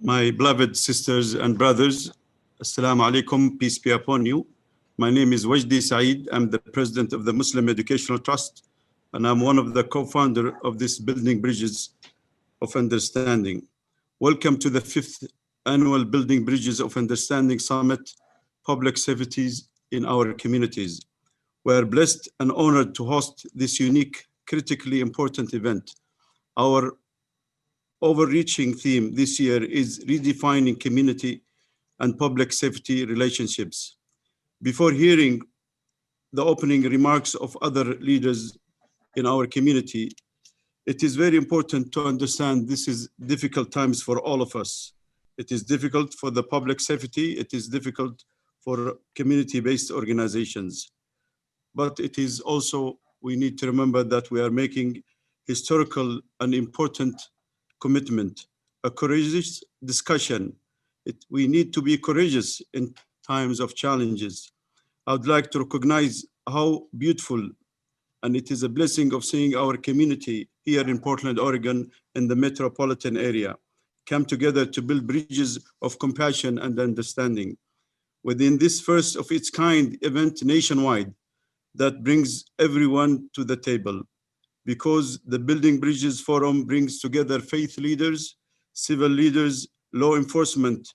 My beloved sisters and brothers, Assalamu alaikum, peace be upon you. My name is Wajdi Saeed. I'm the president of the Muslim Educational Trust, and I'm one of the co-founder of this Building Bridges of Understanding. Welcome to the 5th annual Building Bridges of Understanding Summit, Public Safeties in Our Communities. We are blessed and honored to host this unique, critically important event. Our overreaching theme this year is redefining community and public safety relationships. Before hearing the opening remarks of other leaders in our community, it is very important to understand this is difficult times for all of us. It is difficult for the public safety, it is difficult for community-based organizations. But it is also, we need to remember that we are making historical and important commitment, a courageous discussion. We need to be courageous in times of challenges. I would like to recognize how beautiful, and it is a blessing of seeing our community here in Portland, Oregon, in the metropolitan area, come together to build bridges of compassion and understanding. Within this first of its kind event nationwide, that brings everyone to the table, because the Building Bridges Forum brings together faith leaders, civil leaders, law enforcement,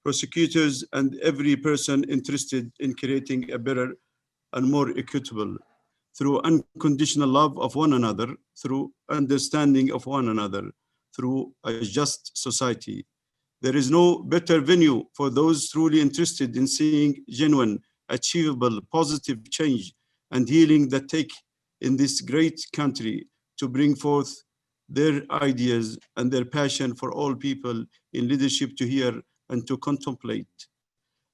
prosecutors, and every person interested in creating a better and more equitable, through unconditional love of one another, through understanding of one another, through a just society. There is no better venue for those truly interested in seeing genuine, achievable, positive change and healing that take in this great country to bring forth their ideas and their passion for all people in leadership to hear and to contemplate.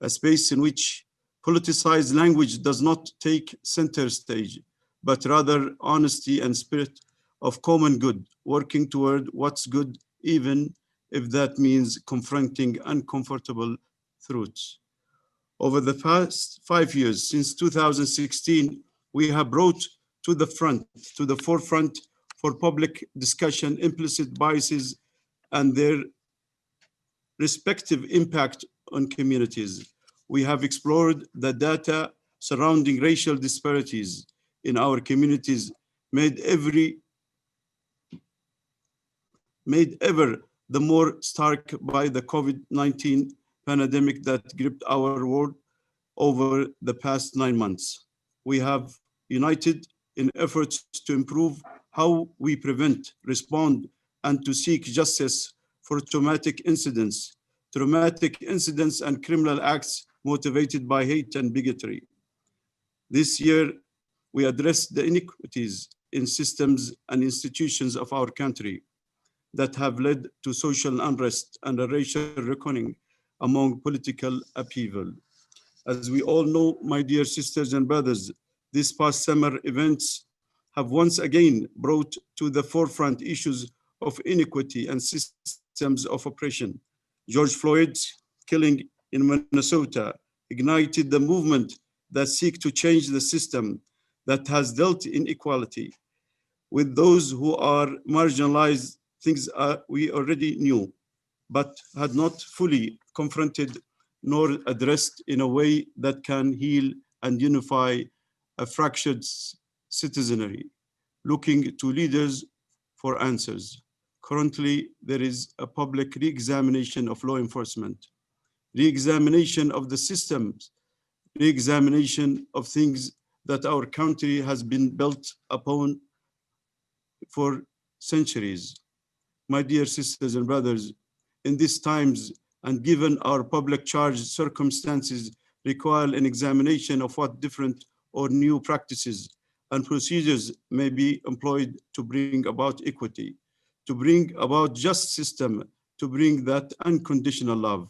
A space in which politicized language does not take center stage, but rather honesty and spirit of common good, working toward what's good, even if that means confronting uncomfortable truths. Over the past 5 years, since 2016, we have brought to the forefront for public discussion implicit biases and their respective impact on communities. We have explored the data surrounding racial disparities in our communities made ever the more stark by the COVID-19 pandemic that gripped our world over the past 9 months. We have united in efforts to improve how we prevent, respond, and to seek justice for traumatic incidents and criminal acts motivated by hate and bigotry. This year, we addressed the inequities in systems and institutions of our country that have led to social unrest and a racial reckoning among political upheaval. As we all know, my dear sisters and brothers, these past summer events have once again brought to the forefront issues of inequity and systems of oppression. George Floyd's killing in Minnesota ignited the movement that seek to change the system that has dealt inequality with those who are marginalized. Things we already knew, but had not fully confronted nor addressed in a way that can heal and unify a fractured citizenry, looking to leaders for answers. Currently, there is a public re-examination of law enforcement, re-examination of the systems, re-examination of things that our country has been built upon for centuries. My dear sisters and brothers, in these times and given our public charge circumstances require an examination of what different or new practices and procedures may be employed to bring about equity, to bring about just system, to bring that unconditional love.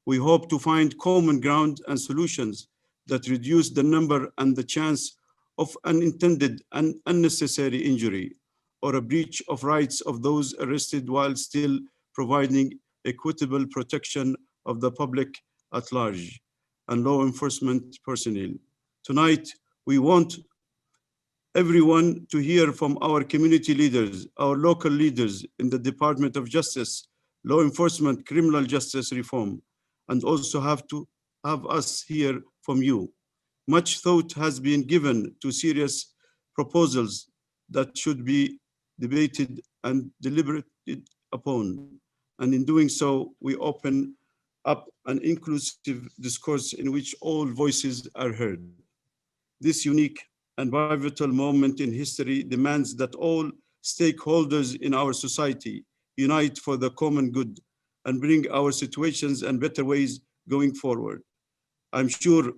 We hope to find common ground and solutions that reduce the number and the chance of unintended and unnecessary injury or a breach of rights of those arrested while still providing equitable protection of the public at large and law enforcement personnel. Tonight, we want everyone to hear from our community leaders, our local leaders in the Department of Justice, law enforcement, criminal justice reform, and also have to have us hear from you. Much thought has been given to serious proposals that should be debated and deliberated upon. And in doing so, we open up an inclusive discourse in which all voices are heard. This unique and pivotal moment in history demands that all stakeholders in our society unite for the common good and bring our situations and better ways going forward. I'm sure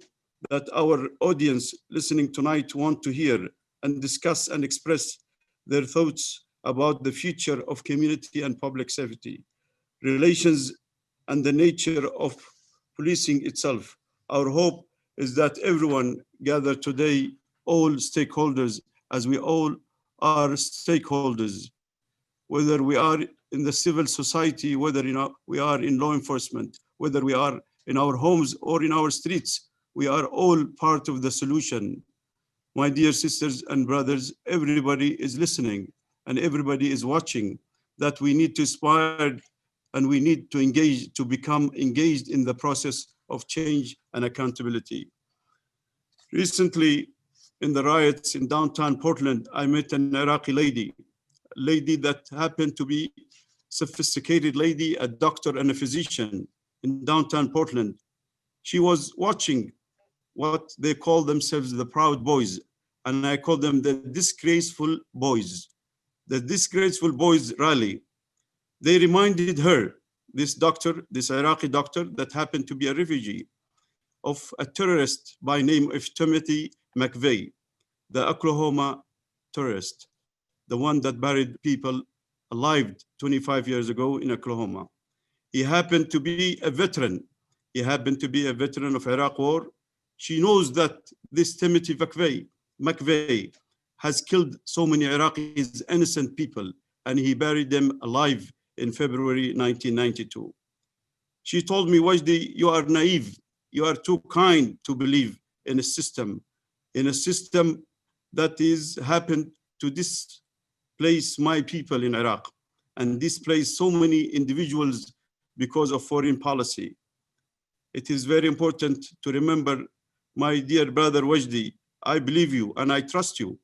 that our audience listening tonight want to hear and discuss and express their thoughts about the future of community and public safety, relations, and the nature of policing itself. Our hope is that everyone gathered today, all stakeholders, as we all are stakeholders, whether we are in the civil society, whether we are in law enforcement, whether we are in our homes or in our streets, we are all part of the solution. My dear sisters and brothers, everybody is listening and everybody is watching, that we need to inspire and we need to engage, to become engaged in the process of change and accountability. Recently, in the riots in downtown Portland, I met an Iraqi lady that happened to be sophisticated lady, a doctor and a physician in downtown Portland. She was watching what they call themselves the Proud Boys, and I call them the Disgraceful Boys. The Disgraceful Boys rally. They reminded her, this doctor, this Iraqi doctor that happened to be a refugee, of a terrorist by name of Timothy McVeigh, the Oklahoma terrorist, the one that buried people alive 25 years ago in Oklahoma. He happened to be a veteran. He happened to be a veteran of Iraq war. She knows that this Timothy McVeigh has killed so many Iraqis, innocent people, and he buried them alive in February 1992. She told me, Wajdi, you are naive. You are too kind to believe in a system that is happened to displace my people in Iraq and displace so many individuals because of foreign policy. It is very important to remember, my dear brother Wajdi, I believe you and I trust you,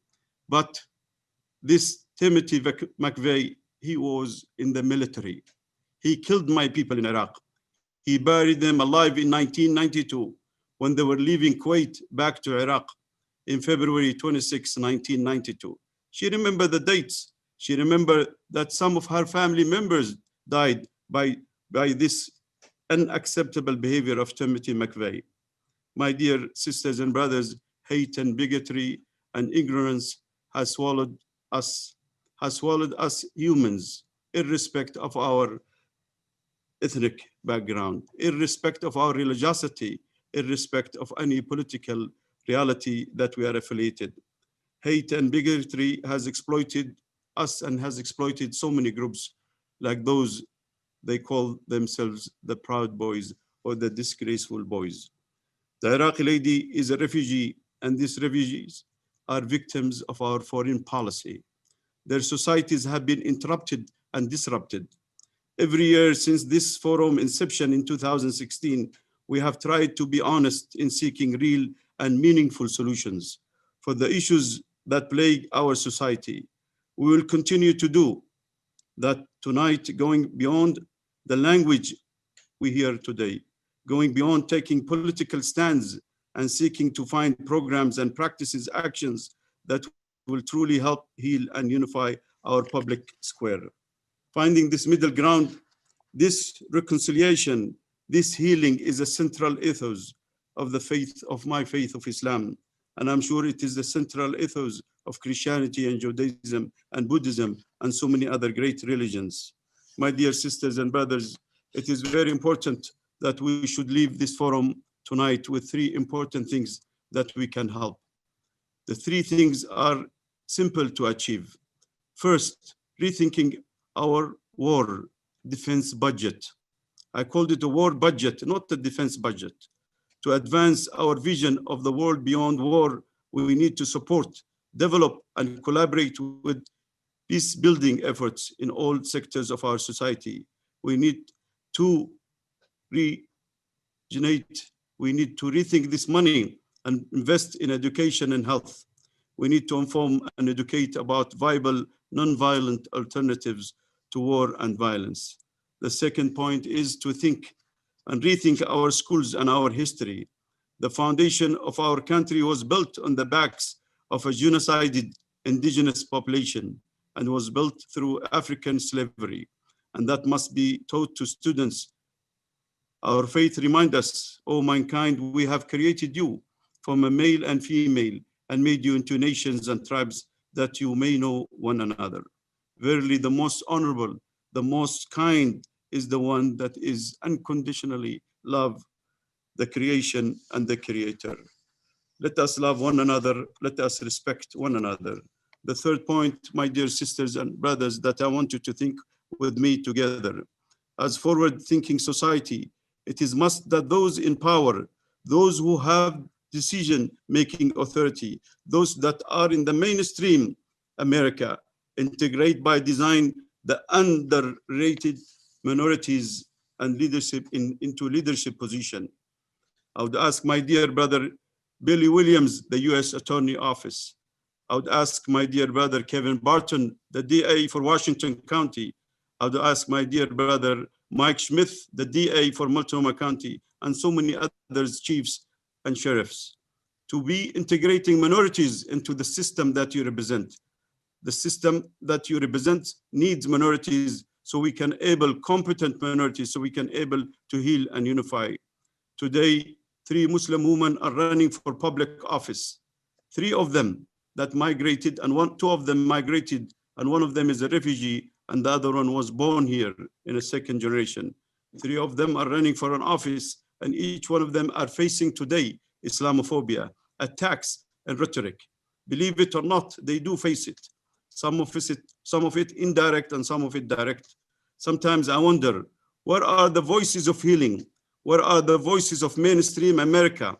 but this Timothy McVeigh, he was in the military. He killed my people in Iraq. He buried them alive in 1992 when they were leaving Kuwait back to Iraq in February 26, 1992. She remembered the dates. She remembered that some of her family members died by this unacceptable behavior of Timothy McVeigh. My dear sisters and brothers, hate and bigotry and ignorance has swallowed us humans, irrespective of our ethnic background, irrespective of our religiosity, irrespective of any political reality that we are affiliated. Hate and bigotry has exploited us and has exploited so many groups like those they call themselves the Proud Boys or the Disgraceful Boys. The Iraqi lady is a refugee, and these refugees are victims of our foreign policy. Their societies have been interrupted and disrupted. Every year since this forum inception in 2016, we have tried to be honest in seeking real and meaningful solutions for the issues that plague our society. We will continue to do that tonight, going beyond the language we hear today, going beyond taking political stands and seeking to find programs and practices, actions that will truly help heal and unify our public square. Finding this middle ground, this reconciliation, this healing is a central ethos of the faith, of my faith of Islam. And I'm sure it is the central ethos of Christianity and Judaism and Buddhism and so many other great religions. My dear sisters and brothers, it is very important that we should leave this forum tonight with three important things that we can help. The three things are simple to achieve. First, rethinking our war defense budget. I called it a war budget, not a defense budget. To advance our vision of the world beyond war, we need to support, develop, and collaborate with peace building efforts in all sectors of our society. We need to regenerate. We need to rethink this money and invest in education and health. We need to inform and educate about viable, non-violent alternatives to war and violence. The second point is to think and rethink our schools and our history. The foundation of our country was built on the backs of a genocided indigenous population and was built through African slavery. And that must be taught to students. Our faith reminds us, O mankind, we have created you from a male and female and made you into nations and tribes that you may know one another. Verily, the most honorable, the most kind is the one that is unconditionally love the creation and the creator. Let us love one another. Let us respect one another. The third point, my dear sisters and brothers, that I want you to think with me together. As forward-thinking society, it is must that those in power, those who have decision-making authority, those that are in the mainstream America, integrate by design the underrated minorities and leadership into leadership position. I would ask my dear brother Billy Williams, the US Attorney Office. I would ask my dear brother Kevin Barton, the DA for Washington County. I would ask my dear brother Mike Smith, the DA for Multnomah County, and so many others, chiefs and sheriffs, to be integrating minorities into the system that you represent. The system that you represent needs minorities so we can able competent minorities so we can able to heal and unify. Today, 3 Muslim women are running for public office. 3 of them that migrated and 2 of them migrated and one of them is a refugee and the other one was born here in a second generation. 3 of them are running for an office and each one of them are facing today Islamophobia, attacks and rhetoric. Believe it or not, they do face it. Some of it indirect and some of it direct. Sometimes I wonder, where are the voices of healing? Where are the voices of mainstream America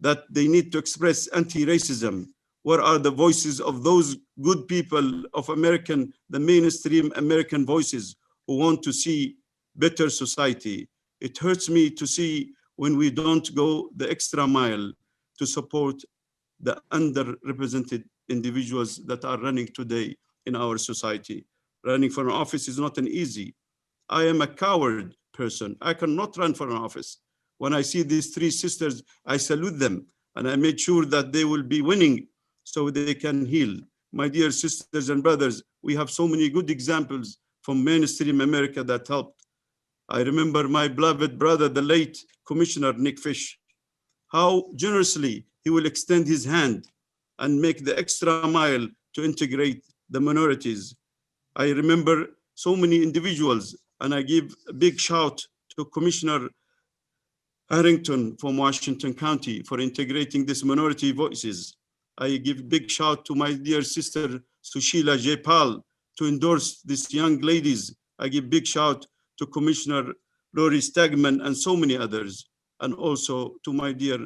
that they need to express anti-racism? Where are the voices of those good people of the mainstream American voices who want to see better society? It hurts me to see when we don't go the extra mile to support the underrepresented individuals that are running today in our society. Running for an office is not an easy. I am a coward person. I cannot run for an office. When I see these 3 sisters, I salute them and I made sure that they will be winning so they can heal. My dear sisters and brothers, we have so many good examples from mainstream America that helped. I remember my beloved brother, the late Commissioner Nick Fish, how generously he will extend his hand and make the extra mile to integrate the minorities. I remember so many individuals, and I give a big shout to Commissioner Harrington from Washington County for integrating these minority voices. I give big shout to my dear sister Sushila J. Pal to endorse these young ladies. I give big shout to Commissioner Lori Stagman and so many others, and also to my dear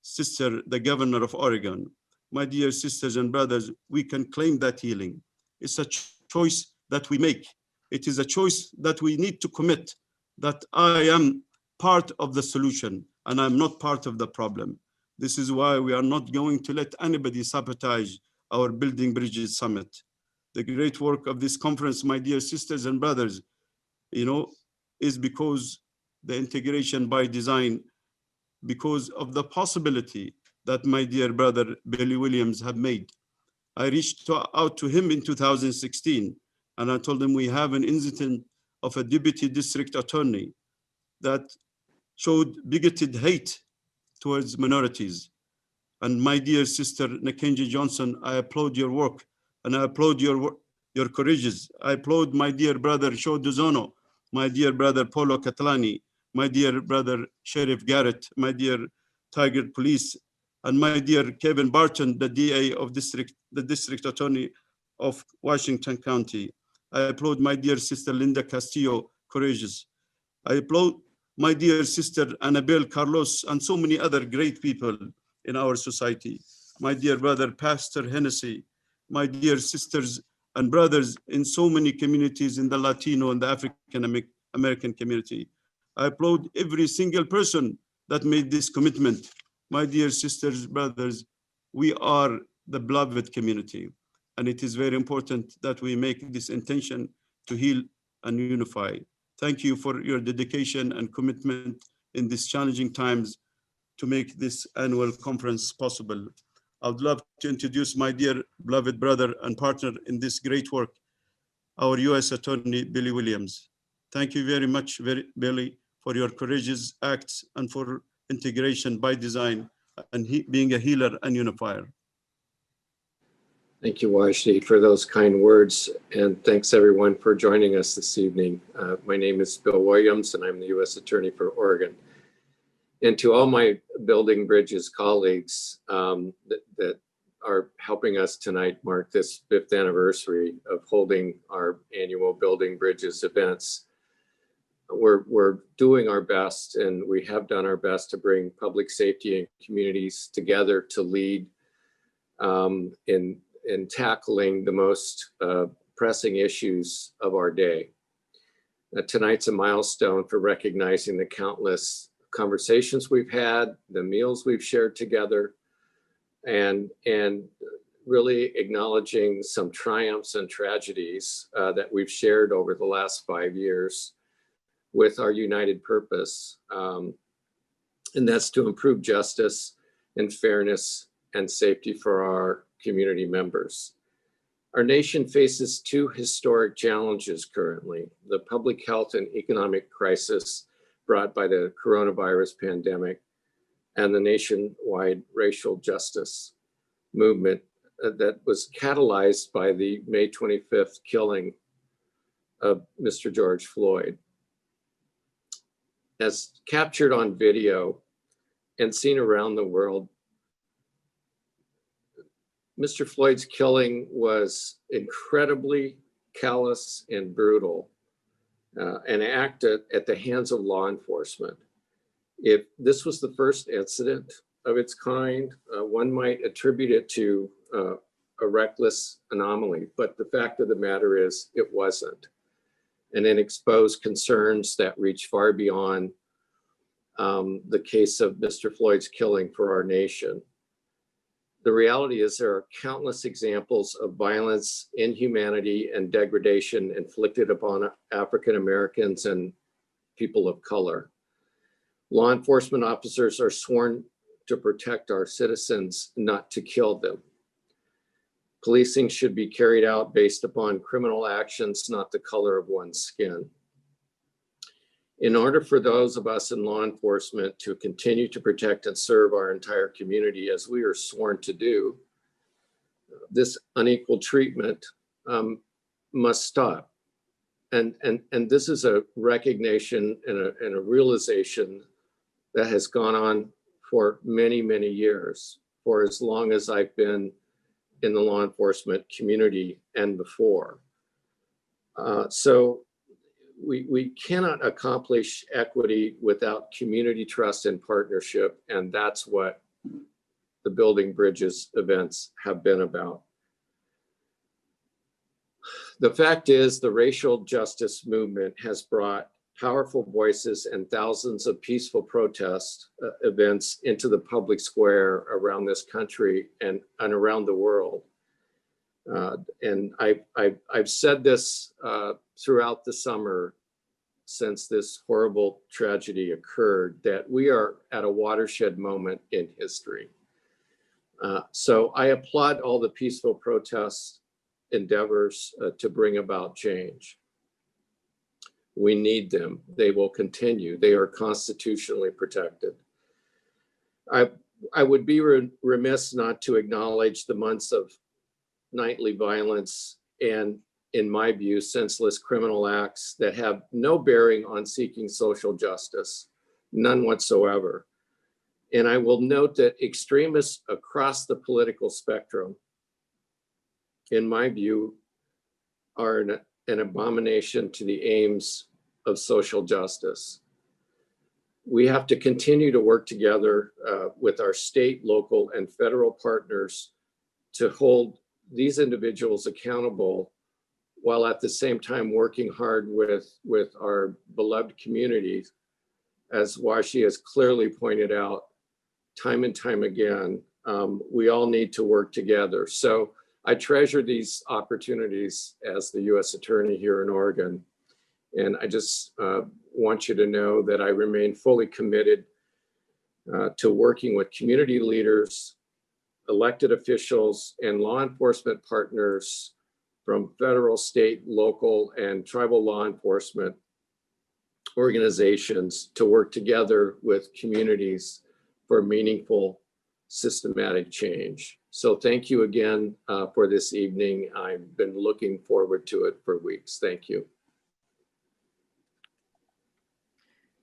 sister, the Governor of Oregon. My dear sisters and brothers, we can claim that healing. It's a choice that we make. It is a choice that we need to commit, that I am part of the solution and I'm not part of the problem. This is why we are not going to let anybody sabotage our Building Bridges Summit. The great work of this conference, my dear sisters and brothers, is because the integration by design, because of the possibility that my dear brother Billy Williams have made. I reached out to him in 2016 and I told him we have an incident of a deputy district attorney that showed bigoted hate towards minorities. And my dear sister Nakenji Johnson, I applaud your work and I applaud your courageous. I applaud my dear brother Sho Duzono, my dear brother Polo Katlani, my dear brother Sheriff Garrett, my dear Tigard Police, and my dear Kevin Barton, the DA of the District Attorney of Washington County. I applaud my dear sister Linda Castillo, courageous. I applaud my dear sister Annabelle Carlos and so many other great people in our society. My dear brother Pastor Hennessy, my dear sisters and brothers in so many communities in the Latino and the African American community. I applaud every single person that made this commitment. My dear sisters, brothers, we are the beloved community, and it is very important that we make this intention to heal and unify. Thank you for your dedication and commitment in these challenging times to make this annual conference possible. I would love to introduce my dear beloved brother and partner in this great work, our US Attorney, Billy Williams. Thank you very much, Billy, for your courageous acts and for integration by design and being a healer and unifier. Thank you, Wajdi, for those kind words. And thanks everyone for joining us this evening. My name is Bill Williams and I'm the US Attorney for Oregon. And to all my Building Bridges colleagues that are helping us tonight mark this 5th anniversary of holding our annual Building Bridges events. We're doing our best, and we have done our best to bring public safety and communities together to lead in tackling the most pressing issues of our day. Tonight's a milestone for recognizing the countless conversations we've had, the meals we've shared together, and really acknowledging some triumphs and tragedies that we've shared over the last 5 years with our united purpose, and that's to improve justice and fairness and safety for our community members. Our nation faces 2 historic challenges currently: the public health and economic crisis brought by the coronavirus pandemic, and the nationwide racial justice movement that was catalyzed by the May 25th killing of Mr. George Floyd. As captured on video and seen around the world, Mr. Floyd's killing was incredibly callous and brutal, an act at the hands of law enforcement. If this was the first incident of its kind, one might attribute it to a reckless anomaly, but the fact of the matter is it wasn't. And it exposed concerns that reach far beyond the case of Mr. Floyd's killing for our nation. The reality is there are countless examples of violence, inhumanity, and degradation inflicted upon African Americans and people of color. Law enforcement officers are sworn to protect our citizens, not to kill them. Policing should be carried out based upon criminal actions, not the color of one's skin. In order for those of us in law enforcement to continue to protect and serve our entire community as we are sworn to do, this unequal treatment must stop. And this is a recognition and a realization that has gone on for many, many years, for as long as I've been in the law enforcement community and before. So we cannot accomplish equity without community trust and partnership, and that's what the Building Bridges events have been about. The fact is, the racial justice movement has brought powerful voices and thousands of peaceful protest events into the public square around this country and around the world. And I've said this throughout the summer since this horrible tragedy occurred, that we are at a watershed moment in history. So I applaud all the peaceful protest endeavors to bring about change. We need them. They will continue. They are constitutionally protected. I would be remiss not to acknowledge the months of nightly violence and, in my view, senseless criminal acts that have no bearing on seeking social justice, none whatsoever. And I will note that extremists across the political spectrum, in my view, are an abomination to the aims of social justice. We have to continue to work together with our state, local, and federal partners to hold these individuals accountable while at the same time working hard with our beloved communities. As Washi has clearly pointed out time and time again, we all need to work together. So I treasure these opportunities as the U.S. Attorney here in Oregon. And I just want you to know that I remain fully committed to working with community leaders, elected officials, and law enforcement partners from federal, state, local, and tribal law enforcement organizations to work together with communities for meaningful, systematic change. So thank you again for this evening. I've been looking forward to it for weeks. Thank you.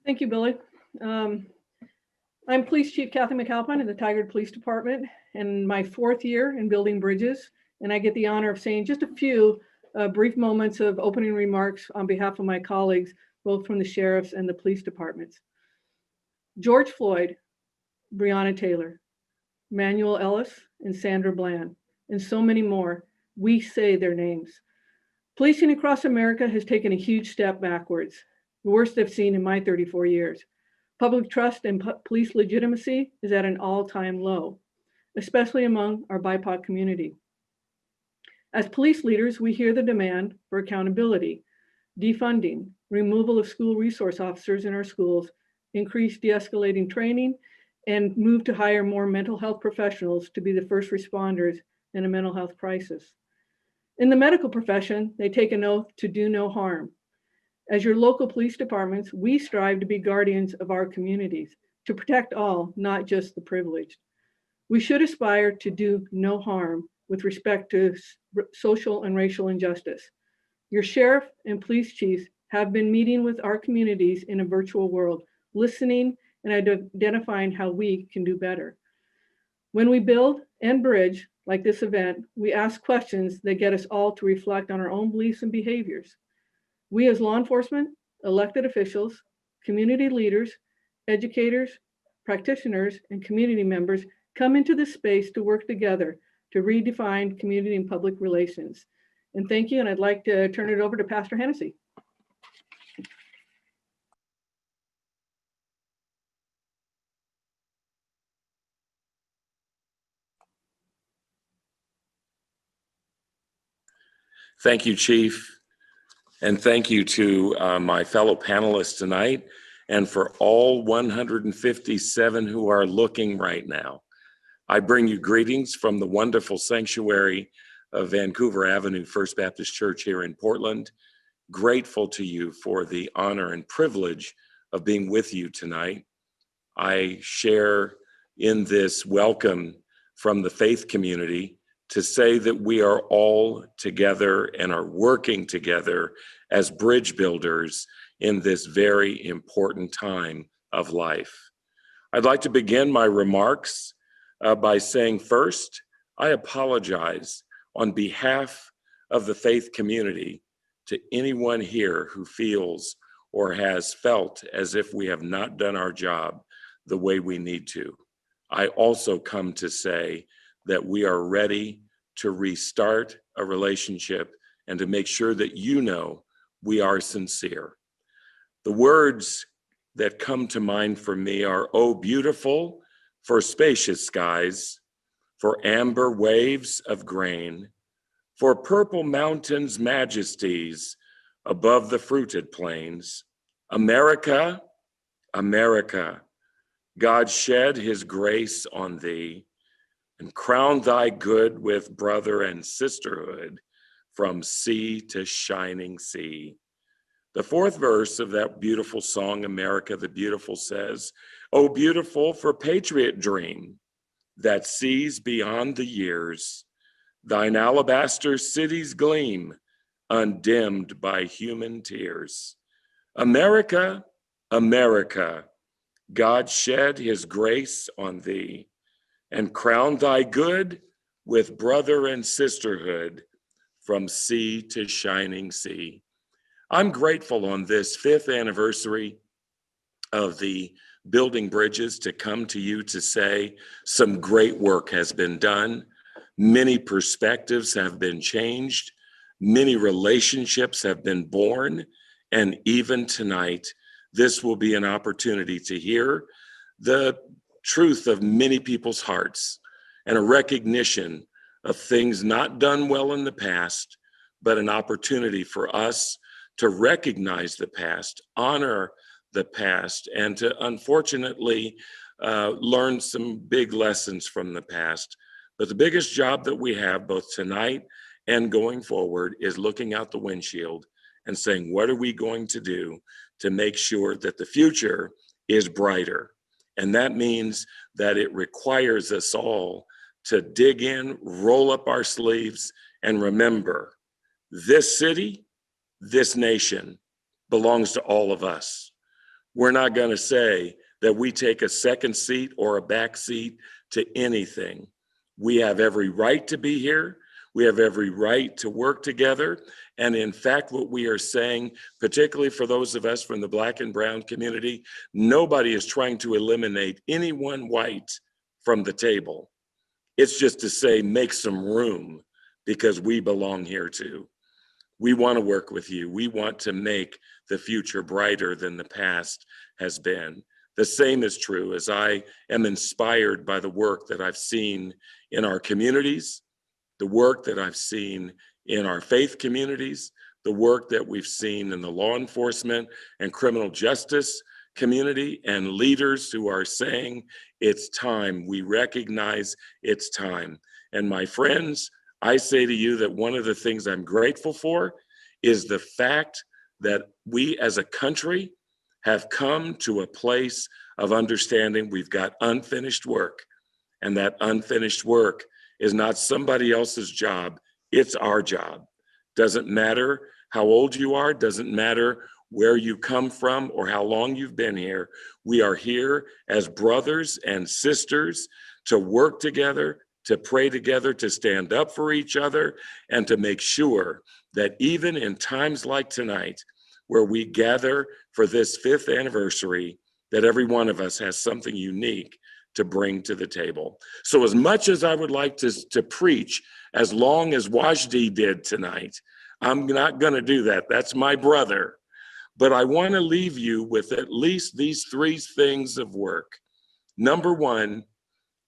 Thank you, Billy. I'm Police Chief Kathy McAlpine in the Tigard Police Department, and my 4th year in building bridges. And I get the honor of saying just a few brief moments of opening remarks on behalf of my colleagues, both from the sheriffs and the police departments. George Floyd, Breonna Taylor, Manuel Ellis, and Sandra Bland, and so many more, we say their names. Policing across America has taken a huge step backwards, the worst I've seen in my 34 years. Public trust and police legitimacy is at an all-time low, especially among our BIPOC community. As police leaders, we hear the demand for accountability, defunding, removal of school resource officers in our schools, increased de-escalating training, and move to hire more mental health professionals to be the first responders in a mental health crisis. In the medical profession, they take an oath to do no harm. As your local police departments, we strive to be guardians of our communities, to protect all, not just the privileged. We should aspire to do no harm with respect to social and racial injustice. Your sheriff and police chiefs have been meeting with our communities in a virtual world, listening and identifying how we can do better. When we build and bridge, like this event, we ask questions that get us all to reflect on our own beliefs and behaviors. We as law enforcement, elected officials, community leaders, educators, practitioners, and community members come into this space to work together to redefine community and public relations. And thank you, and I'd like to turn it over to Pastor Hennessy. Thank you, Chief. And thank you to my fellow panelists tonight, and for all 157 who are looking right now. I bring you greetings from the wonderful sanctuary of Vancouver Avenue First Baptist Church here in Portland. Grateful to you for the honor and privilege of being with you tonight. I share in this welcome from the faith community to say that we are all together and are working together as bridge builders in this very important time of life. I'd like to begin my remarks by saying first, I apologize on behalf of the faith community to anyone here who feels or has felt as if we have not done our job the way we need to. I also come to say that we are ready to restart a relationship and to make sure that you know we are sincere. The words that come to mind for me are, "Oh, beautiful for spacious skies, for amber waves of grain, for purple mountains' majesties above the fruited plains. America, America, God shed his grace on thee and crown thy good with brother and sisterhood from sea to shining sea." The 4th verse of that beautiful song, America the Beautiful, says, "Oh, beautiful for patriot dream that sees beyond the years, thine alabaster cities gleam, undimmed by human tears. America, America, God shed his grace on thee and crown thy good with brother and sisterhood from sea to shining sea." I'm grateful on this 5th anniversary of the building bridges to come to you to say some great work has been done. Many perspectives have been changed. Many relationships have been born, and even tonight, this will be an opportunity to hear the truth of many people's hearts and a recognition of things not done well in the past, but an opportunity for us to recognize the past, honor the past, and to unfortunately learn some big lessons from the past. But the biggest job that we have both tonight and going forward is looking out the windshield and saying, what are we going to do to make sure that the future is brighter? And that means that it requires us all to dig in, roll up our sleeves, and remember, this city, this nation belongs to all of us. We're not going to say that we take a second seat or a back seat to anything. We have every right to be here. We have every right to work together. And in fact, what we are saying, particularly for those of us from the Black and brown community, nobody is trying to eliminate anyone white from the table. It's just to say, make some room because we belong here too. We want to work with you. We want to make the future brighter than the past has been. The same is true as I am inspired by the work that I've seen in our communities, the work that I've seen in our faith communities, the work that we've seen in the law enforcement and criminal justice community, and leaders who are saying it's time. We recognize it's time. And my friends, I say to you that one of the things I'm grateful for is the fact that we as a country have come to a place of understanding we've got unfinished work, and that unfinished work is not somebody else's job, it's our job. Doesn't matter how old you are, doesn't matter where you come from or how long you've been here. We are here as brothers and sisters to work together, to pray together, to stand up for each other, and to make sure that even in times like tonight, where we gather for this 5th anniversary, that every one of us has something unique to bring to the table. So as much as I would like to preach as long as Wajdi did tonight, I'm not gonna do that. That's my brother. But I wanna leave you with at least these 3 things of work. Number 1,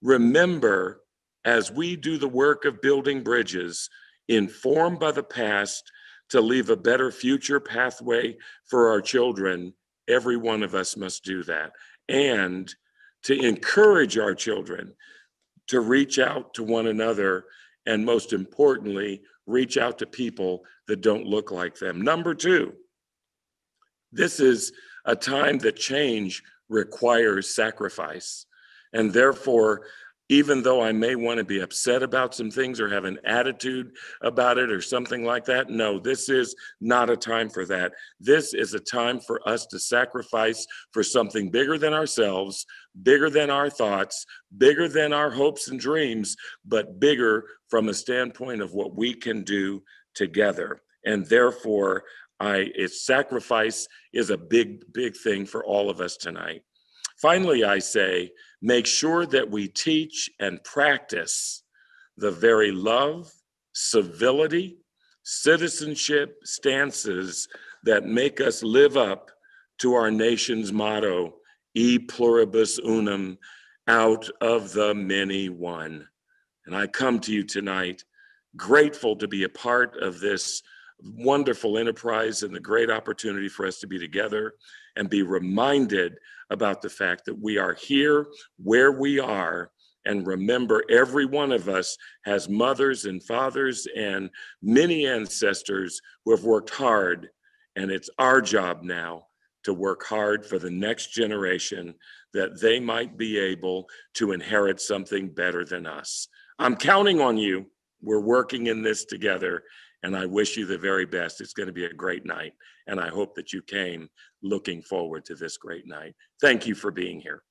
remember, as we do the work of building bridges, informed by the past to leave a better future pathway for our children, every one of us must do that. And to encourage our children to reach out to one another, and most importantly, reach out to people that don't look like them. Number 2, this is a time that change requires sacrifice. And therefore, even though I may want to be upset about some things or have an attitude about it or something like that, no, this is not a time for that. This is a time for us to sacrifice for something bigger than ourselves, bigger than our thoughts, bigger than our hopes and dreams, but bigger from a standpoint of what we can do together. And therefore, sacrifice is a big thing for all of us tonight. Finally, I say, make sure that we teach and practice the very love, civility, citizenship stances that make us live up to our nation's motto, E pluribus unum, out of the many one. And I come to you tonight grateful to be a part of this wonderful enterprise and the great opportunity for us to be together and be reminded about the fact that we are here where we are. And remember, every one of us has mothers and fathers and many ancestors who have worked hard. And it's our job now to work hard for the next generation, that they might be able to inherit something better than us. I'm counting on you. We're working in this together. And I wish you the very best. It's going to be a great night. And I hope that you came looking forward to this great night. Thank you for being here.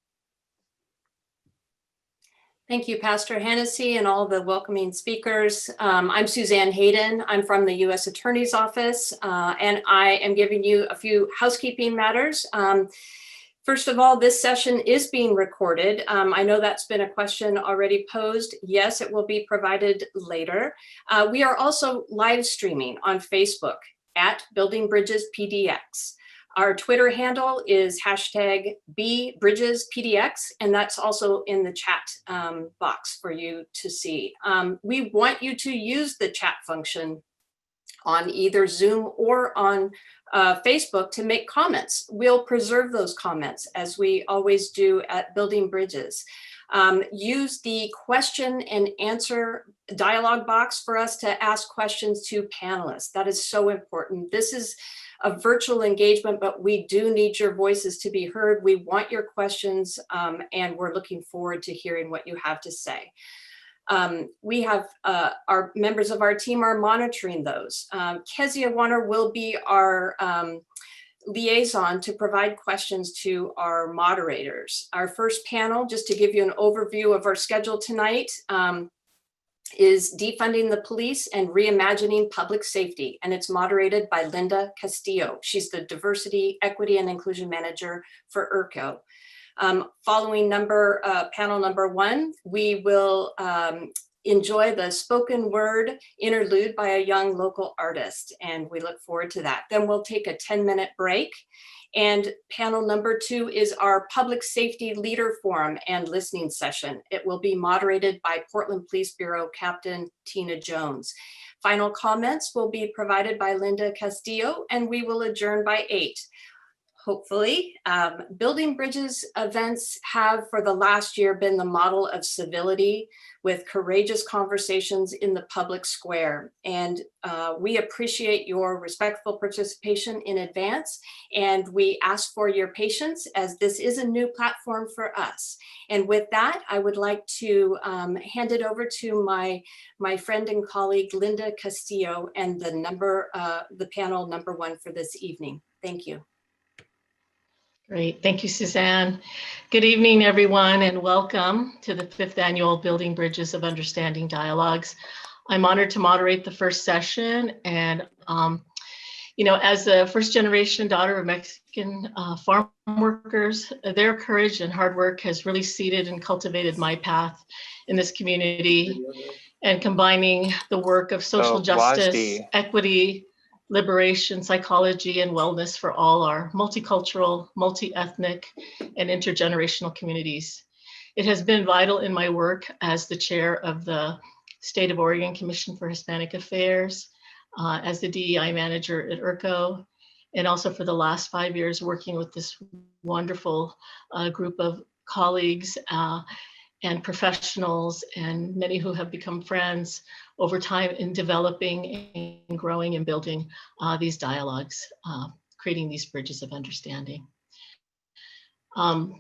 Thank you, Pastor Hennessy, and all the welcoming speakers. I'm Suzanne Hayden. I'm from the U.S. Attorney's Office, and I am giving you a few housekeeping matters. First of all, this session is being recorded. I know that's been a question already posed. Yes, it will be provided later. We are also live streaming on Facebook at Building Bridges PDX. Our Twitter handle is #BBridgesPDX, and that's also in the chat box for you to see. We want you to use the chat function on either Zoom or on Facebook to make comments. We'll preserve those comments as we always do at Building Bridges. Use the question and answer dialogue box for us to ask questions to panelists. That is so important. This is a virtual engagement, but we do need your voices to be heard. We want your questions, and we're looking forward to hearing what you have to say. We have our members of our team are monitoring those. Kezia Warner will be our liaison to provide questions to our moderators. Our first panel, just to give you an overview of our schedule tonight, is Defunding the Police and Reimagining Public Safety, and it's moderated by Linda Castillo. She's the Diversity, Equity, and Inclusion Manager for ERCO. Following panel number 1, we will enjoy the spoken word interlude by a young local artist, and we look forward to that. Then we'll take a 10-minute break, and panel number 2 is our Public Safety Leader Forum and Listening Session. It will be moderated by Portland Police Bureau Captain Tina Jones. Final comments will be provided by Linda Castillo, and we will adjourn by 8. Hopefully. Building Bridges events have for the last year been the model of civility with courageous conversations in the public square. And we appreciate your respectful participation in advance. And we ask for your patience as this is a new platform for us. And with that, I would like to hand it over to my friend and colleague, Linda Castillo, and the panel number 1 for this evening. Thank you. Great, thank you, Suzanne. Good evening, everyone, and welcome to the 5th Annual Building Bridges of Understanding Dialogues. I'm honored to moderate the first session, and as a first-generation daughter of Mexican farm workers, their courage and hard work has really seeded and cultivated my path in this community, and combining the work of social justice, equity, liberation, psychology, and wellness for all our multicultural, multi-ethnic, and intergenerational communities. It has been vital in my work as the chair of the State of Oregon Commission for Hispanic Affairs, as the DEI manager at ERCO, and also for the last 5 years working with this wonderful group of colleagues and professionals, and many who have become friends over time in developing and growing and building these dialogues, creating these bridges of understanding.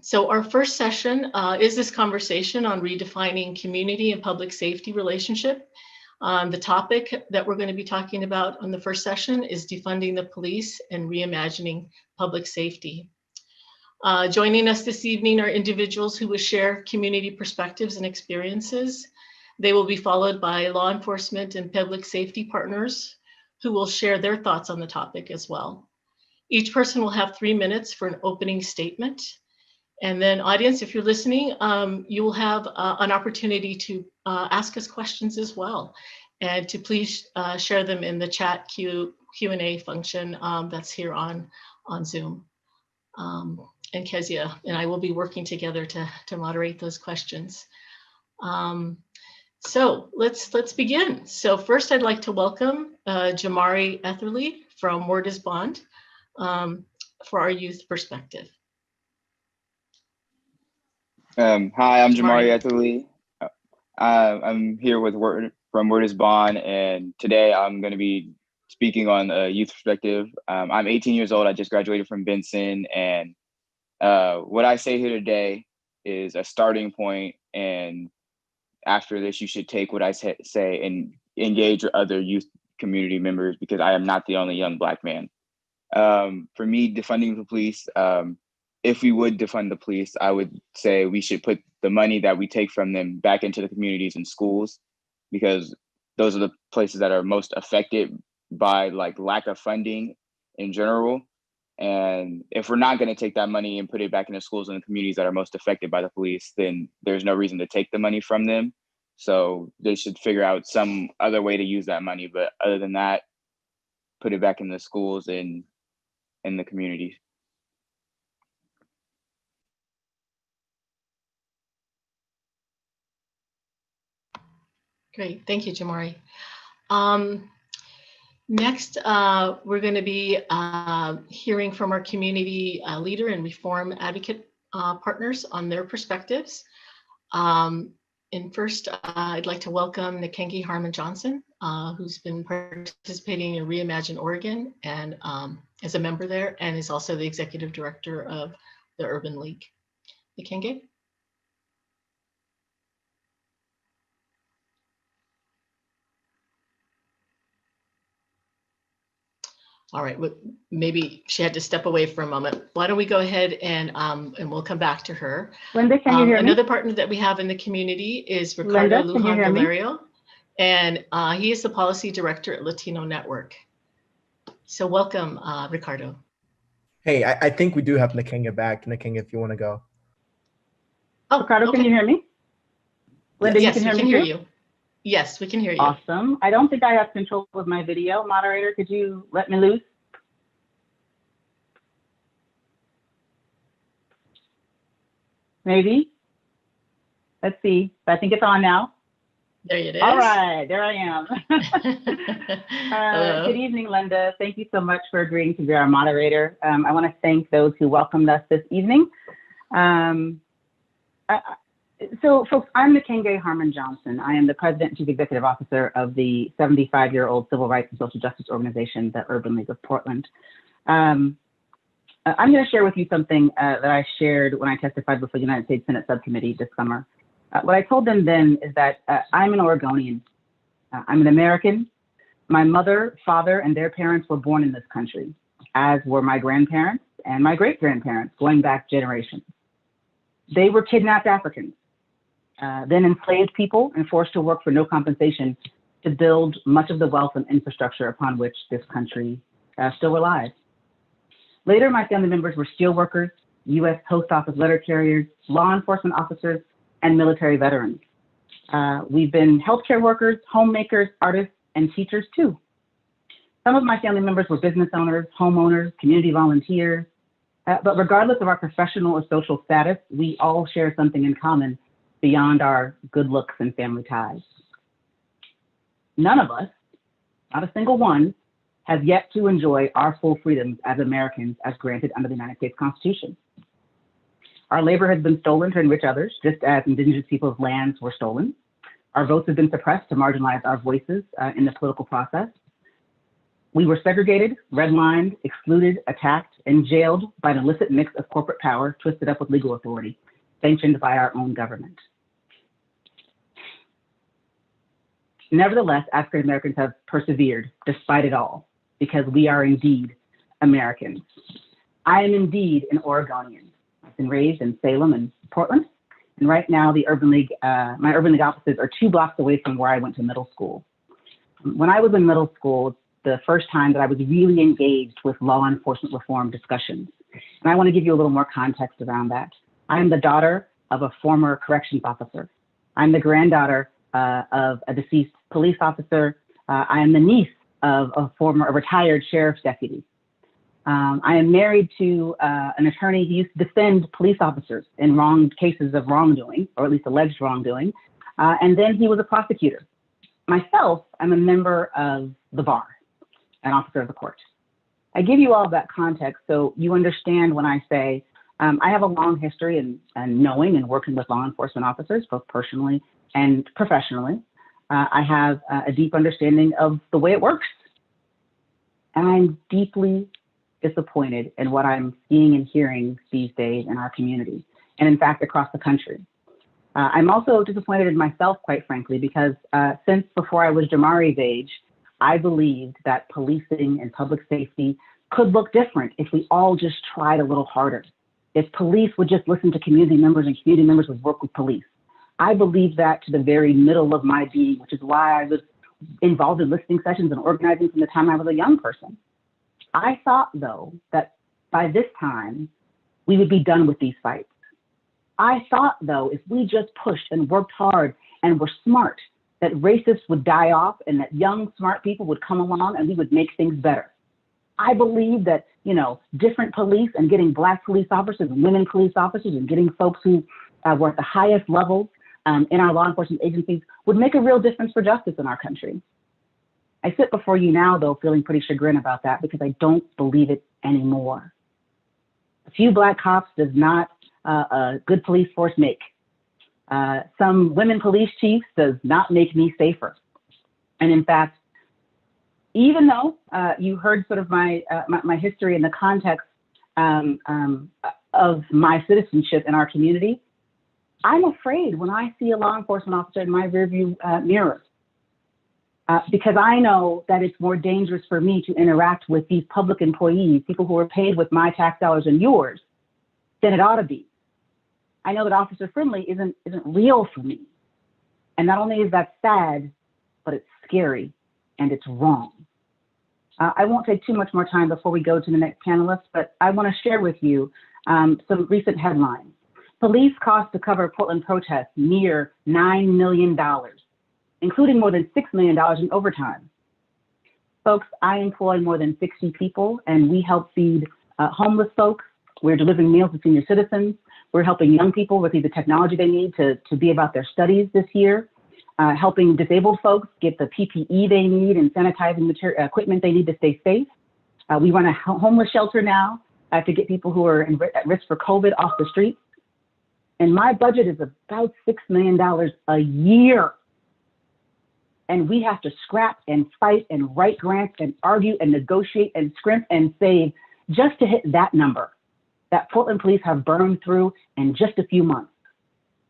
So our first session is this conversation on redefining community and public safety relationship. The topic that we're going to be talking about on the first session is defunding the police and reimagining public safety. Joining us this evening are individuals who will share community perspectives and experiences. They will be followed by law enforcement and public safety partners who will share their thoughts on the topic as well. Each person will have 3 minutes for an opening statement. And then audience, if you're listening, you will have an opportunity to ask us questions as well. And to please share them in the chat Q&A function that's here on Zoom. And Kezia and I will be working together to moderate those questions. So let's begin. So first I'd like to welcome Jamari Etherly from Word is Bond for our youth perspective. Hi, I'm Jamari Etherly. I'm here with from Word is Bond, and today I'm going to be speaking on a youth perspective. I'm 18 years old. I just graduated from Benson, and what I say here today is a starting point, and after this, you should take what I say and engage with other youth community members, because I am not the only young Black man. For me, defunding the police, if we would defund the police, I would say we should put the money that we take from them back into the communities and schools, because those are the places that are most affected by lack of funding in general. And if we're not going to take that money and put it back into schools and the communities that are most affected by the police, then there's no reason to take the money from them. So they should figure out some other way to use that money. But other than that, put it back in the schools and in the communities. Great, thank you, Jamari. Next, we're going to be hearing from our community leader and reform advocate partners on their perspectives. And first, I'd like to welcome Nikengi Harmon Johnson, who's been participating in Reimagine Oregon and as a member there, and is also the executive director of the Urban League. Nikengi? All right, well, maybe she had to step away for a moment. Why don't we go ahead and we'll come back to her. Linda, can you hear me? Another partner that we have in the community is Ricardo Lujan Valerio, and he is the policy director at Latino Network. So welcome, Ricardo. Hey, I think we do have Nikenga back. Nikenga, if you want to go. Oh, Ricardo, okay. can you hear me? Linda, Yes, you can we hear can me hear too? you. Yes, we can hear you. Awesome. I don't think I have control of my video. Moderator, could you let me loose? Maybe. Let's see. I think it's on now. There it is. All right, there I am. Hello. Good evening, Linda. Thank you so much for agreeing to be our moderator. I want to thank those who welcomed us this evening. So folks, I'm Nikengi Harmon Johnson. I am the president and chief executive officer of the 75-year-old civil rights and social justice organization, the Urban League of Portland. I'm going to share with you something that I shared when I testified before the United States Senate subcommittee this summer. What I told them then is that I'm an Oregonian. I'm an American. My mother, father, and their parents were born in this country, as were my grandparents and my great-grandparents, going back generations. They were kidnapped Africans, then enslaved people and forced to work for no compensation to build much of the wealth and infrastructure upon which this country still relies. Later, my family members were steelworkers, U.S. Post Office letter carriers, law enforcement officers, and military veterans. We've been healthcare workers, homemakers, artists, and teachers too. Some of my family members were business owners, homeowners, community volunteers, but regardless of our professional or social status, we all share something in common beyond our good looks and family ties. None of us, not a single one, has yet to enjoy our full freedoms as Americans as granted under the United States Constitution. Our labor has been stolen to enrich others, just as indigenous people's lands were stolen. Our votes have been suppressed to marginalize our voices in the political process. We were segregated, redlined, excluded, attacked, and jailed by an illicit mix of corporate power twisted up with legal authority, sanctioned by our own government. Nevertheless, African Americans have persevered despite it all, because we are indeed Americans. I am indeed an Oregonian. I've been raised in Salem and Portland, and right now the Urban League, my Urban League offices are 2 blocks away from where I went to middle school. When I was in middle school, the first time that I was really engaged with law enforcement reform discussions. And I want to give you a little more context around that. I am the daughter of a former corrections officer. I'm the granddaughter of a deceased police officer. I am the niece of a retired sheriff's deputy. I am married to an attorney who used to defend police officers in cases of wrongdoing, or at least alleged wrongdoing. And then he was a prosecutor. Myself, I'm a member of the bar, an officer of the court. I give you all of that context so you understand when I say I have a long history in knowing and working with law enforcement officers, both personally and professionally. I have a deep understanding of the way it works. And I'm deeply disappointed in what I'm seeing and hearing these days in our community, and in fact, across the country. I'm also disappointed in myself, quite frankly, because since before I was Jamari's age, I believed that policing and public safety could look different if we all just tried a little harder. If police would just listen to community members and community members would work with police. I believed that to the very middle of my being, which is why I was involved in listening sessions and organizing from the time I was a young person. I thought, though, that by this time, we would be done with these fights. I thought, though, if we just pushed and worked hard and were smart, that racists would die off and that young, smart people would come along and we would make things better. I believe that, different police and getting Black police officers and women police officers and getting folks who were at the highest levels in our law enforcement agencies would make a real difference for justice in our country. I sit before you now, though, feeling pretty chagrined about that because I don't believe it anymore. A few Black cops does not a good police force make. Some women police chiefs does not make me safer. And in fact, even though you heard sort of my history in the context of my citizenship in our community, I'm afraid when I see a law enforcement officer in my rearview mirror, because I know that it's more dangerous for me to interact with these public employees, people who are paid with my tax dollars and yours, than it ought to be. I know that Officer Friendly isn't real for me. And not only is that sad, but it's scary and it's wrong. I won't take too much more time before we go to the next panelist, but I want to share with you some recent headlines. Police costs to cover Portland protests near $9 million, including more than $6 million in overtime. Folks, I employ more than 60 people and we help feed homeless folks. We're delivering meals to senior citizens. We're helping young people receive the technology they need to be about their studies this year, helping disabled folks get the PPE they need and sanitizing equipment they need to stay safe. We run a homeless shelter now to get people who are at risk for COVID off the streets. And my budget is about $6 million a year. And we have to scrap and fight and write grants and argue and negotiate and scrimp and save just to hit that number that Portland police have burned through in just a few months,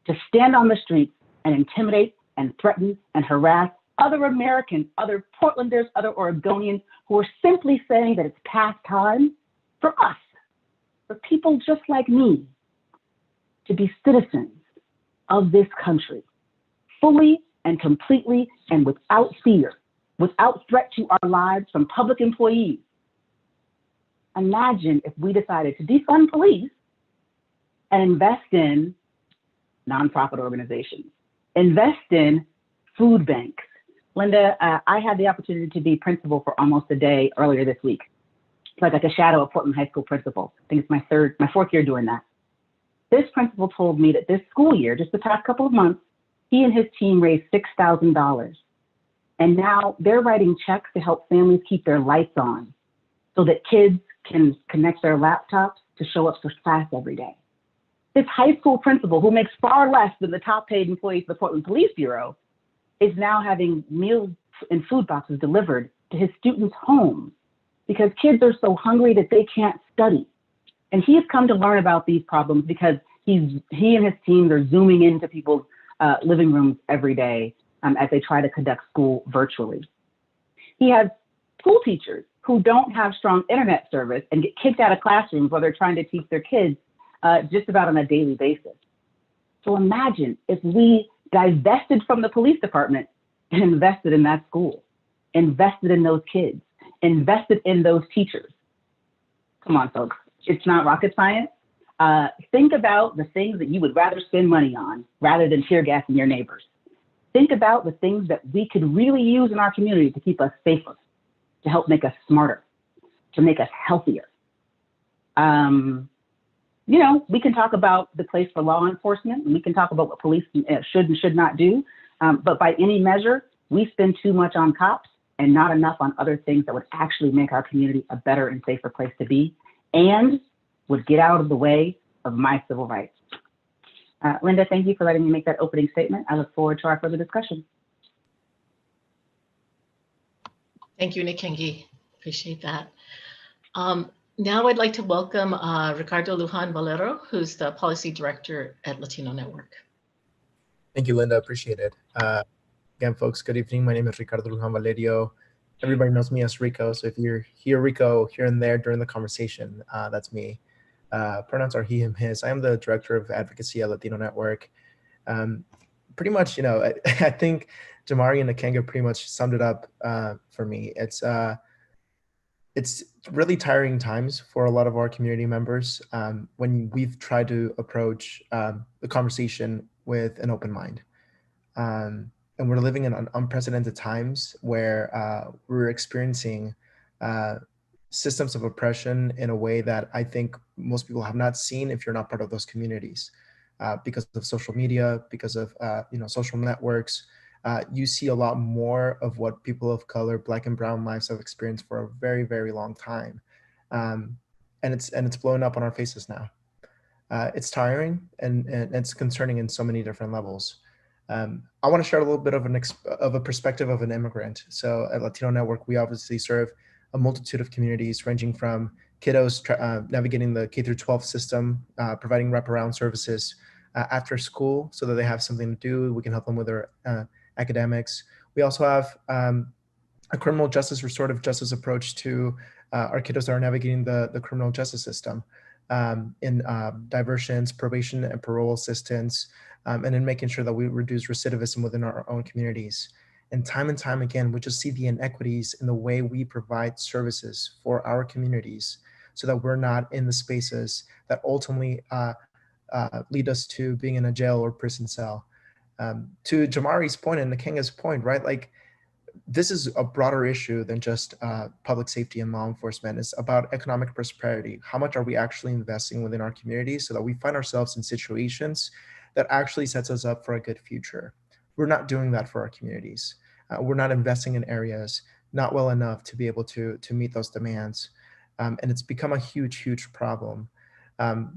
to stand on the streets and intimidate and threaten and harass other Americans, other Portlanders, other Oregonians who are simply saying that it's past time for us, for people just like me, to be citizens of this country, fully and completely and without fear, without threat to our lives from public employees. Imagine if we decided to defund police and invest in nonprofit organizations, invest in food banks. Linda, I had the opportunity to be principal for almost a day earlier this week. So I got to shadow a Portland High School principal. I think it's my fourth year doing that. This principal told me that this school year, just the past couple of months, he and his team raised $6,000. And now they're writing checks to help families keep their lights on so that kids can connect their laptops to show up for class every day. This high school principal, who makes far less than the top paid employees of the Portland Police Bureau, is now having meals and food boxes delivered to his students' homes because kids are so hungry that they can't study. And he has come to learn about these problems because he and his teams are zooming into people's living rooms every day as they try to conduct school virtually. He has school teachers who don't have strong internet service and get kicked out of classrooms while they're trying to teach their kids just about on a daily basis. So imagine if we divested from the police department and invested in that school, invested in those kids, invested in those teachers. Come on, folks, it's not rocket science. Think about the things that you would rather spend money on rather than tear gassing your neighbors. Think about the things that we could really use in our community to keep us safer, to help make us smarter, to make us healthier. We can talk about the place for law enforcement, and we can talk about what police should and should not do. But by any measure, we spend too much on cops and not enough on other things that would actually make our community a better and safer place to be and would get out of the way of my civil rights. Linda, thank you for letting me make that opening statement. I look forward to our further discussion. Thank you, Nikengi. Appreciate that. Now I'd like to welcome Ricardo Lujan Valero, who's the Policy Director at Latino Network. Thank you, Linda. Appreciate it. Again, folks, good evening. My name is Ricardo Lujan Valerio. Everybody knows me as Rico. So if you're here, Rico, here and there during the conversation, that's me. Pronouns are he, him, his. I am the Director of Advocacy at Latino Network. Pretty much, I think Jamari and Nikenga pretty much summed it up for me. It's it's really tiring times for a lot of our community members when we've tried to approach the conversation with an open mind. And we're living in unprecedented times where we're experiencing systems of oppression in a way that I think most people have not seen if you're not part of those communities. Because of social media, because of social networks, you see a lot more of what people of color, Black and brown lives have experienced for a very, very long time, and it's blowing up on our faces now. It's tiring and it's concerning in so many different levels. I want to share a little bit of a perspective of an immigrant. So at Latino Network, we obviously serve a multitude of communities ranging from kiddos navigating the K through 12 system, providing wraparound services after school so that they have something to do. We can help them with their academics. We also have a criminal justice, restorative justice approach to our kiddos that are navigating the criminal justice system in diversions, probation and parole assistance, and in making sure that we reduce recidivism within our own communities. And time again, we just see the inequities in the way we provide services for our communities so that we're not in the spaces that ultimately lead us to being in a jail or prison cell. To Jamari's point and Nakenga's point, right? Like, this is a broader issue than just public safety and law enforcement. It's about economic prosperity. How much are we actually investing within our communities so that we find ourselves in situations that actually sets us up for a good future? We're not doing that for our communities. We're not investing in areas not well enough to be able to meet those demands. And it's become a huge problem.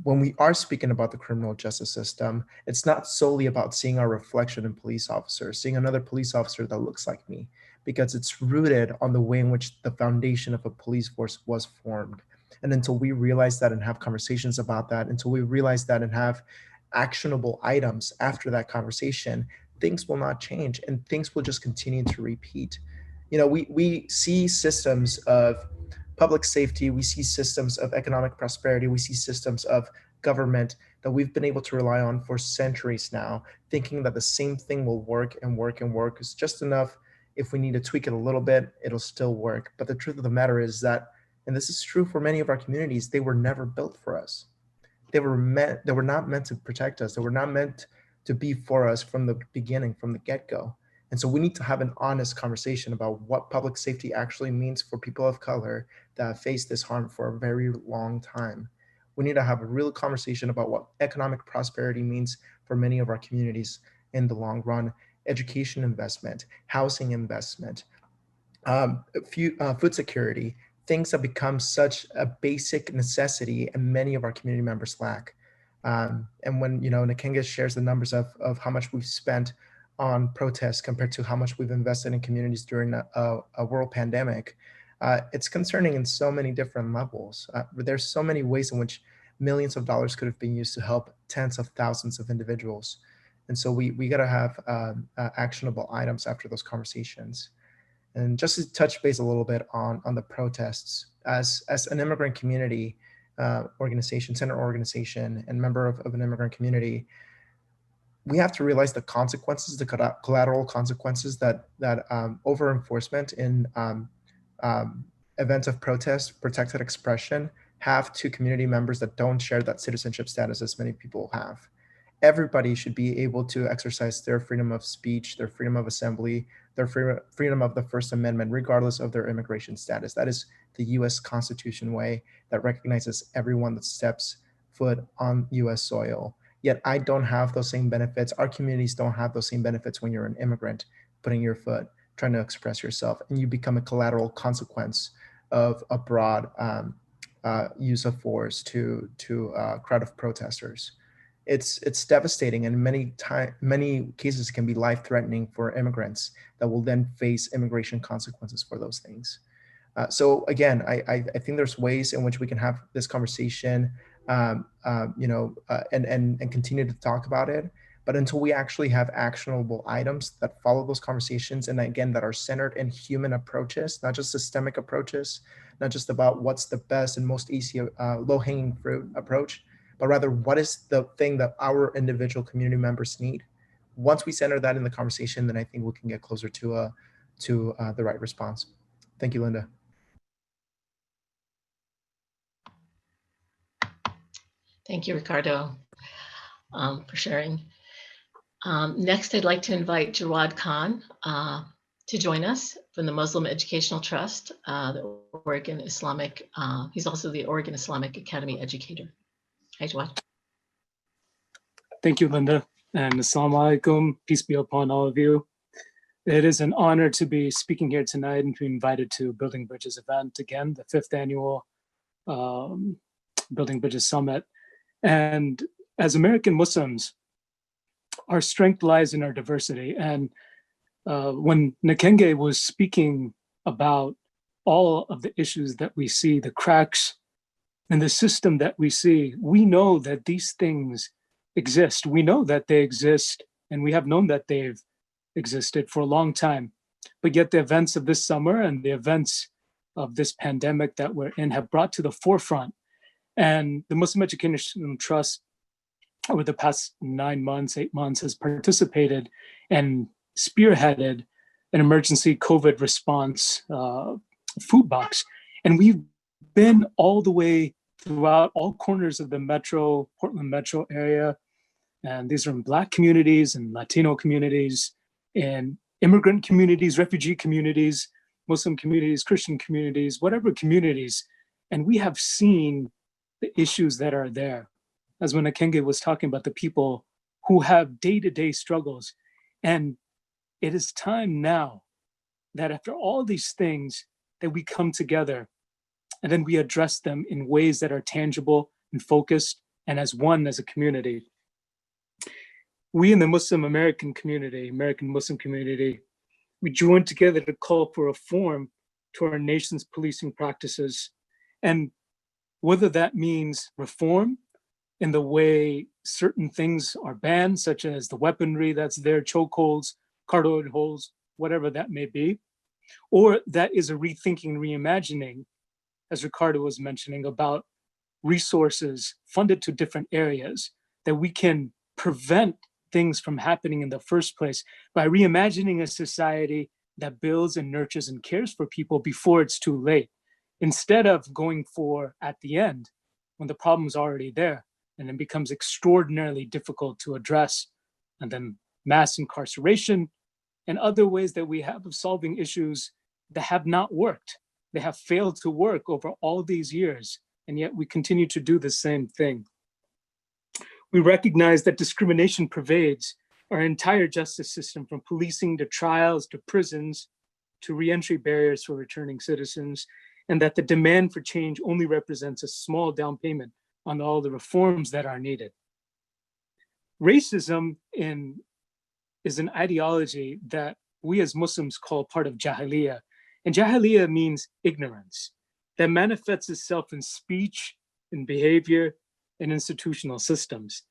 When we are speaking about the criminal justice system, it's not solely about seeing our reflection in police officers, seeing another police officer that looks like me, because it's rooted on the way in which the foundation of a police force was formed. And until we realize that and have conversations about that, until we realize that and have actionable items after that conversation, things will not change and things will just continue to repeat. We see systems of public safety, we see systems of economic prosperity, we see systems of government that we've been able to rely on for centuries now, thinking that the same thing will work and work and work. It's just enough. If we need to tweak it a little bit, it'll still work. But the truth of the matter is that, and this is true for many of our communities, they were never built for us. They were not meant to protect us. They were not meant to be for us from the beginning, from the get-go. And so we need to have an honest conversation about what public safety actually means for people of color that have faced this harm for a very long time. We need to have a real conversation about what economic prosperity means for many of our communities in the long run. Education investment, housing investment, food security, things that become such a basic necessity and many of our community members lack. And when Nakenga shares the numbers of how much we've spent on protests compared to how much we've invested in communities during a world pandemic, it's concerning in so many different levels. There's so many ways in which millions of dollars could have been used to help tens of thousands of individuals. And so we got to have actionable items after those conversations. And just to touch base a little bit on the protests, as an immigrant community organization, center organization, and member of an immigrant community, we have to realize the consequences, the collateral consequences that over enforcement in events of protest, protected expression, have to community members that don't share that citizenship status as many people have. Everybody should be able to exercise their freedom of speech, their freedom of assembly, their freedom of the First Amendment, regardless of their immigration status. That is the US Constitution way that recognizes everyone that steps foot on US soil. Yet I don't have those same benefits. Our communities don't have those same benefits when you're an immigrant putting your foot, trying to express yourself, and you become a collateral consequence of a broad use of force to a crowd of protesters. It's devastating, and many cases can be life-threatening for immigrants that will then face immigration consequences for those things. So again, I think there's ways in which we can have this conversation, and continue to talk about it. But until we actually have actionable items that follow those conversations, and again, that are centered in human approaches, not just systemic approaches, not just about what's the best and most easy low-hanging fruit approach, but rather what is the thing that our individual community members need. Once we center that in the conversation, then I think we can get closer to the right response. Thank you, Linda. Thank you, Ricardo, for sharing. Next, I'd like to invite Jawad Khan to join us from the Muslim Educational Trust, the Oregon Islamic, he's also the Oregon Islamic Academy educator. Hi, Jawad. Thank you, Linda, and assalamu alaikum, peace be upon all of you. It is an honor to be speaking here tonight and to be invited to Building Bridges event again, the 5th annual Building Bridges Summit. And as American Muslims, our strength lies in our diversity. And when Nkenge was speaking about all of the issues that we see, the cracks in the system that we see, we know that these things exist. We know that they exist, and we have known that they've existed for a long time. But yet the events of this summer and the events of this pandemic that we're in have brought to the forefront. And the Muslim Educational Trust, over the past 9 months, 8 months, has participated and spearheaded an emergency COVID response food box. And we've been all the way throughout all corners of the Portland metro area. And these are in Black communities and Latino communities, and immigrant communities, refugee communities, Muslim communities, Christian communities, whatever communities. And we have seen the issues that are there. As when Nkenge was talking about the people who have day-to-day struggles. And it is time now that after all these things, that we come together and then we address them in ways that are tangible and focused and as one as a community. We in the Muslim American community, American Muslim community, we joined together to call for reform to our nation's policing practices. And whether that means reform in the way certain things are banned, such as the weaponry that's there, chokeholds, cardioid holds, whatever that may be, or that is a rethinking, reimagining, as Ricardo was mentioning, about resources funded to different areas, that we can prevent things from happening in the first place by reimagining a society that builds and nurtures and cares for people before it's too late, instead of going for at the end when the problem's already there and it becomes extraordinarily difficult to address, and then mass incarceration and other ways that we have of solving issues that have not worked. They have failed to work over all these years, and yet we continue to do the same thing. We recognize that discrimination pervades our entire justice system, from policing to trials to prisons to reentry barriers for returning citizens, and that the demand for change only represents a small down payment on all the reforms that are needed. Racism is an ideology that we as Muslims call part of Jahiliyyah. And Jahiliyyah means ignorance that manifests itself in speech, in behavior, and institutional systems.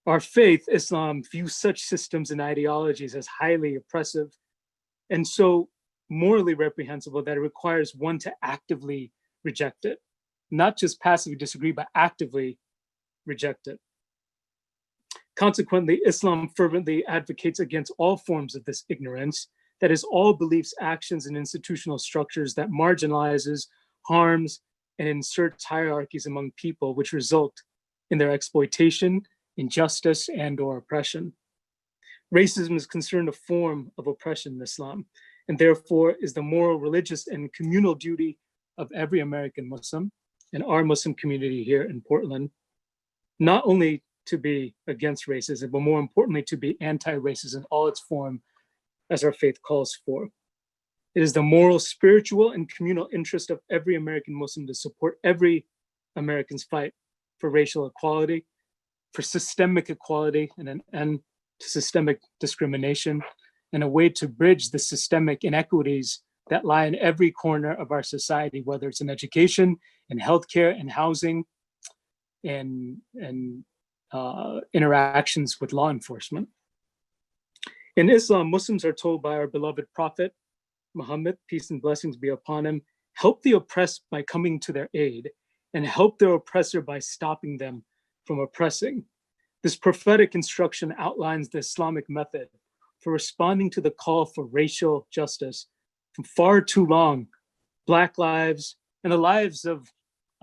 Our faith, Islam, views such systems and ideologies as highly oppressive and so morally reprehensible that it requires one to actively reject it, not just passively disagree, but actively reject it. Consequently, Islam fervently advocates against all forms of this ignorance, that is, all beliefs, actions, and institutional structures that marginalizes, harms, and inserts hierarchies among people, which result in their exploitation, injustice, and/or oppression. Racism is considered a form of oppression in Islam, and therefore is the moral, religious, and communal duty of every American Muslim and our Muslim community here in Portland, not only to be against racism, but more importantly, to be anti-racist in all its form, as our faith calls for. It is the moral, spiritual, and communal interest of every American Muslim to support every American's fight for racial equality, for systemic equality, and an end to systemic discrimination, and a way to bridge the systemic inequities that lie in every corner of our society, whether it's in education, in healthcare, in housing, and interactions with law enforcement. In Islam, Muslims are told by our beloved Prophet Muhammad, peace and blessings be upon him, help the oppressed by coming to their aid, and help their oppressor by stopping them from oppressing. This prophetic instruction outlines the Islamic method for responding to the call for racial justice. For far too long, Black lives and the lives of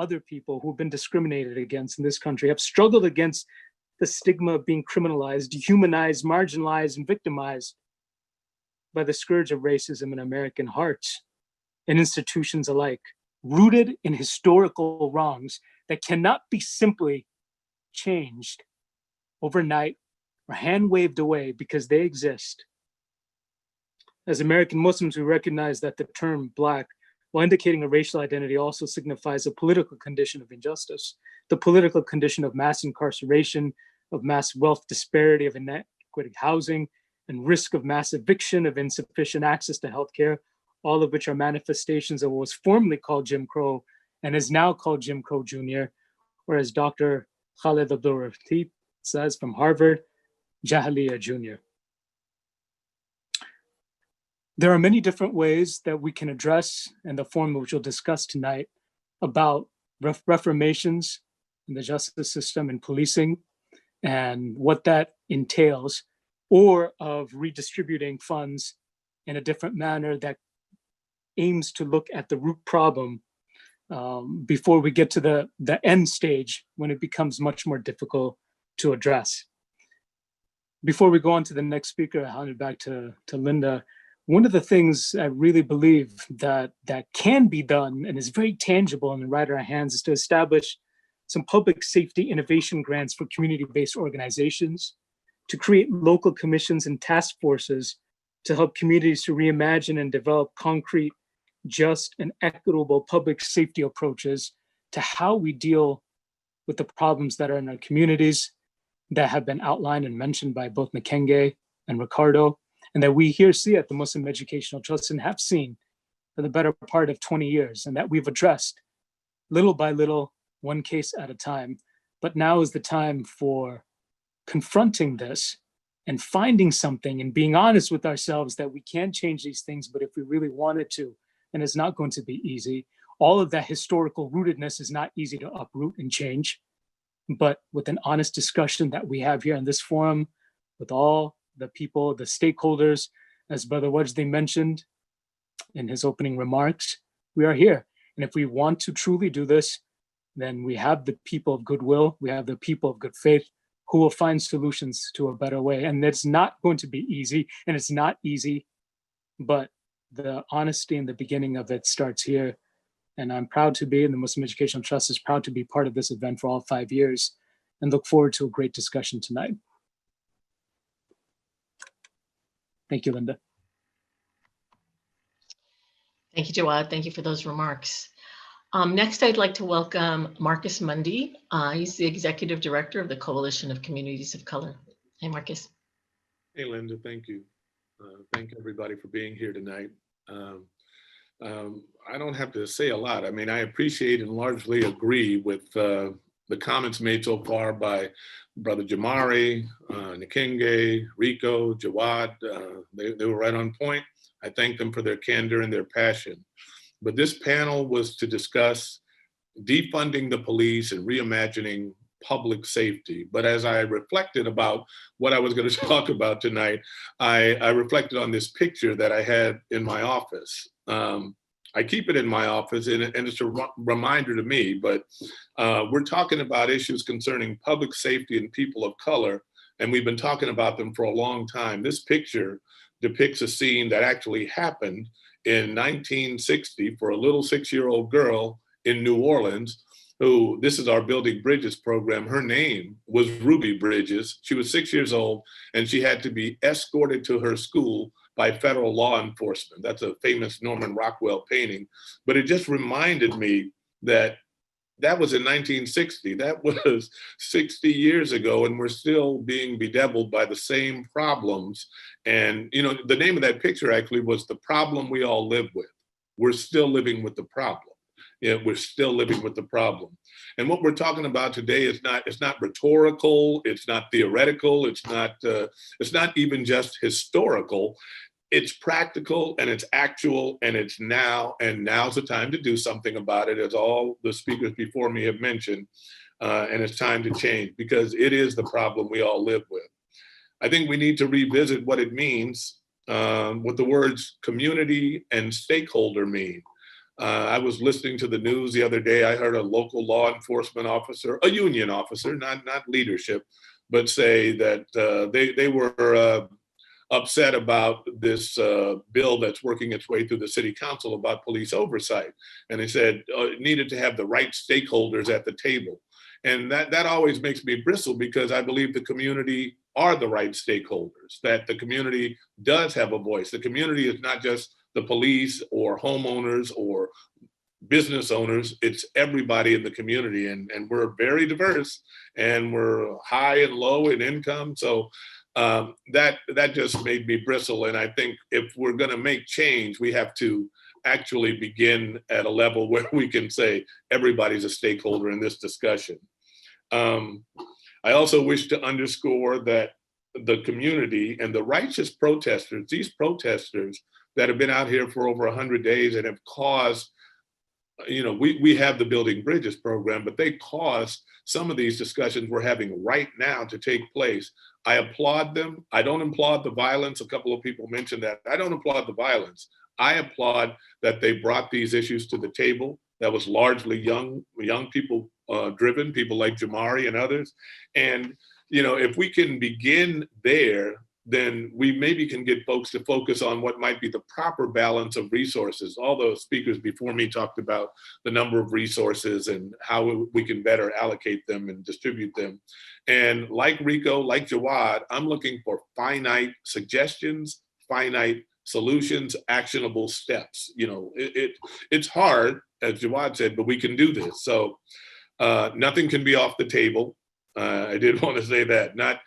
other people who've been discriminated against in this country, have struggled against the stigma of being criminalized, dehumanized, marginalized, and victimized by the scourge of racism in American hearts and institutions alike, rooted in historical wrongs that cannot be simply changed overnight or hand waved away because they exist. As American Muslims, we recognize that the term Black, while indicating a racial identity, also signifies a political condition of injustice, the political condition of mass incarceration, of mass wealth disparity, of inequity housing, and risk of mass eviction, of insufficient access to healthcare, all of which are manifestations of what was formerly called Jim Crow and is now called Jim Crow Jr., or as Dr. Khaled Abdul-Ratif says from Harvard, Jahiliya Jr. There are many different ways that we can address, and the form which we'll discuss tonight, about reformations in the justice system and policing and what that entails, or of redistributing funds in a different manner that aims to look at the root problem before we get to the end stage when it becomes much more difficult to address. Before we go on to the next speaker, I'll hand it back to Linda. One of the things I really believe that can be done and is very tangible and right in our hands is to establish some public safety innovation grants for community-based organizations, to create local commissions and task forces to help communities to reimagine and develop concrete, just, and equitable public safety approaches to how we deal with the problems that are in our communities that have been outlined and mentioned by both Nkenge and Ricardo, and that we here see at the Muslim Educational Trust and have seen for the better part of 20 years, and that we've addressed little by little, one case at a time. But now is the time for confronting this and finding something and being honest with ourselves that we can change these things, but if we really wanted to, and it's not going to be easy. All of that historical rootedness is not easy to uproot and change, but with an honest discussion that we have here in this forum with all the people, the stakeholders, as Brother Wajdi mentioned in his opening remarks, we are here. And if we want to truly do this, then we have the people of goodwill, we have the people of good faith who will find solutions to a better way. And it's not going to be easy, and it's not easy, but the honesty in the beginning of it starts here. And I'm proud to be, and the Muslim Educational Trust is proud to be part of this event for all 5 years, and look forward to a great discussion tonight. Thank you, Linda. Thank you, Jawad. Thank you for those remarks. Next, I'd like to welcome Marcus Mundy. He's the Executive Director of the Coalition of Communities of Color. Hey, Marcus. Hey, Linda, thank you. Thank everybody for being here tonight. I don't have to say a lot. I mean, I appreciate and largely agree with the comments made so far by Brother Jamari, Nkenge, Rico, Jawad. They were right on point. I thank them for their candor and their passion. But this panel was to discuss defunding the police and reimagining public safety. But as I reflected about what I was going to talk about tonight, I reflected on this picture that I had in my office. I keep it in my office, and it's a reminder to me, but we're talking about issues concerning public safety and people of color, and we've been talking about them for a long time. This picture depicts a scene that actually happened in 1960 for a little 6-year-old girl in New Orleans, who, this is our Building Bridges program, her name was Ruby Bridges. She was 6 years old, and she had to be escorted to her school by federal law enforcement. That's a famous Norman Rockwell painting. But it just reminded me that that was in 1960. That was 60 years ago, and we're still being bedeviled by the same problems. And, you know, the name of that picture actually was The Problem We All Live With. We're still living with the problem. Yeah, we're still living with the problem. And what we're talking about today is it's not rhetorical, it's not theoretical, it's not even just historical. It's practical and it's actual and it's now, and now's the time to do something about it, as all the speakers before me have mentioned, and it's time to change because it is the problem we all live with. I think we need to revisit what it means, what the words community and stakeholder mean. I was listening to the news the other day. I heard a local law enforcement officer, a union officer, not leadership, but say that they were upset about this bill that's working its way through the city council about police oversight. And they said it needed to have the right stakeholders at the table. And that always makes me bristle, because I believe the community are the right stakeholders, that the community does have a voice. The community is not just the police or homeowners or business owners, it's everybody in the community. And we're very diverse, and we're high and low in income. So that just made me bristle. And I think if we're going to make change, we have to actually begin at a level where we can say everybody's a stakeholder in this discussion. I also wish to underscore that the community and the righteous protesters, these protesters that have been out here for over 100 days and have caused, we have the Building Bridges program, but they caused some of these discussions we're having right now to take place. I applaud them. I don't applaud the violence. A couple of people mentioned that. I don't applaud the violence. I applaud that they brought these issues to the table. That was largely young people driven, people like Jamari and others. And, if we can begin there, then we maybe can get folks to focus on what might be the proper balance of resources. All those speakers before me talked about the number of resources and how we can better allocate them and distribute them. And like Rico, like Jawad, I'm looking for finite suggestions, finite solutions, actionable steps. It's hard, as Jawad said, but we can do this. So nothing can be off the table. I did want to say that, not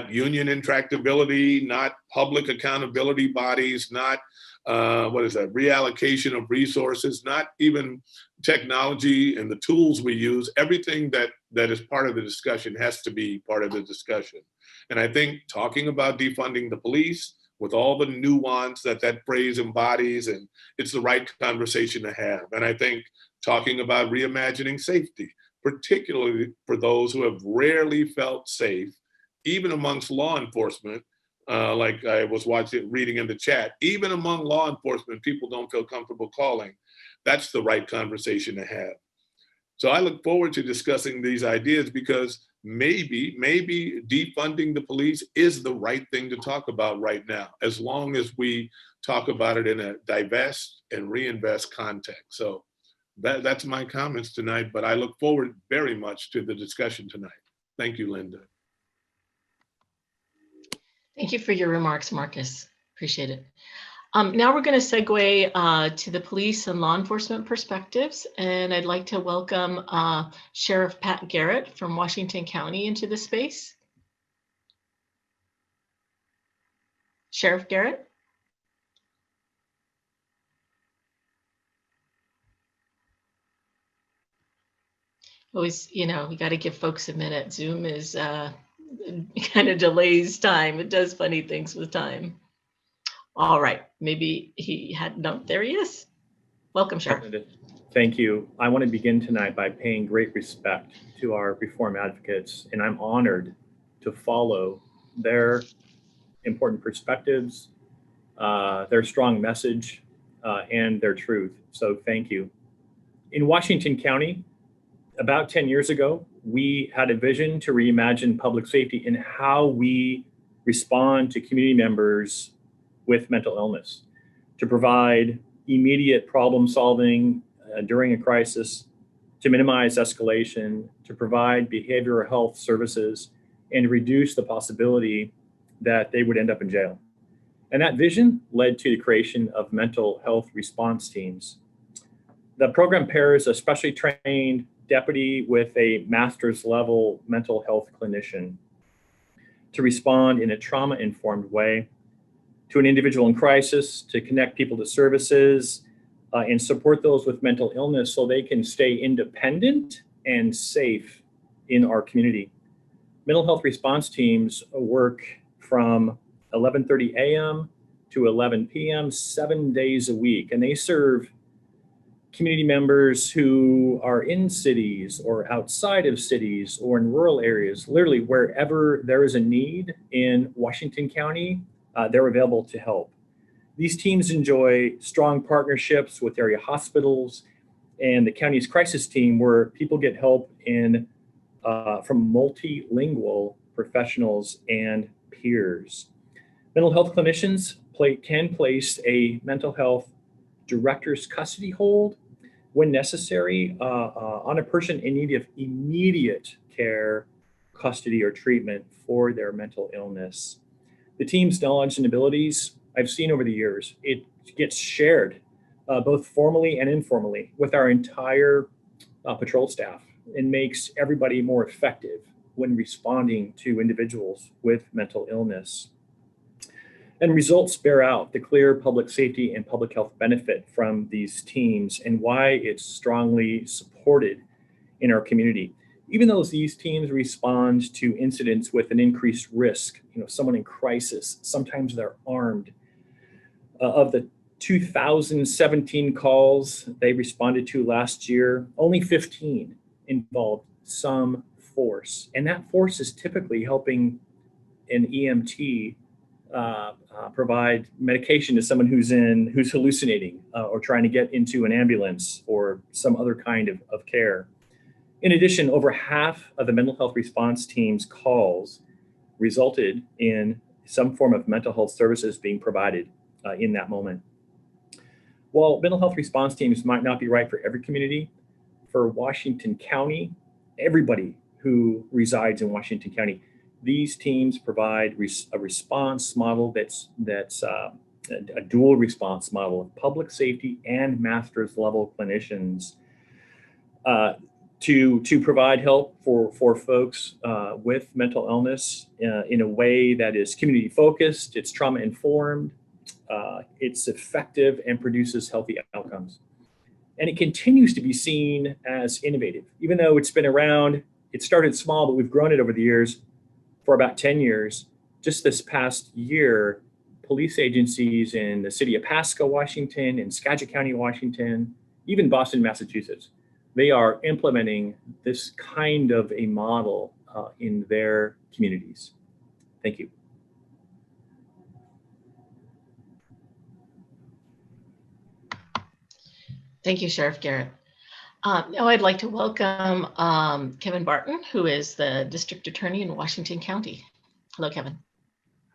union intractability, not public accountability bodies, not reallocation of resources, not even technology and the tools we use. Everything that is part of the discussion has to be part of the discussion. And I think talking about defunding the police with all the nuance that phrase embodies, and it's the right conversation to have. And I think talking about reimagining safety, particularly for those who have rarely felt safe, even amongst law enforcement, like I was reading in the chat, even among law enforcement, people don't feel comfortable calling. That's the right conversation to have. So I look forward to discussing these ideas, because maybe defunding the police is the right thing to talk about right now, as long as we talk about it in a divest and reinvest context. So that's my comments tonight, but I look forward very much to the discussion tonight. Thank you, Linda. Thank you for your remarks, Marcus. Appreciate it. Now we're going to segue to the police and law enforcement perspectives, and I'd like to welcome Sheriff Pat Garrett from Washington County into the space. Sheriff Garrett? Always, we got to give folks a minute. Zoom is kind of delays time. It does funny things with time. All right, maybe there he is. Welcome, Sheriff. Thank you. I want to begin tonight by paying great respect to our reform advocates, and I'm honored to follow their important perspectives, their strong message, and their truth. So thank you. In Washington County, about 10 years ago, we had a vision to reimagine public safety and how we respond to community members with mental illness, to provide immediate problem solving during a crisis, to minimize escalation, to provide behavioral health services, and reduce the possibility that they would end up in jail. And that vision led to the creation of mental health response teams. The program pairs a specially trained deputy with a master's level mental health clinician to respond in a trauma-informed way to an individual in crisis, to connect people to services, and support those with mental illness so they can stay independent and safe in our community. Mental health response teams work from 11:30 a.m. to 11 p.m. 7 days a week, and they serve community members who are in cities or outside of cities or in rural areas. Literally wherever there is a need in Washington County, they're available to help. These teams enjoy strong partnerships with area hospitals and the county's crisis team, where people get help from multilingual professionals and peers. Mental health clinicians can place a mental health director's custody hold when necessary on a person in need of immediate care, custody, or treatment for their mental illness. The team's knowledge and abilities, I've seen over the years, it gets shared both formally and informally with our entire patrol staff, and makes everybody more effective when responding to individuals with mental illness. And results bear out the clear public safety and public health benefit from these teams and why it's strongly supported in our community. Even though these teams respond to incidents with an increased risk, someone in crisis, sometimes they're armed. Of the 2017 calls they responded to last year, only 15 involved some force. And that force is typically helping an EMT provide medication to someone who's hallucinating or trying to get into an ambulance or some other kind of care. In addition, over half of the mental health response team's calls resulted in some form of mental health services being provided in that moment. While mental health response teams might not be right for every community, for Washington County, everybody who resides in Washington County, these teams provide a response model that's a dual response model of public safety and master's level clinicians to provide help for folks with mental illness in a way that is community focused, it's trauma informed, it's effective, and produces healthy outcomes. And it continues to be seen as innovative, even though it's been around. It started small, but we've grown it over the years. For about 10 years, just this past year, police agencies in the city of Pasco, Washington, and Skagit County, Washington, even Boston, Massachusetts, they are implementing this kind of a model in their communities. Thank you. Thank you, Sheriff Garrett. Now I'd like to welcome Kevin Barton, who is the District Attorney in Washington County. Hello, Kevin.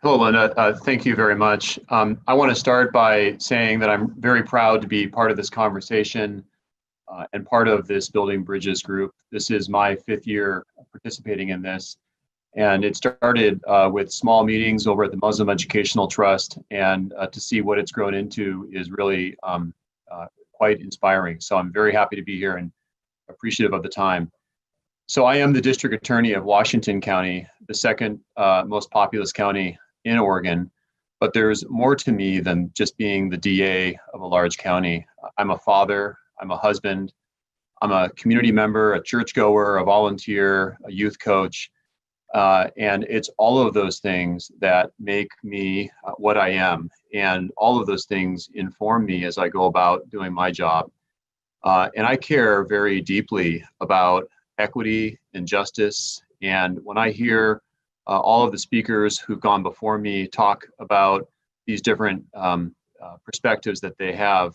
Hello, Linda. Thank you very much. I want to start by saying that I'm very proud to be part of this conversation and part of this Building Bridges group. This is my 5th year participating in this. And it started with small meetings over at the Muslim Educational Trust, and to see what it's grown into is really quite inspiring. So I'm very happy to be here and appreciative of the time. So I am the District Attorney of Washington County, the second most populous county in Oregon, but there's more to me than just being the DA of a large county. I'm a father, I'm a husband, I'm a community member, a churchgoer, a volunteer, a youth coach, and it's all of those things that make me what I am. And all of those things inform me as I go about doing my job. And I care very deeply about equity and justice. And when I hear all of the speakers who've gone before me talk about these different perspectives that they have,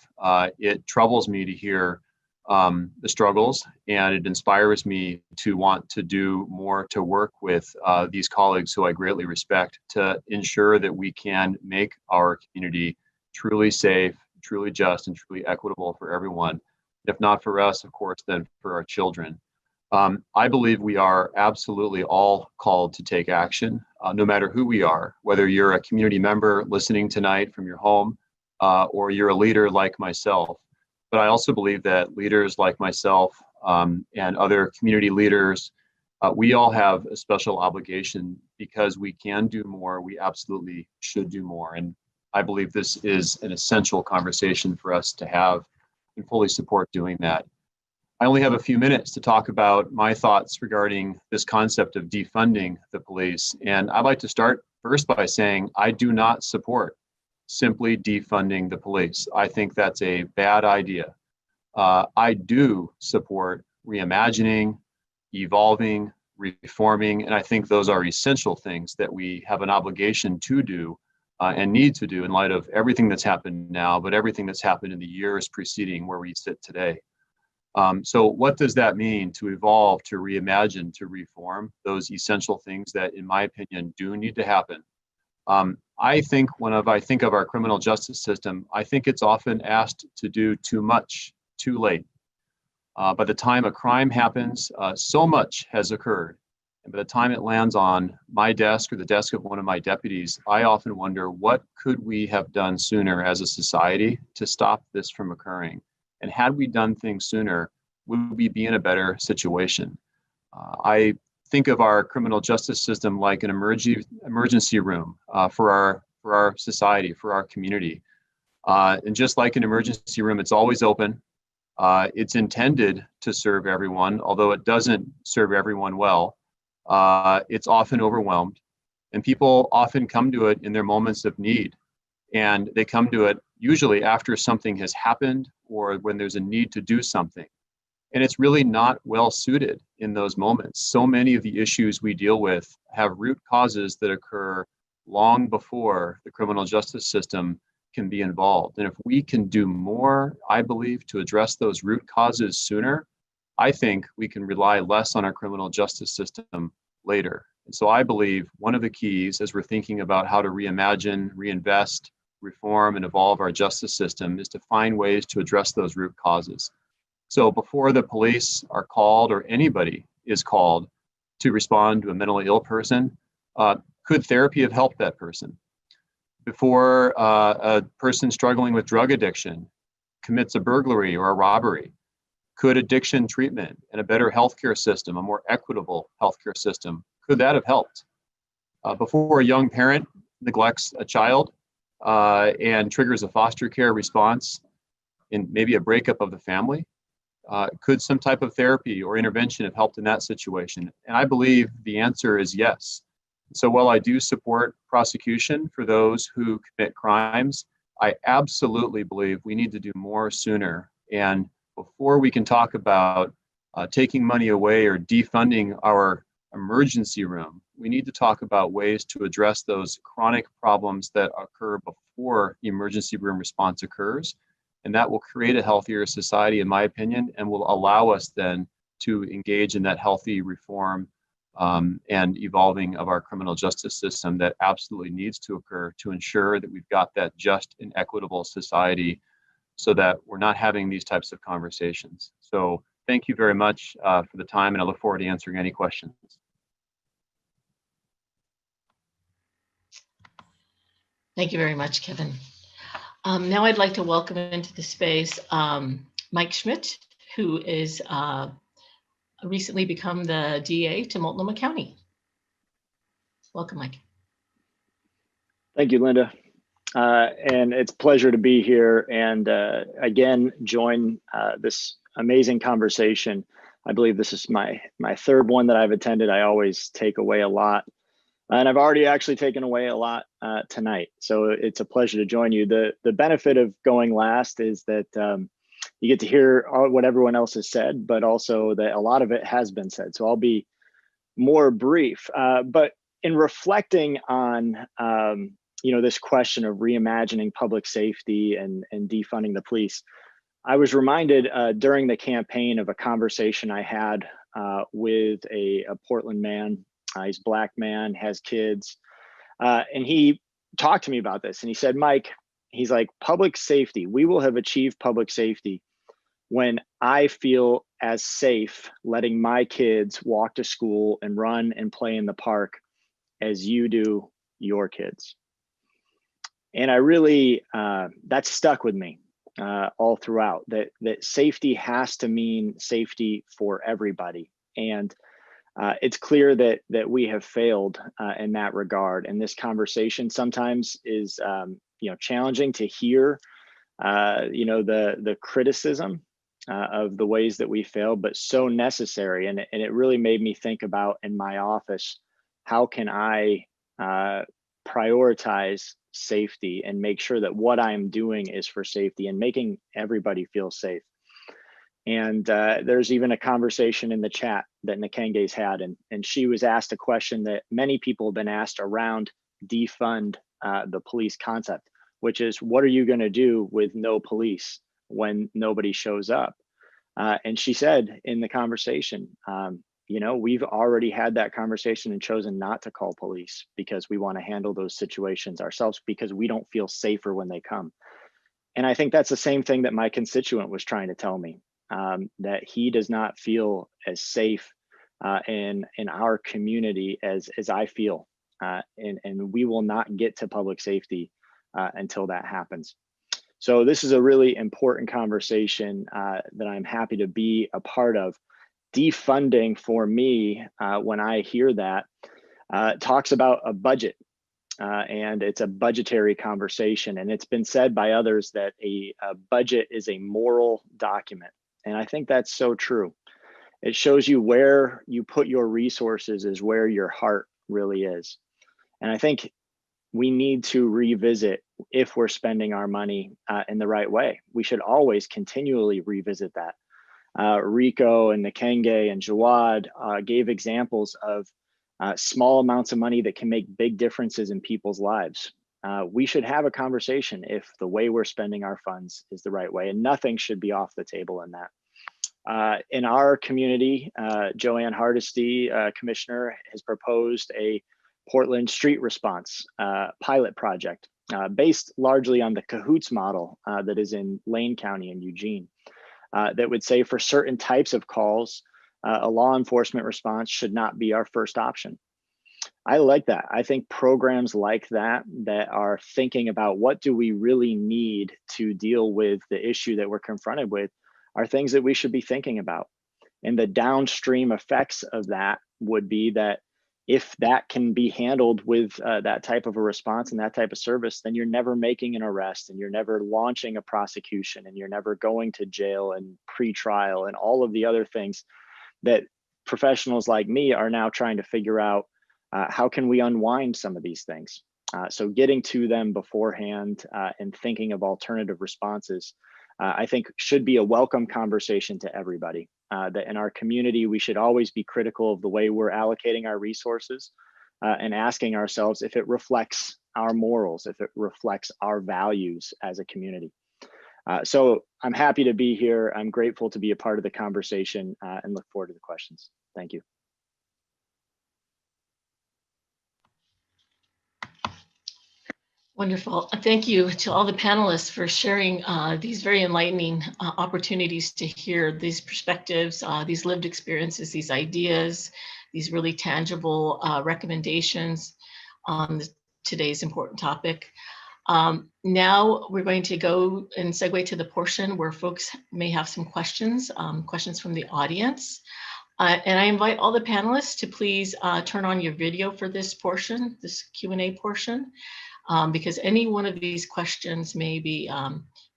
it troubles me to hear the struggles, and it inspires me to want to do more to work with these colleagues who I greatly respect to ensure that we can make our community truly safe, truly just, and truly equitable for everyone. If not for us, of course, then for our children. I believe we are absolutely all called to take action, no matter who we are, whether you're a community member listening tonight from your home, or you're a leader like myself. But I also believe that leaders like myself and other community leaders, we all have a special obligation because we can do more. We absolutely should do more. And I believe this is an essential conversation for us to have and fully support doing that. I only have a few minutes to talk about my thoughts regarding this concept of defunding the police. And I'd like to start first by saying I do not support simply defunding the police. I think that's a bad idea. I do support reimagining, evolving, reforming, and I think those are essential things that we have an obligation to do and need to do in light of everything that's happened now, but everything that's happened in the years preceding where we sit today. So what does that mean to evolve, to reimagine, to reform those essential things that, in my opinion, do need to happen? I think whenever I think of our criminal justice system, I think it's often asked to do too much, too late. By the time a crime happens, so much has occurred. And by the time it lands on my desk or the desk of one of my deputies, I often wonder, what could we have done sooner as a society to stop this from occurring? And had we done things sooner, would we be in a better situation? I think of our criminal justice system like an emergency room for our society, for our community. And just like an emergency room, it's always open. It's intended to serve everyone, although it doesn't serve everyone well. It's often overwhelmed, and people often come to it in their moments of need. And they come to it usually after something has happened or when there's a need to do something. And it's really not well suited in those moments. So many of the issues we deal with have root causes that occur long before the criminal justice system can be involved. And if we can do more, I believe, to address those root causes sooner, I think we can rely less on our criminal justice system later. And so I believe one of the keys as we're thinking about how to reimagine, reinvest, reform, and evolve our justice system is to find ways to address those root causes. So before the police are called or anybody is called to respond to a mentally ill person, could therapy have helped that person? Before a person struggling with drug addiction commits a burglary or a robbery, could addiction treatment and a better healthcare system, a more equitable healthcare system, could that have helped? Before a young parent neglects a child and triggers a foster care response in maybe a breakup of the family, could some type of therapy or intervention have helped in that situation? And I believe the answer is yes. So while I do support prosecution for those who commit crimes, I absolutely believe we need to do more sooner. And before we can talk about taking money away or defunding our emergency room, we need to talk about ways to address those chronic problems that occur before the emergency room response occurs. And that will create a healthier society, in my opinion, and will allow us then to engage in that healthy reform and evolving of our criminal justice system that absolutely needs to occur to ensure that we've got that just and equitable society so that we're not having these types of conversations. So thank you very much for the time, and I look forward to answering any questions. Thank you very much, Kevin. Now I'd like to welcome into the space Mike Schmidt, who is recently become the DA to Multnomah County. Welcome, Mike. Thank you, Linda. And it's a pleasure to be here and again, join this amazing conversation. I believe this is my third one that I've attended. I always take away a lot. And I've already actually taken away a lot tonight. So it's a pleasure to join you. The benefit of going last is that you get to hear what everyone else has said, but also that a lot of it has been said. So I'll be more brief. But in reflecting on this question of reimagining public safety and defunding the police, I was reminded during the campaign of a conversation I had with a Portland man. He's a Black man, has kids. And he talked to me about this and he said, Mike, he's like, public safety, we will have achieved public safety when I feel as safe letting my kids walk to school and run and play in the park as you do your kids. And I really, that stuck with me all throughout, that safety has to mean safety for everybody. And it's clear that we have failed in that regard. And this conversation sometimes is, challenging to hear, the criticism of the ways that we fail, but so necessary. And it really made me think about in my office, how can I prioritize safety and make sure that what I'm doing is for safety and making everybody feel safe. And there's even a conversation in the chat that Nikenge's had, and she was asked a question that many people have been asked around defund the police concept, which is, what are you going to do with no police when nobody shows up? And she said in the conversation, you know, we've already had that conversation and chosen not to call police because we want to handle those situations ourselves because we don't feel safer when they come. And I think that's the same thing that my constituent was trying to tell me, that he does not feel as safe in our community as I feel. And we will not get to public safety until that happens. So this is a really important conversation that I'm happy to be a part of. Defunding for me, when I hear that, talks about a budget, and it's a budgetary conversation. And it's been said by others that a budget is a moral document. And I think that's so true. It shows you where you put your resources is where your heart really is. And I think we need to revisit if we're spending our money in the right way. We should always continually revisit that. Rico and Nikenge and Jawad gave examples of small amounts of money that can make big differences in people's lives. We should have a conversation if the way we're spending our funds is the right way, and nothing should be off the table in that. In our community, Joanne Hardesty, Commissioner, has proposed a Portland street response pilot project based largely on the Cahoots model that is in Lane County and Eugene. That would say for certain types of calls, a law enforcement response should not be our first option. I like that. I think programs like that are thinking about what do we really need to deal with the issue that we're confronted with are things that we should be thinking about. And the downstream effects of that would be that if that can be handled with that type of a response and that type of service, then you're never making an arrest and you're never launching a prosecution and you're never going to jail and pre-trial and all of the other things that professionals like me are now trying to figure out. How can we unwind some of these things? So getting to them beforehand and thinking of alternative responses, I think should be a welcome conversation to everybody. That in our community, we should always be critical of the way we're allocating our resources and asking ourselves if it reflects our morals, if it reflects our values as a community. So I'm happy to be here. I'm grateful to be a part of the conversation and look forward to the questions. Thank you. Wonderful. Thank you to all the panelists for sharing these very enlightening opportunities to hear these perspectives, these lived experiences, these ideas, these really tangible recommendations on today's important topic. Now we're going to go and segue to the portion where folks may have some questions, questions from the audience. And I invite all the panelists to please turn on your video for this portion, this Q&A portion. Because any one of these questions may be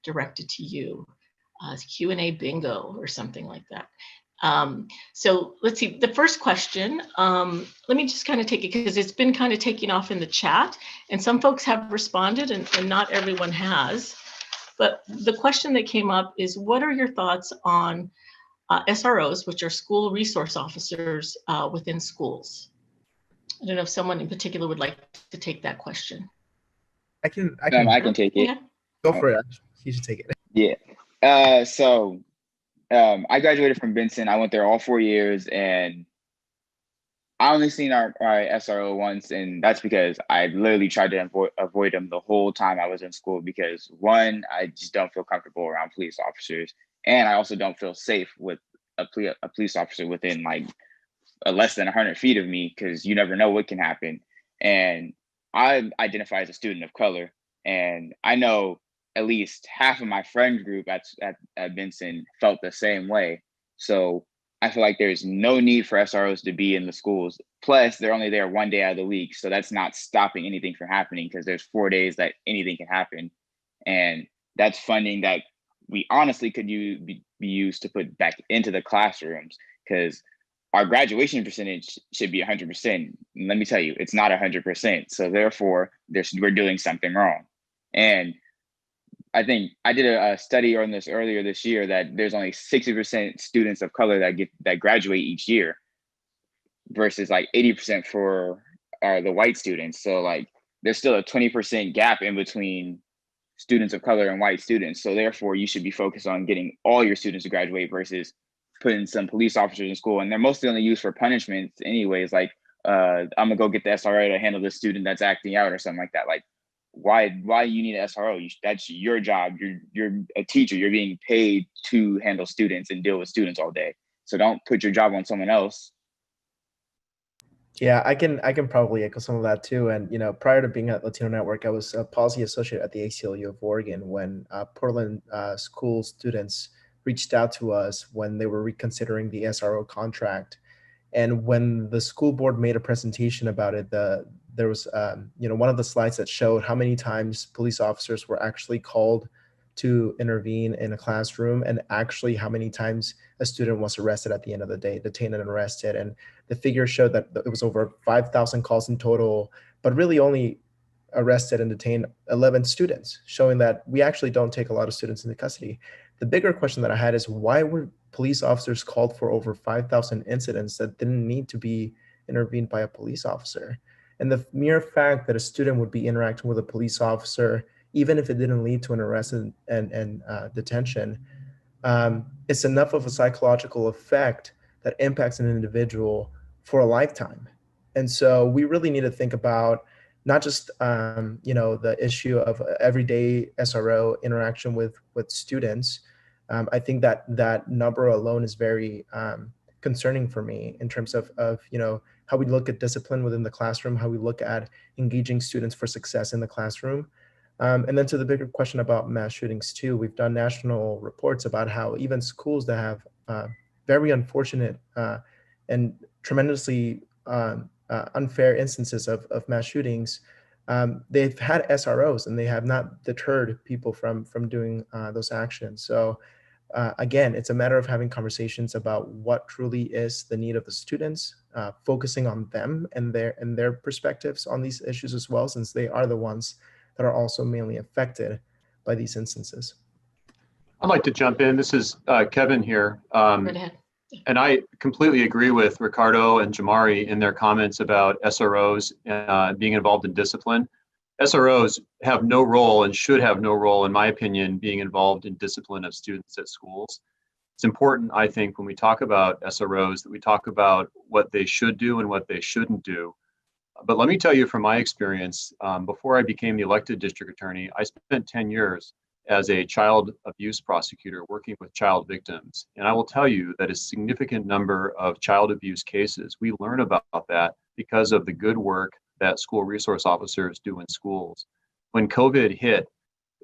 directed to you, Q&A bingo or something like that. So let's see, the first question, let me just kind of take it because it's been kind of taking off in the chat and some folks have responded and not everyone has. But the question that came up is, what are your thoughts on SROs, which are school resource officers within schools? I don't know if someone in particular would like to take that question. I can take it. Yeah. Go for it. You should take it. Yeah. So I graduated from Benson. I went there all 4 years, and I only seen our SRO once, and that's because I literally tried to avoid them the whole time I was in school because, one, I just don't feel comfortable around police officers, and I also don't feel safe with a police officer within like less than 100 feet of me because you never know what can happen. And I identify as a student of color, and I know at least half of my friend group at Benson felt the same way. So I feel like there's no need for SROs to be in the schools. Plus, they're only there 1 day out of the week, so that's not stopping anything from happening because there's 4 days that anything can happen. And that's funding that we honestly could be used to put back into the classrooms because our graduation percentage should be 100%. Let me tell you, it's not 100%. So therefore, we're doing something wrong. And I think I did a study on this earlier this year that there's only 60% students of color that graduate each year versus like 80% for the white students. So like there's still a 20% gap in between students of color and white students. So therefore, you should be focused on getting all your students to graduate versus putting some police officers in school. And they're mostly only used for punishments anyways, like I'm gonna go get the SRO to handle the student that's acting out or something like that. Like, why you need an SRO? That's your job. You're a teacher. You're being paid to handle students and deal with students all day. So don't put your job on someone else. Yeah, I can probably echo some of that too. And prior to being at Latino Network, I was a policy associate at the ACLU of Oregon when Portland school students reached out to us when they were reconsidering the SRO contract. And when the school board made a presentation about it, there was one of the slides that showed how many times police officers were actually called to intervene in a classroom, and actually how many times a student was arrested at the end of the day, detained and arrested. And the figure showed that it was over 5,000 calls in total, but really only arrested and detained 11 students, showing that we actually don't take a lot of students into custody. The bigger question that I had is, why were police officers called for over 5,000 incidents that didn't need to be intervened by a police officer? And the mere fact that a student would be interacting with a police officer, even if it didn't lead to an arrest and detention, it's enough of a psychological effect that impacts an individual for a lifetime. And so we really need to think about not just the issue of everyday SRO interaction with students. I think that number alone is very concerning for me in terms of how we look at discipline within the classroom, how we look at engaging students for success in the classroom. And then to the bigger question about mass shootings too, we've done national reports about how even schools that have very unfortunate and tremendously unfair instances of mass shootings, they've had SROs and they have not deterred people from doing those actions. So again, it's a matter of having conversations about what truly is the need of the students, focusing on them and their perspectives on these issues as well, since they are the ones that are also mainly affected by these instances. I'd like to jump in. This is Kevin here. Right ahead. And I completely agree with Ricardo and Jamari in their comments about SROs being involved in discipline. SROs have no role and should have no role, in my opinion, being involved in discipline of students at schools. It's important, I think, when we talk about SROs, that we talk about what they should do and what they shouldn't do. But let me tell you from my experience, before I became the elected district attorney, I spent 10 years as a child abuse prosecutor working with child victims. And I will tell you that a significant number of child abuse cases, we learn about that because of the good work that school resource officers do in schools. When COVID hit,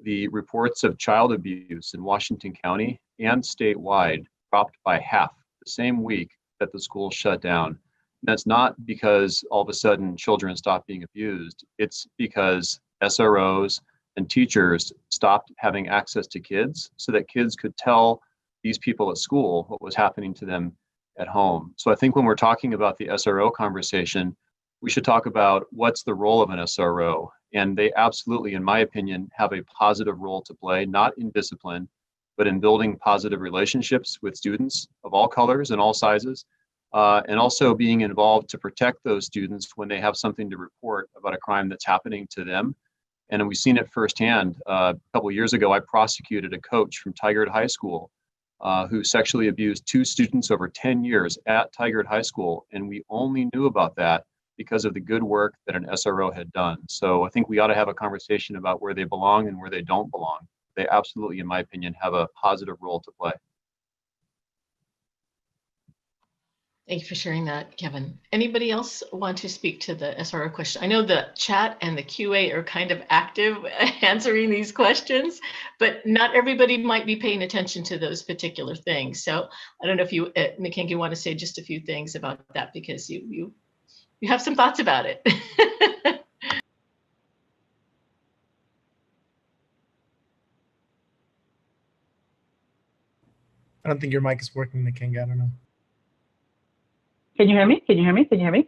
the reports of child abuse in Washington County and statewide dropped by half the same week that the schools shut down. That's not because all of a sudden children stopped being abused. It's because SROs and teachers stopped having access to kids so that kids could tell these people at school what was happening to them at home. So I think when we're talking about the SRO conversation, we should talk about what's the role of an SRO. And they absolutely, in my opinion, have a positive role to play, not in discipline, but in building positive relationships with students of all colors and all sizes. And also being involved to protect those students when they have something to report about a crime that's happening to them. And we've seen it firsthand. A couple of years ago, I prosecuted a coach from Tigard High School who sexually abused 2 students over 10 years at Tigard High School. And we only knew about that because of the good work that an SRO had done. So I think we ought to have a conversation about where they belong and where they don't belong. They absolutely, in my opinion, have a positive role to play. Thank you for sharing that, Kevin. Anybody else want to speak to the SRO question? I know the chat and the QA are kind of active answering these questions, but not everybody might be paying attention to those particular things. So I don't know if you, Nikengi, want to say just a few things about that, because you have some thoughts about it. I don't think your mic is working, Nikengi. I don't know. Can you hear me? Can you hear me? Can you hear me?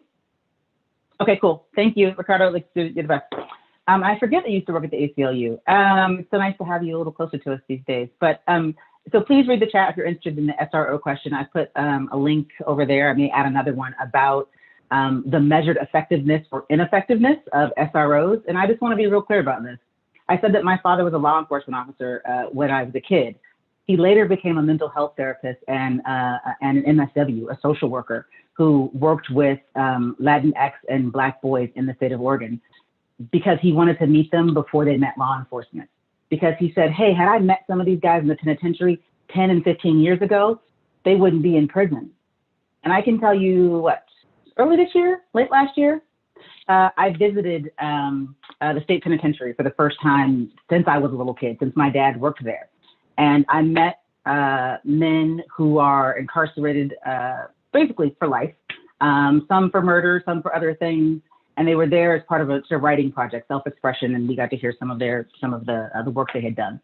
Okay, cool. Thank you, Ricardo. You're the best. I forget that you used to work at the ACLU. It's so nice to have you a little closer to us these days. But so please read the chat if you're interested in the SRO question. I put a link over there. I may add another one about the measured effectiveness or ineffectiveness of SROs. And I just want to be real clear about this. I said that my father was a law enforcement officer when I was a kid. He later became a mental health therapist and an MSW, a social worker, who worked with Latinx and Black boys in the state of Oregon because he wanted to meet them before they met law enforcement. Because he said, hey, had I met some of these guys in the penitentiary 10 and 15 years ago, they wouldn't be in prison. And I can tell you early this year, late last year, I visited the state penitentiary for the first time since I was a little kid, since my dad worked there. And I met men who are incarcerated basically for life, some for murder, some for other things. And they were there as part of a writing project, self-expression, and we got to hear some of the work they had done.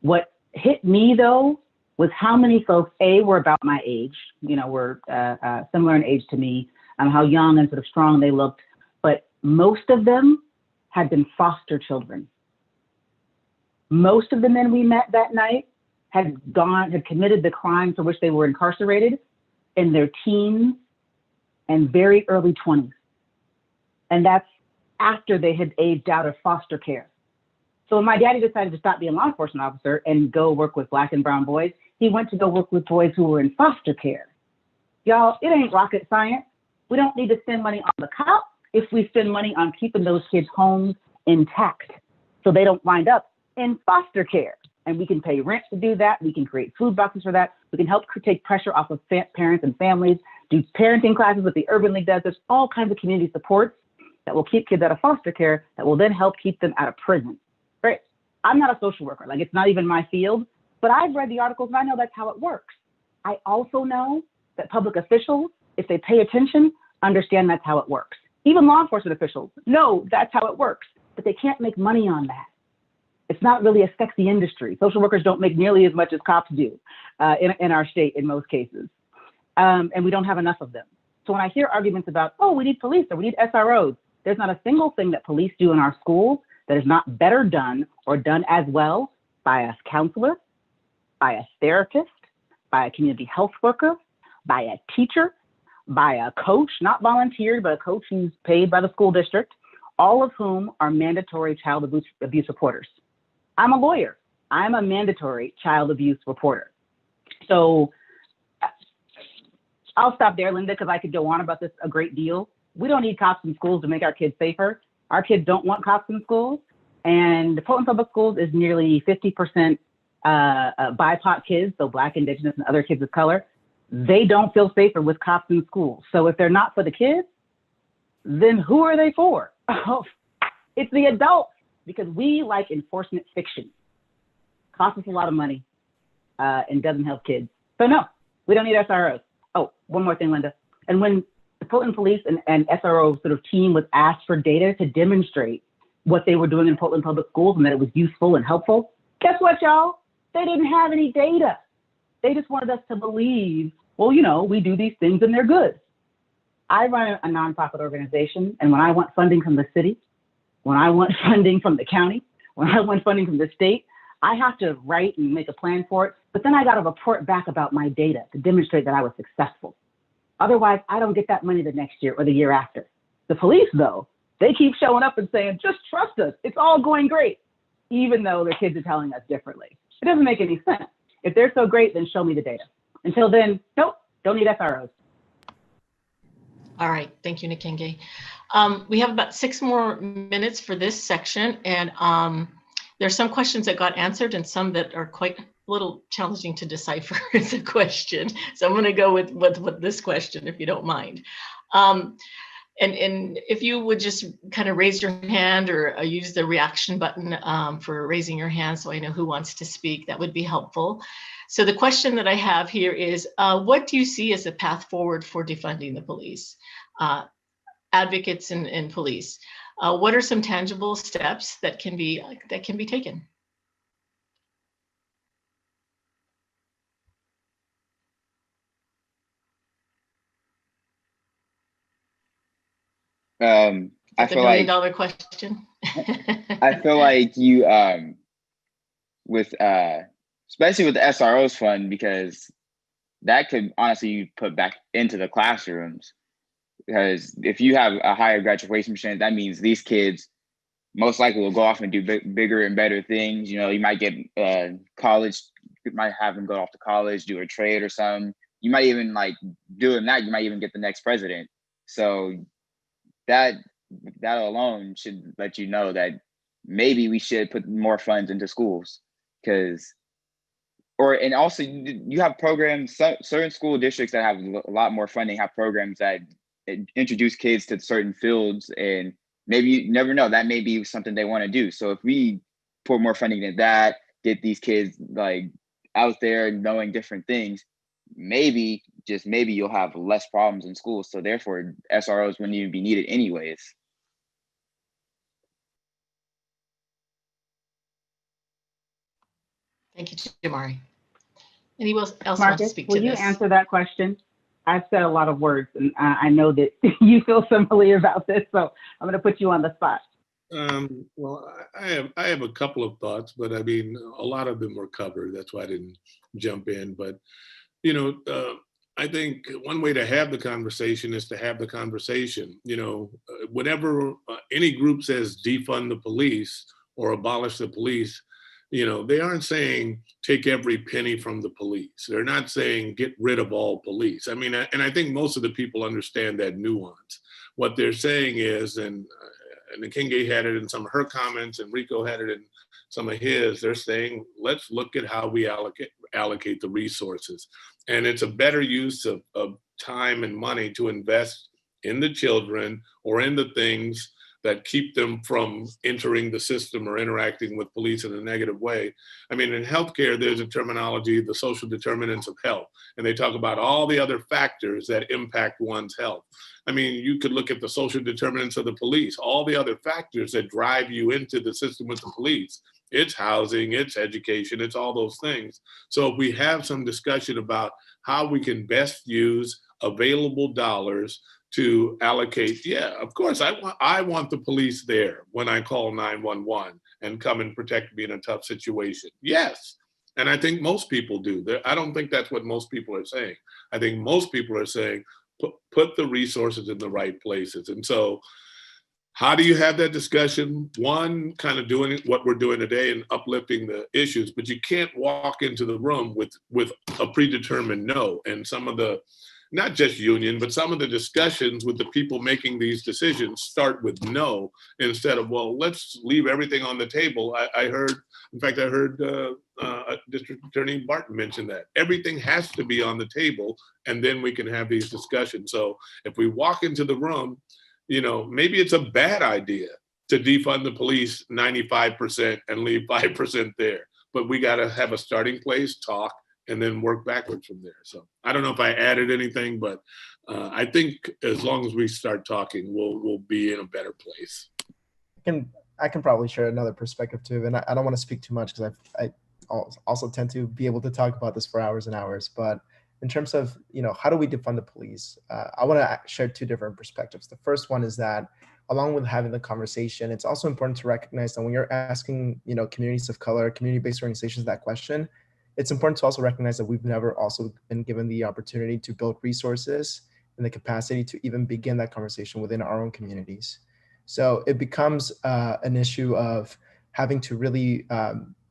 What hit me though was how many folks were about my age, were similar in age to me, how young and sort of strong they looked, but most of them had been foster children. Most of the men we met that night had committed the crime for which they were incarcerated in their teens and very early 20s. And that's after they had aged out of foster care. So when my daddy decided to stop being a law enforcement officer and go work with Black and brown boys, he went to go work with boys who were in foster care. Y'all, it ain't rocket science. We don't need to spend money on the cops if we spend money on keeping those kids' homes intact so they don't wind up in foster care. And we can pay rent to do that. We can create food boxes for that. We can help take pressure off of parents and families, do parenting classes with the Urban League does. There's all kinds of community supports that will keep kids out of foster care that will then help keep them out of prison. Right? I'm not a social worker. It's not even my field, but I've read the articles and I know that's how it works. I also know that public officials, if they pay attention, understand that's how it works. Even law enforcement officials know that's how it works, but they can't make money on that. It's not really a sexy industry. Social workers don't make nearly as much as cops do in our state in most cases. And we don't have enough of them. So when I hear arguments about, we need police or we need SROs, there's not a single thing that police do in our schools that is not better done or done as well by a counselor, by a therapist, by a community health worker, by a teacher, by a coach, not volunteered, but a coach who's paid by the school district, all of whom are mandatory child abuse reporters. I'm a lawyer. I'm a mandatory child abuse reporter. So I'll stop there, Linda, because I could go on about this a great deal. We don't need cops in schools to make our kids safer. Our kids don't want cops in schools. And the Portland Public Schools is nearly 50% BIPOC kids, so Black, Indigenous, and other kids of color. They don't feel safer with cops in schools. So if they're not for the kids, then who are they for? It's the adults, because we like enforcement fiction. Costs us a lot of money and doesn't help kids. So no, we don't need SROs. Oh, one more thing, Linda. And when the Portland Police and SRO sort of team was asked for data to demonstrate what they were doing in Portland Public Schools and that it was useful and helpful, guess what, y'all? They didn't have any data. They just wanted us to believe, we do these things and they're good. I run a nonprofit organization, and when I want funding from the city, when I want funding from the county, when I want funding from the state, I have to write and make a plan for it, but then I got to report back about my data to demonstrate that I was successful. Otherwise, I don't get that money the next year or the year after. The police, though, they keep showing up and saying, just trust us, it's all going great, even though their kids are telling us differently. It doesn't make any sense. If they're so great, then show me the data. Until then, nope, don't need SROs. All right, thank you, Nikenge. We have about 6 more minutes for this section, and there's some questions that got answered and some that are quite a little challenging to decipher the question. So I'm going to go with this question, if you don't mind. And if you would just kind of raise your hand or use the reaction button for raising your hand so I know who wants to speak, that would be helpful. So the question that I have here is, what do you see as a path forward for defunding the police, advocates and police? What are some tangible steps that can be taken? I the feel $1 million like question. I feel like you with especially with the SROs fund, because that could honestly be put back into the classrooms, because if you have a higher graduation percentage, that means these kids most likely will go off and do bigger and better things. You know, you might get college, you might have them go off to college, do a trade or something. You might even like doing that, you might even get the next president. So that alone should let you know that maybe we should put more funds into schools, and also you have programs, certain school districts that have a lot more funding have programs that introduce kids to certain fields, and maybe you never know, that may be something they want to do. So if we put more funding into that, get these kids like out there knowing different things, maybe, just maybe, you'll have less problems in schools. So therefore SROs wouldn't even be needed anyways. Thank you, Jamari. Anyone else want to Marcus, speak will to you this? answer that question? I've said a lot of words, and I know that you feel similarly about this, so I'm going to put you on the spot. Well, I have a couple of thoughts, but I mean, a lot of them were covered. That's why I didn't jump in. But, you know, I think one way to have the conversation is to have the conversation. You know, whenever any group says defund the police or abolish the police, you know, they aren't saying take every penny from the police. They're not saying get rid of all police. I mean, and I think most of the people understand that nuance. What they're saying is, and Nkenge had it in some of her comments, and Rico had it in some of his, they're saying, let's look at how we allocate the resources. And it's a better use of time and money to invest in the children or in the things that keep them from entering the system or interacting with police in a negative way. I mean, in healthcare, there's a terminology, the social determinants of health, and they talk about all the other factors that impact one's health. I mean, you could look at the social determinants of the police, all the other factors that drive you into the system with the police. It's housing, it's education, it's all those things. So if we have some discussion about how we can best use available dollars to allocate, yeah, of course, I want the police there when I call 911 and come and protect me in a tough situation. Yes, and I think most people do. I don't think that's what most people are saying. I think most people are saying, put the resources in the right places. And so how do you have that discussion? One, kind of doing what we're doing today and uplifting the issues, but you can't walk into the room with a predetermined no. And some of the, not just union, but some of the discussions with the people making these decisions start with no, instead of, well, let's leave everything on the table. I heard District Attorney Barton mention that. Everything has to be on the table, and then we can have these discussions. So if we walk into the room, you know, maybe it's a bad idea to defund the police 95% and leave 5% there, but we got to have a starting place, talk, and then work backwards from there. So I don't know if I added anything, but I think as long as we start talking, we'll be in a better place. I can probably share another perspective too, and I don't want to speak too much because I also tend to be able to talk about this for hours and hours. But in terms of, you know, how do we defund the police? I want to share two different perspectives. The first one is that along with having the conversation, it's also important to recognize that when you're asking, you know, communities of color, community-based organizations that question, it's important to also recognize that we've never also been given the opportunity to build resources and the capacity to even begin that conversation within our own communities. So it becomes an issue of having to really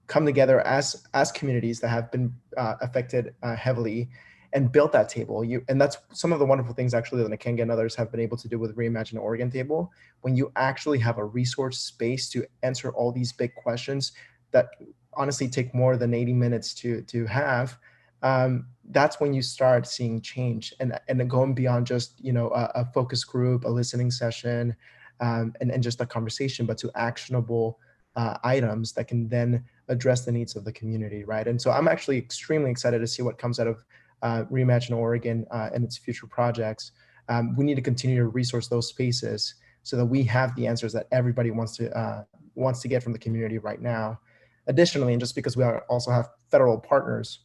come together as communities that have been affected heavily and build that table. And that's some of the wonderful things actually that Nkenge and others have been able to do with Reimagine Oregon table. When you actually have a resource space to answer all these big questions that honestly take more than 80 minutes to have, that's when you start seeing change and going beyond just, you know, a focus group, a listening session, and just a conversation, but to actionable items that can then address the needs of the community, right? And so I'm actually extremely excited to see what comes out of Reimagine Oregon and its future projects. We need to continue to resource those spaces so that we have the answers that everybody wants to get from the community right now. Additionally, and just because we also have federal partners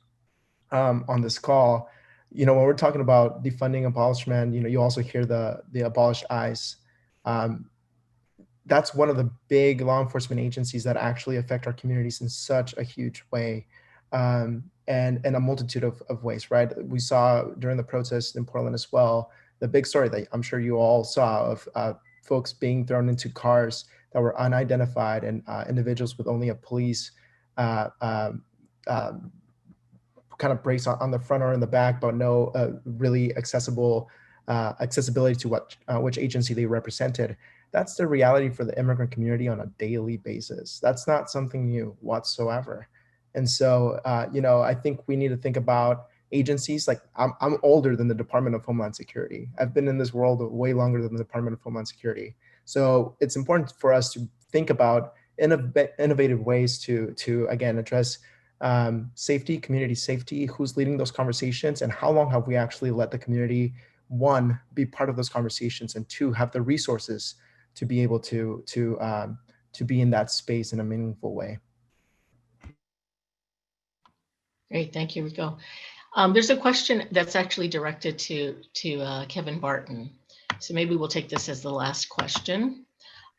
on this call, you know, when we're talking about defunding abolishment, you know, you also hear the abolish ICE. That's one of the big law enforcement agencies that actually affect our communities in such a huge way, and a multitude of ways, right? We saw during the protests in Portland as well, the big story that I'm sure you all saw of folks being thrown into cars that were unidentified and individuals with only a police kind of brace on the front or in the back, but no really accessibility to which agency they represented. That's the reality for the immigrant community on a daily basis. That's not something new whatsoever. And so, I think we need to think about agencies like I'm older than the Department of Homeland Security. I've been in this world way longer than the Department of Homeland Security. So it's important for us to think about innovative ways to again address safety, community safety, who's leading those conversations, and how long have we actually let the community, one, be part of those conversations, and two, have the resources to be able to be in that space in a meaningful way. Great, thank you, Rico. There's a question that's actually directed to Kevin Barton. So maybe we'll take this as the last question.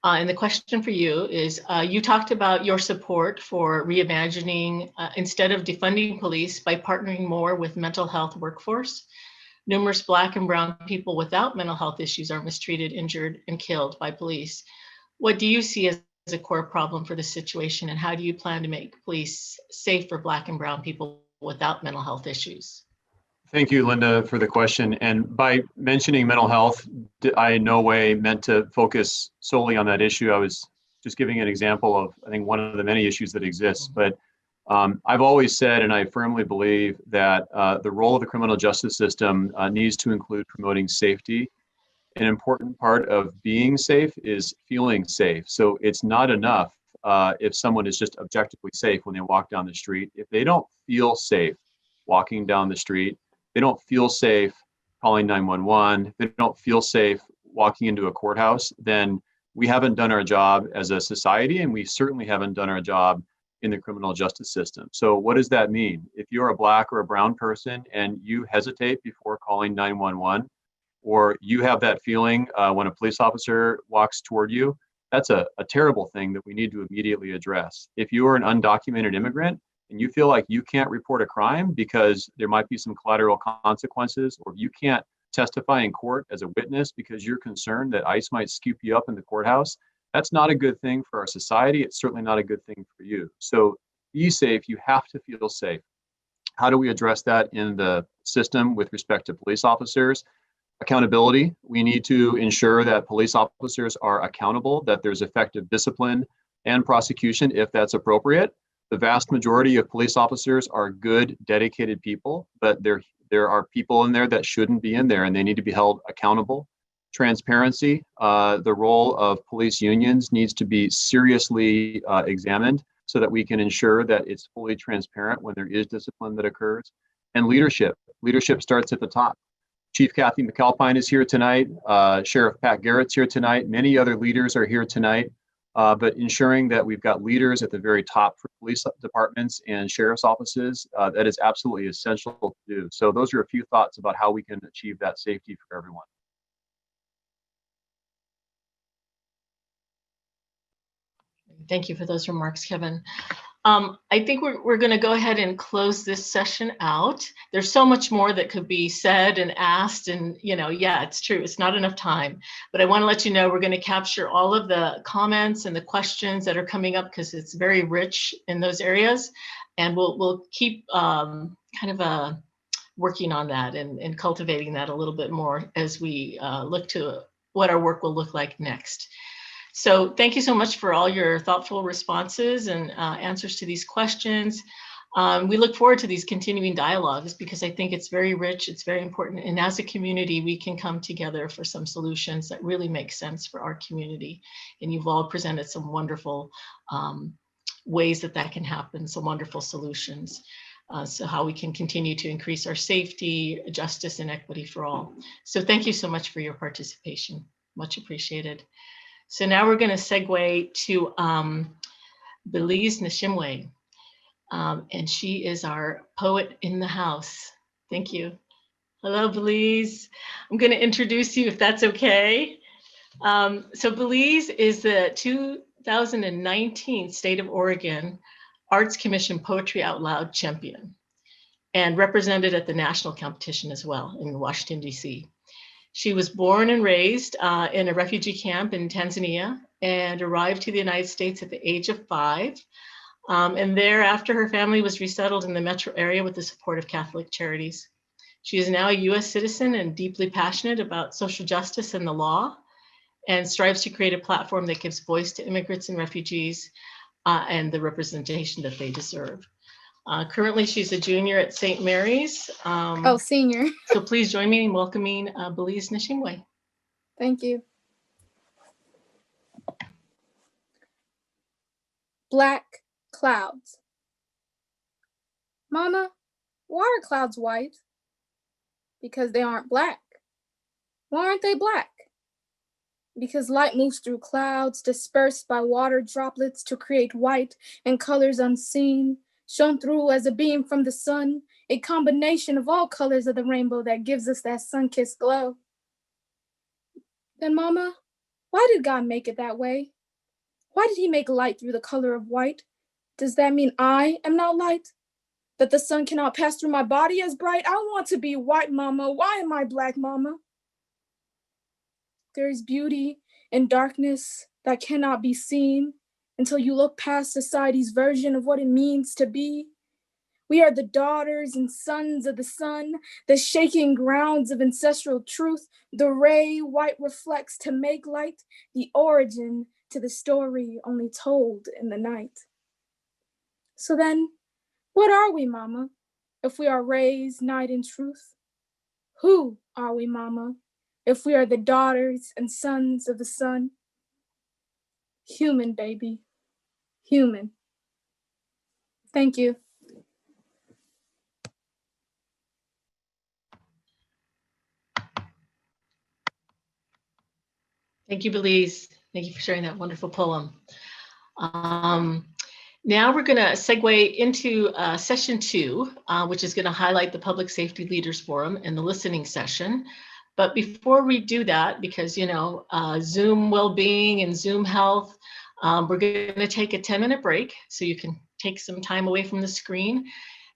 And the question for you is, you talked about your support for reimagining, instead of defunding police, by partnering more with mental health workforce. Numerous Black and Brown people without mental health issues are mistreated, injured, and killed by police. What do you see as a core problem for this situation, and how do you plan to make police safe for Black and Brown people without mental health issues? Thank you, Linda, for the question. And by mentioning mental health, I in no way meant to focus solely on that issue. I was just giving an example of, I think, one of the many issues that exists. But I've always said, and I firmly believe, that the role of the criminal justice system needs to include promoting safety. An important part of being safe is feeling safe. So it's not enough if someone is just objectively safe when they walk down the street. If they don't feel safe walking down the street, they don't feel safe calling 911, they don't feel safe walking into a courthouse, then we haven't done our job as a society, and we certainly haven't done our job in the criminal justice system. So what does that mean? If you're a Black or a brown person and you hesitate before calling 911, or you have that feeling when a police officer walks toward you, that's a terrible thing that we need to immediately address. If you are an undocumented immigrant and you feel like you can't report a crime because there might be some collateral consequences, or you can't testify in court as a witness because you're concerned that ICE might scoop you up in the courthouse, that's not a good thing for our society. It's certainly not a good thing for you. So be safe. You have to feel safe. How do we address that in the system with respect to police officers? Accountability. We need to ensure that police officers are accountable, that there's effective discipline and prosecution if that's appropriate. The vast majority of police officers are good, dedicated people, but there are people in there that shouldn't be in there, and they need to be held accountable. Transparency. The role of police unions needs to be seriously examined so that we can ensure that it's fully transparent when there is discipline that occurs. And leadership. Leadership starts at the top. Chief Kathy McAlpine is here tonight. Sheriff Pat Garrett's here tonight. Many other leaders are here tonight. But ensuring that we've got leaders at the very top for police departments and sheriff's offices, that is absolutely essential to do. So those are a few thoughts about how we can achieve that safety for everyone. Thank you for those remarks, Kevin. I think we're going to go ahead and close this session out. There's so much more that could be said and asked, and yeah, it's true, it's not enough time. But I want to let you know we're going to capture all of the comments and the questions that are coming up, because it's very rich in those areas, and we'll keep working on that and cultivating that a little bit more as we look to what our work will look like next. So thank you so much for all your thoughtful responses and answers to these questions. We look forward to these continuing dialogues, because I think it's very rich, it's very important. And as a community, we can come together for some solutions that really make sense for our community. And you've all presented some wonderful ways that can happen, some wonderful solutions. So how we can continue to increase our safety, justice, and equity for all. So thank you so much for your participation. Much appreciated. So now we're going to segue to Belize Nishimwe, and she is our poet in the house. Thank you. Hello, Belize. I'm going to introduce you if that's okay. So Belize is the 2019 State of Oregon Arts Commission Poetry Out Loud champion, and represented at the national competition as well in Washington, D.C. She was born and raised in a refugee camp in Tanzania, and arrived to the United States at the age of 5. And thereafter, her family was resettled in the metro area with the support of Catholic Charities. She is now a US citizen and deeply passionate about social justice and the law, and strives to create a platform that gives voice to immigrants and refugees and the representation that they deserve. Currently, she's a junior at St. Mary's. Oh, senior. So please join me in welcoming Belize Nishingwe. Thank you. Black clouds. Mama, why are clouds white? Because they aren't black. Why aren't they black? Because light moves through clouds, dispersed by water droplets to create white and colors unseen, shone through as a beam from the sun, a combination of all colors of the rainbow that gives us that sun-kissed glow. Then, Mama, why did God make it that way? Why did he make light through the color of white? Does that mean I am not light? That the sun cannot pass through my body as bright? I want to be white, Mama. Why am I black, Mama? There is beauty in darkness that cannot be seen until you look past society's version of what it means to be. We are the daughters and sons of the sun, the shaking grounds of ancestral truth, the ray white reflects to make light, the origin to the story only told in the night. So then, what are we, Mama, if we are rays, night, and truth? Who are we, Mama, if we are the daughters and sons of the sun? Human, baby, human. Thank you. Thank you, Belize. Thank you for sharing that wonderful poem. Now we're going to segue into session 2, which is going to highlight the Public Safety Leaders Forum and the listening session. But before we do that, because, you know, Zoom well-being and Zoom health, we're going to take a 10-minute break so you can take some time away from the screen.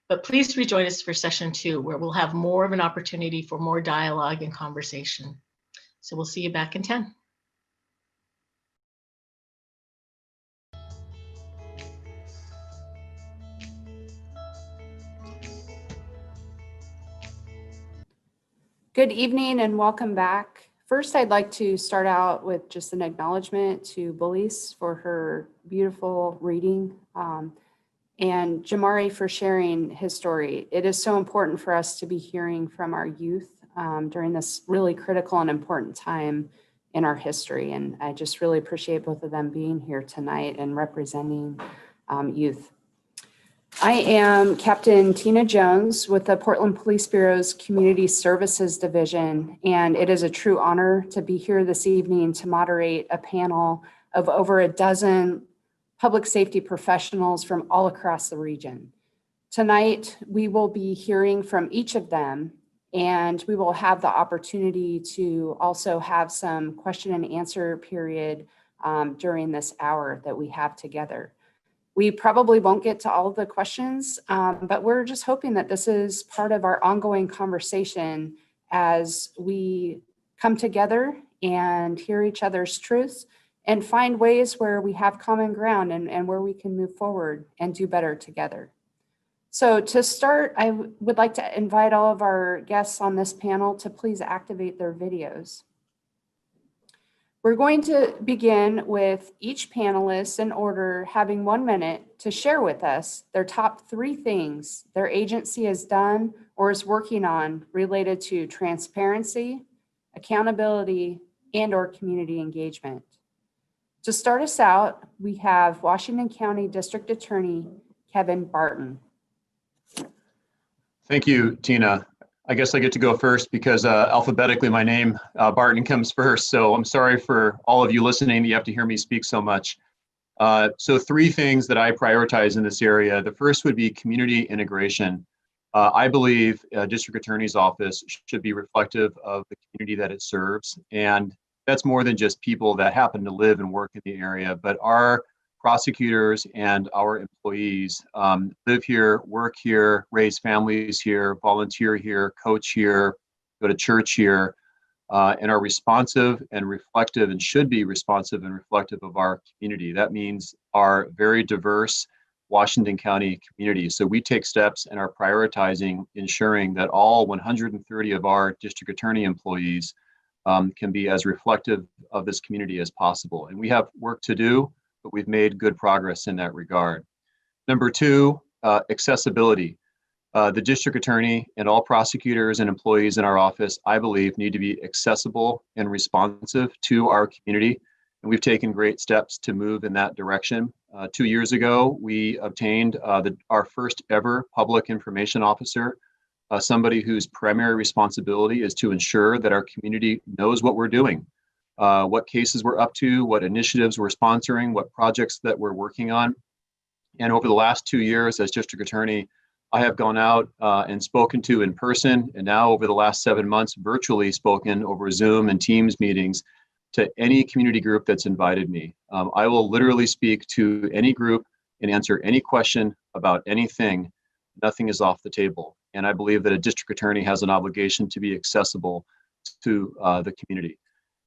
But please rejoin us for session 2, where we'll have more of an opportunity for more dialogue and conversation. So we'll see you back in 10. Good evening and welcome back. First, I'd like to start out with just an acknowledgement to Belize for her beautiful reading and Jamari for sharing his story. It is so important for us to be hearing from our youth during this really critical and important time in our history. And I just really appreciate both of them being here tonight and representing youth. I am Captain Tina Jones with the Portland Police Bureau's Community Services Division, and it is a true honor to be here this evening to moderate a panel of over a dozen public safety professionals from all across the region. Tonight, we will be hearing from each of them, and we will have the opportunity to also have some question and answer period during this hour that we have together. We probably won't get to all of the questions, but we're just hoping that this is part of our ongoing conversation as we come together and hear each other's truths and find ways where we have common ground and where we can move forward and do better together. So to start, I would like to invite all of our guests on this panel to please activate their videos. We're going to begin with each panelist in order having 1 minute to share with us their top 3 things their agency has done or is working on related to transparency, accountability, and/or community engagement. To start us out, we have Washington County District Attorney Kevin Barton. Thank you, Tina. I guess I get to go first because alphabetically my name, Barton, comes first. So I'm sorry for all of you listening that you have to hear me speak so much. So 3 things that I prioritize in this area. The first would be community integration. I believe a district attorney's office should be reflective of the community that it serves. And that's more than just people that happen to live and work in the area, but our prosecutors and our employees live here, work here, raise families here, volunteer here, coach here, go to church here. and are responsive and reflective and should be responsive and reflective of our community. That means our very diverse Washington County community. So we take steps and are prioritizing ensuring that all 130 of our district attorney employees can be as reflective of this community as possible. And we have work to do, but we've made good progress in that regard. Number two, accessibility. The district attorney and all prosecutors and employees in our office, I believe, need to be accessible and responsive to our community. And we've taken great steps to move in that direction. 2 years ago, we obtained our first ever public information officer, somebody whose primary responsibility is to ensure that our community knows what we're doing, what cases we're up to, what initiatives we're sponsoring, what projects that we're working on. And over the last 2 years as district attorney, I have gone out and spoken to in person, and now over the last 7 months, virtually spoken over Zoom and Teams meetings to any community group that's invited me. I will literally speak to any group and answer any question about anything. Nothing is off the table. And I believe that a district attorney has an obligation to be accessible to the community.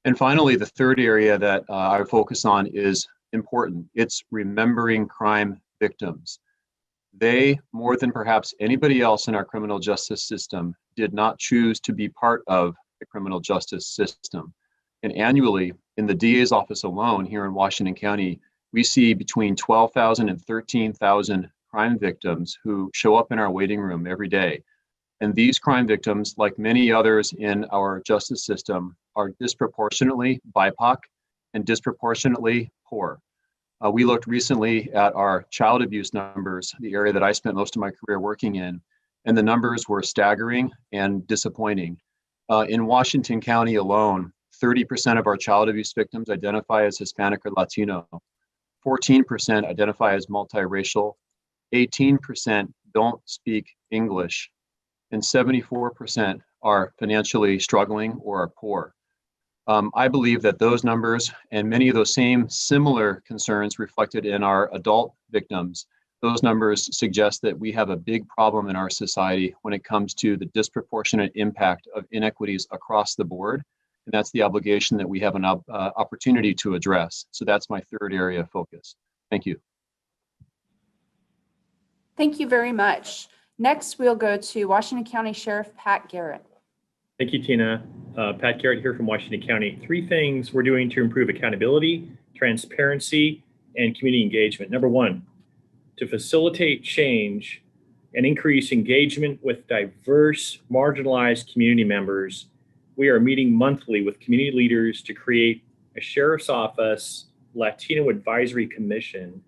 And finally, the third area that I focus on is important. It's remembering crime victims. They, more than perhaps anybody else in our criminal justice system, did not choose to be part of the criminal justice system. And annually, in the DA's office alone here in Washington County, we see between 12,000 and 13,000 crime victims who show up in our waiting room every day. And these crime victims, like many others in our justice system, are disproportionately BIPOC and disproportionately poor. We looked recently at our child abuse numbers, the area that I spent most of my career working in, and the numbers were staggering and disappointing. In Washington County alone, 30% of our child abuse victims identify as Hispanic or Latino, 14% identify as multiracial, 18% don't speak English, and 74% are financially struggling or are poor. I believe that those numbers and many of those same similar concerns reflected in our adult victims, those numbers suggest that we have a big problem in our society when it comes to the disproportionate impact of inequities across the board. And that's the obligation that we have an opportunity to address. So that's my third area of focus. Thank you. Thank you very much. Next, we'll go to Washington County Sheriff Pat Garrett. Thank you, Tina. Pat Garrett here from Washington County. 3 things we're doing to improve accountability, transparency, and community engagement. Number 1, to facilitate change and increase engagement with diverse, marginalized community members, we are meeting monthly with community leaders to create a Sheriff's Office Latino Advisory Commission.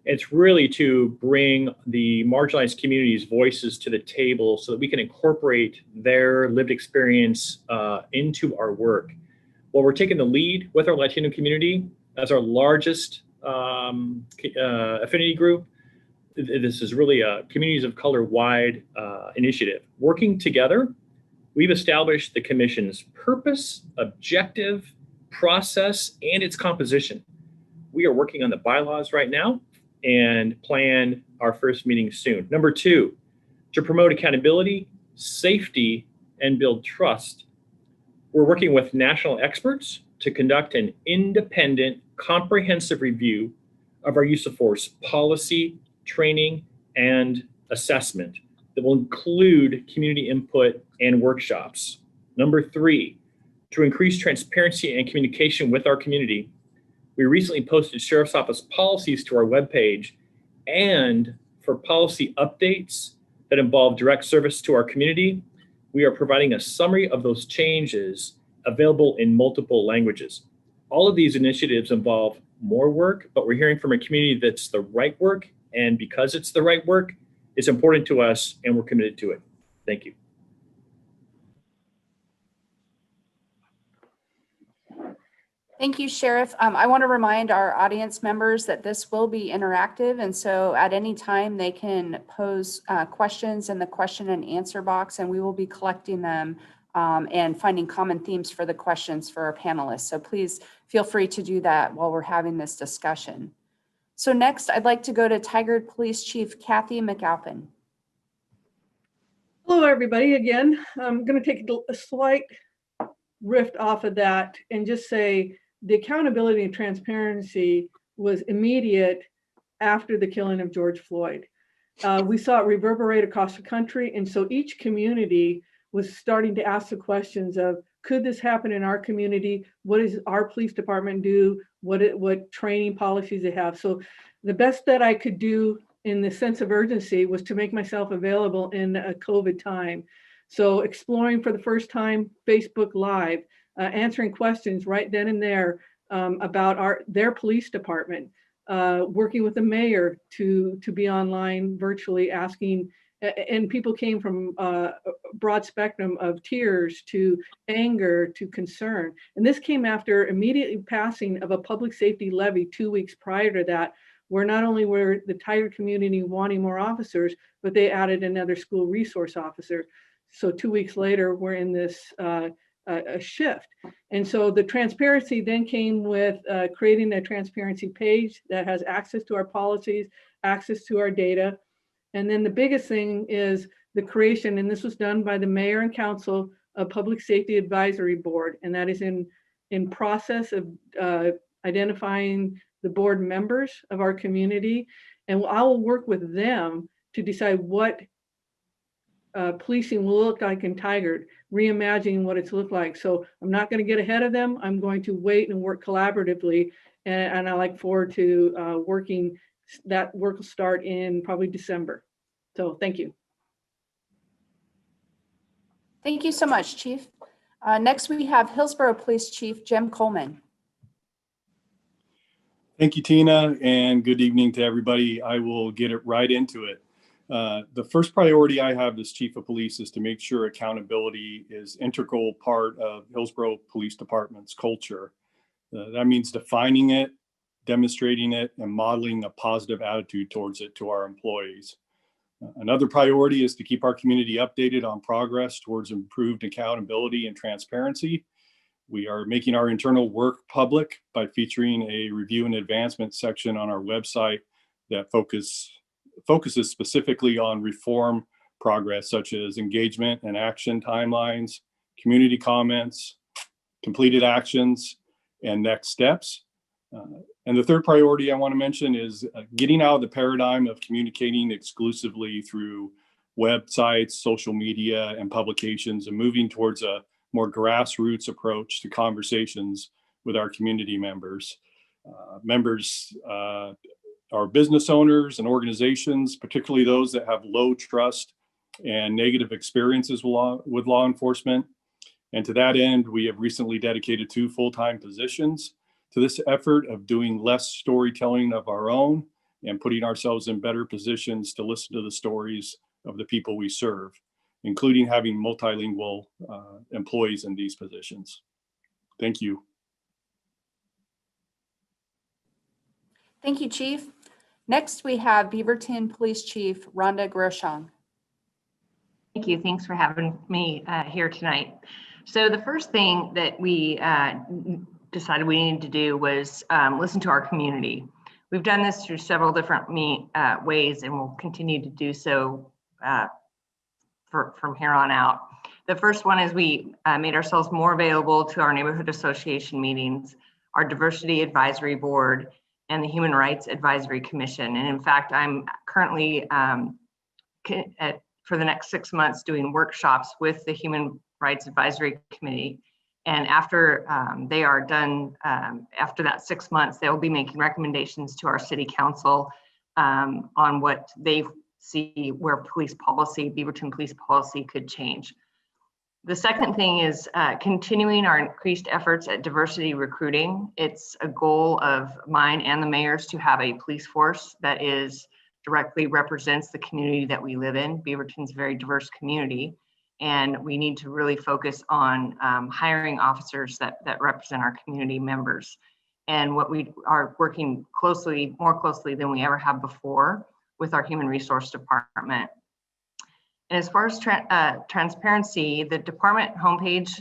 It's really to bring the marginalized communities' voices to the table so that we can incorporate their lived experience into our work. Well, we're taking the lead with our Latino community as our largest affinity group. This is really a communities of color wide initiative. Working together, we've established the commission's purpose, objective, process, and its composition. We are working on the bylaws right now and plan our first meeting soon. Number 2, to promote accountability, safety, and build trust. We're working with national experts to conduct an independent, comprehensive review of our use of force policy, training, and assessment that will include community input and workshops. Number 3, to increase transparency and communication with our community, we recently posted Sheriff's Office policies to our webpage, and for policy updates that involve direct service to our community, we are providing a summary of those changes available in multiple languages. All of these initiatives involve more work, but we're hearing from a community that's the right work, and because it's the right work, it's important to us and we're committed to it. Thank you. Thank you, Sheriff. I want to remind our audience members that this will be interactive, and so at any time they can pose questions in the question and answer box, and we will be collecting them and finding common themes for the questions for our panelists. So please feel free to do that while we're having this discussion. So next, I'd like to go to Tigard Police Chief Kathy McAlpin. Hello, everybody. Again, I'm going to take a slight riff off of that and just say the accountability and transparency was immediate after the killing of George Floyd. We saw it reverberate across the country. And so each community was starting to ask the questions of, could this happen in our community? What does our police department do? What training policies they have? So the best that I could do in the sense of urgency was to make myself available in a COVID time. So exploring for the first time Facebook Live, answering questions right then and there about their police department, working with the mayor to be online virtually asking, and people came from a broad spectrum of tears to anger to concern. And this came after immediately passing of a public safety levy 2 weeks prior to that, where not only were the Tigard community wanting more officers, but they added another school resource officer. So 2 weeks later, we're in this a shift. And so the transparency then came with creating a transparency page that has access to our policies, access to our data. And then the biggest thing is the creation, and this was done by the mayor and council, of Public Safety Advisory Board. And that is in process of identifying the board members of our community. And I will work with them to decide what policing will look like in Tigard, reimagining what it's looked like. So I'm not going to get ahead of them. I'm going to wait and work collaboratively. And I look forward to working. That work will start in probably December. So thank you. Thank you so much, Chief. Next, we have Hillsborough Police Chief Jim Coleman. Thank you, Tina, and good evening to everybody. I will get it right into it. The first priority I have as Chief of Police is to make sure accountability is an integral part of Hillsborough Police Department's culture. That means defining it, demonstrating it, and modeling a positive attitude towards it to our employees. Another priority is to keep our community updated on progress towards improved accountability and transparency. We are making our internal work public by featuring a review and advancement section on our website that focuses specifically on reform progress, such as engagement and action timelines, community comments, completed actions, and next steps. And the third priority I want to mention is getting out of the paradigm of communicating exclusively through websites, social media, and publications, and moving towards a more grassroots approach to conversations with our community members. Our business owners and organizations, particularly those that have low trust and negative experiences with law enforcement. And to that end, we have recently dedicated 2 full-time positions to this effort of doing less storytelling of our own and putting ourselves in better positions to listen to the stories of the people we serve, including having multilingual employees in these positions. Thank you. Thank you, Chief. Next, we have Beaverton Police Chief Rhonda Groshong. Thank you. Thanks for having me here tonight. So the first thing that we decided we needed to do was listen to our community. We've done this through several different ways, and we'll continue to do so from here on out. The first one is we made ourselves more available to our neighborhood association meetings, our diversity advisory board, and the Human Rights Advisory Commission. And in fact, I'm currently for the next 6 months doing workshops with the Human Rights Advisory Committee. And after they are done, after that 6 months, they'll be making recommendations to our city council on what they see where police policy, Beaverton police policy could change. The second thing is continuing our increased efforts at diversity recruiting. It's a goal of mine and the mayor's to have a police force that directly represents the community that we live in. Beaverton's a very diverse community, and we need to really focus on hiring officers that represent our community members. And what we are working more closely than we ever have before with our human resource department. And as far as transparency, the department homepage,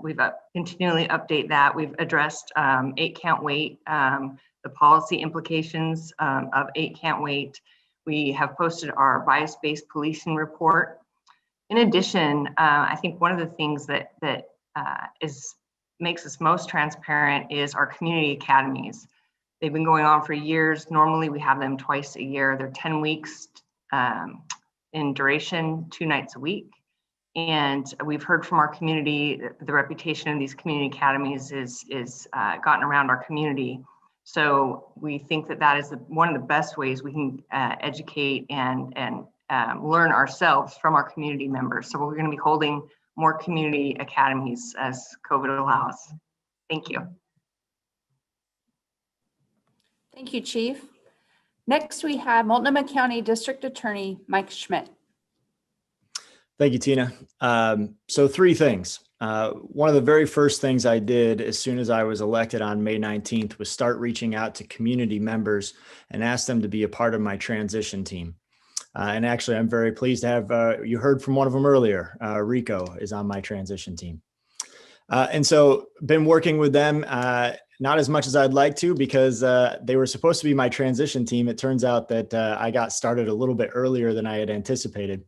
we've continually update that. We've addressed 8 Can't Wait, the policy implications of 8 Can't Wait. We have posted our bias-based policing report. In addition, I think one of the things that makes us most transparent is our community academies. They've been going on for years. Normally we have them twice a year. They're 10 weeks in duration, 2 nights a week. And we've heard from our community, the reputation of these community academies is gotten around our community. So we think that that is one of the best ways we can educate and learn ourselves from our community members. So we're going to be holding more community academies as COVID allows. Thank you. Thank you, Chief. Next, we have Multnomah County District Attorney Mike Schmidt. Thank you, Tina. So 3 things. One of the very first things I did as soon as I was elected on May 19th was start reaching out to community members and ask them to be a part of my transition team. And actually, I'm very pleased to have, you heard from one of them earlier, Rico is on my transition team. And so been working with them, not as much as I'd like to, because they were supposed to be my transition team. It turns out that I got started a little bit earlier than I had anticipated.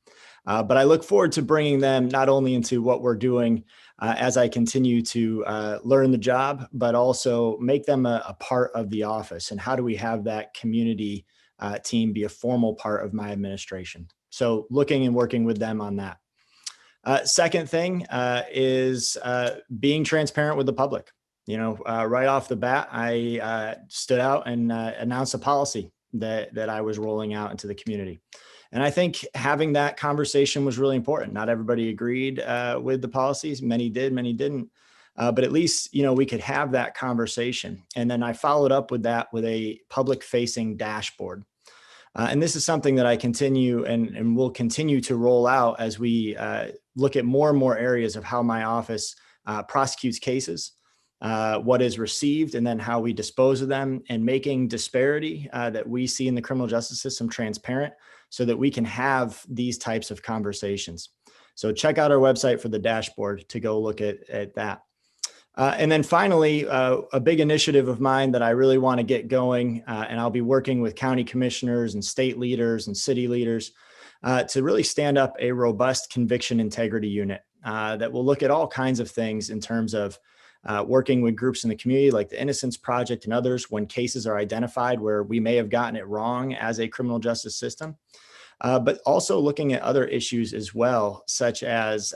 But I look forward to bringing them not only into what we're doing as I continue to learn the job, but also make them a part of the office. And how do we have that community team be a formal part of my administration? So looking and working with them on that. Second thing is being transparent with the public. You know, right off the bat, I stood out and announced a policy that I was rolling out into the community. And I think having that conversation was really important. Not everybody agreed with the policies. Many did, many didn't. But at least, you know, we could have that conversation. And then I followed up with that with a public facing dashboard. And this is something that I continue and will continue to roll out as we look at more and more areas of how my office prosecutes cases, what is received, and then how we dispose of them, and making disparity that we see in the criminal justice system transparent so that we can have these types of conversations. So check out our website for the dashboard to go look at that. And then finally, a big initiative of mine that I really want to get going, and I'll be working with county commissioners and state leaders and city leaders to really stand up a robust conviction integrity unit that will look at all kinds of things in terms of working with groups in the community like the Innocence Project and others when cases are identified where we may have gotten it wrong as a criminal justice system. But also looking at other issues as well, such as,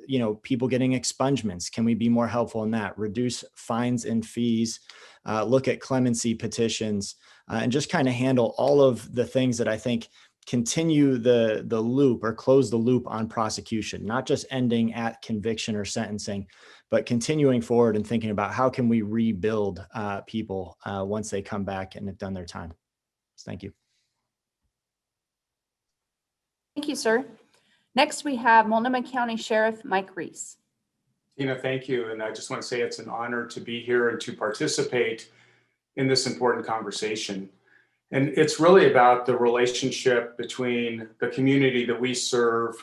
you know, people getting expungements. Can we be more helpful in that? Reduce fines and fees, look at clemency petitions, and just kind of handle all of the things that I think continue the loop or close the loop on prosecution, not just ending at conviction or sentencing, but continuing forward and thinking about how can we rebuild people once they come back and have done their time. Thank you. Thank you, sir. Next, we have Multnomah County Sheriff Mike Reese. Tina, thank you. And I just want to say it's an honor to be here and to participate in this important conversation. And it's really about the relationship between the community that we serve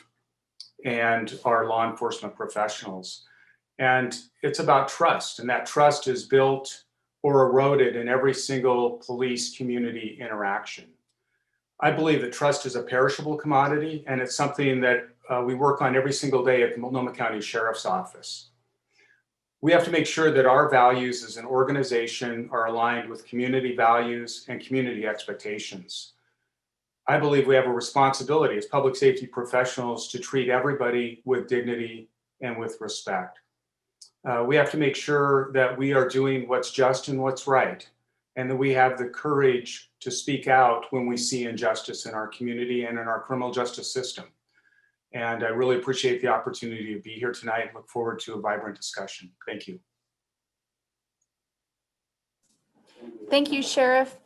and our law enforcement professionals. And it's about trust, and that trust is built or eroded in every single police community interaction. I believe that trust is a perishable commodity, and it's something that we work on every single day at the Multnomah County Sheriff's Office. We have to make sure that our values as an organization are aligned with community values and community expectations. I believe we have a responsibility as public safety professionals to treat everybody with dignity and with respect. We have to make sure that we are doing what's just and what's right, and that we have the courage to speak out when we see injustice in our community and in our criminal justice system. And I really appreciate the opportunity to be here tonight and look forward to a vibrant discussion. Thank you. Thank you, Sheriff.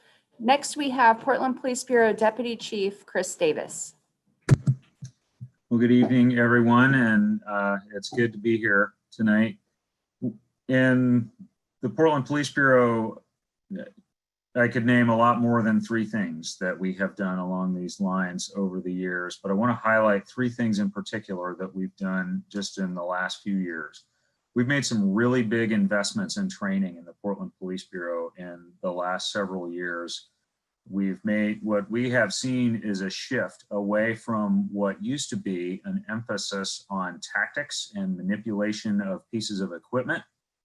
Next, we have Portland Police Bureau Deputy Chief Chris Davis. Well, good evening, everyone, and it's good to be here tonight. In the Portland Police Bureau, I could name a lot more than 3 things that we have done along these lines over the years, but I want to highlight 3 things in particular that we've done just in the last few years. We've made some really big investments in training in the Portland Police Bureau in the last several years. what we have seen is a shift away from what used to be an emphasis on tactics and manipulation of pieces of equipment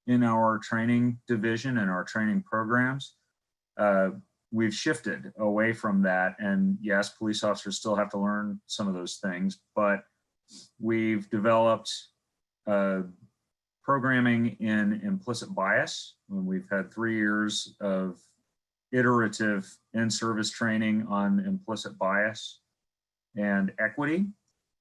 in our training division and our training programs. We've shifted away from that, and yes, police officers still have to learn some of those things, but we've developed programming in implicit bias. When we've had 3 years of iterative in-service training on implicit bias and equity.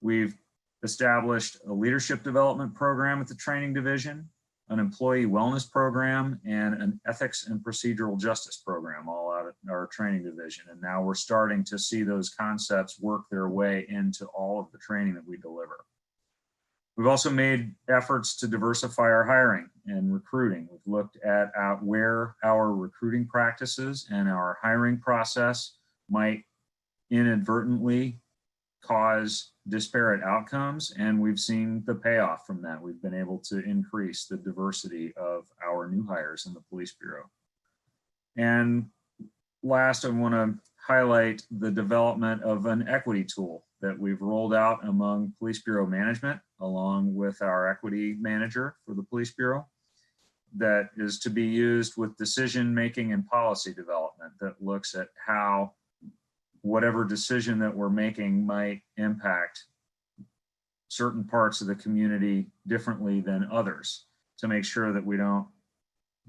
We've established a leadership development program at the training division, an employee wellness program, and an ethics and procedural justice program, all out at our training division. And now we're starting to see those concepts work their way into all of the training that we deliver. We've also made efforts to diversify our hiring and recruiting. We've looked at where our recruiting practices and our hiring process might inadvertently cause disparate outcomes, and we've seen the payoff from that. We've been able to increase the diversity of our new hires in the Police Bureau. And last, I want to highlight the development of an equity tool that we've rolled out among Police Bureau management, along with our equity manager for the Police Bureau, that is to be used with decision-making and policy development that looks at how whatever decision that we're making might impact certain parts of the community differently than others, to make sure that we don't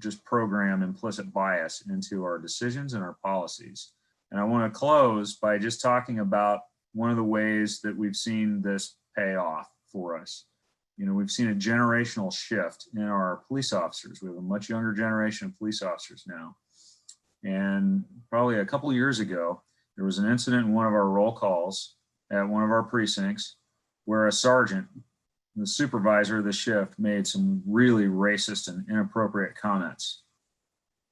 just program implicit bias into our decisions and our policies. And I want to close by just talking about one of the ways that we've seen this pay off for us. You know, we've seen a generational shift in our police officers. We have a much younger generation of police officers now. And probably a couple of years ago, there was an incident in one of our roll calls at one of our precincts where a sergeant, the supervisor of the shift, made some really racist and inappropriate comments.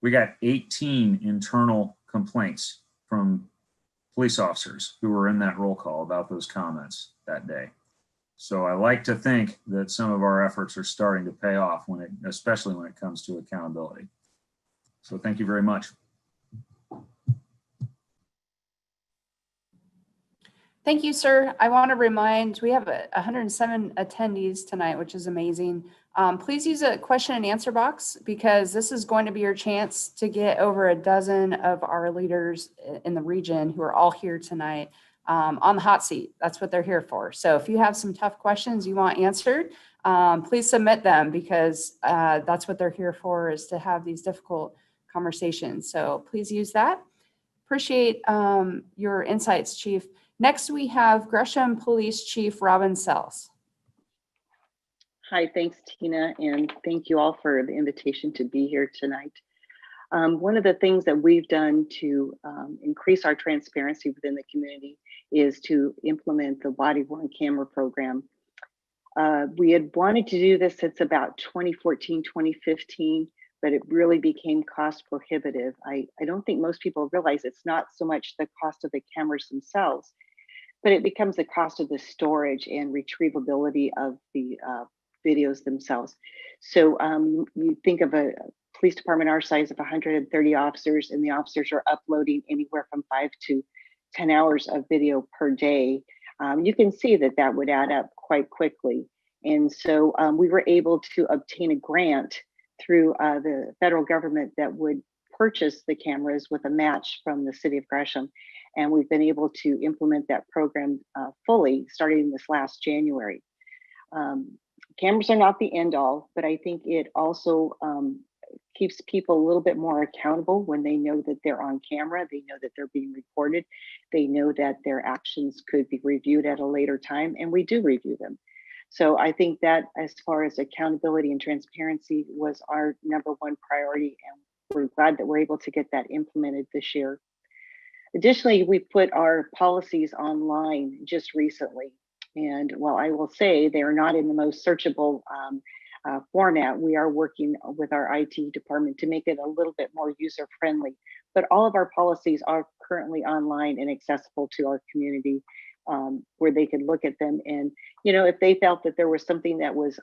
We got 18 internal complaints from police officers who were in that roll call about those comments that day. So I like to think that some of our efforts are starting to pay off, especially when it comes to accountability. So thank you very much. Thank you, sir. I want to remind, we have 107 attendees tonight, which is amazing. Please use a question and answer box, because this is going to be your chance to get over a dozen of our leaders in the region who are all here tonight on the hot seat. That's what they're here for. So if you have some tough questions you want answered, please submit them, because that's what they're here for, is to have these difficult conversations. So please use that. Appreciate your insights, Chief. Next, we have Gresham Police Chief Robin Sells. Hi, thanks, Tina, and thank you all for the invitation to be here tonight. One of the things that we've done to increase our transparency within the community is to implement the body-worn camera program. We had wanted to do this since about 2014, 2015, but it really became cost prohibitive. I don't think most people realize it's not so much the cost of the cameras themselves, but it becomes the cost of the storage and retrievability of the videos themselves. So you think of a police department our size of 130 officers, and the officers are uploading anywhere from 5 to 10 hours of video per day. You can see that that would add up quite quickly. And so we were able to obtain a grant through the federal government that would purchase the cameras with a match from the city of Gresham. And we've been able to implement that program fully starting this last January. Cameras are not the end all, but I think it also keeps people a little bit more accountable when they know that they're on camera, they know that they're being recorded, they know that their actions could be reviewed at a later time, and we do review them. So I think that as far as accountability and transparency was our #1 priority, and we're glad that we're able to get that implemented this year. Additionally, we put our policies online just recently. And while I will say they are not in the most searchable format, we are working with our IT department to make it a little bit more user-friendly. But all of our policies are currently online and accessible to our community, where they could look at them. And, you know, if they felt that there was something that was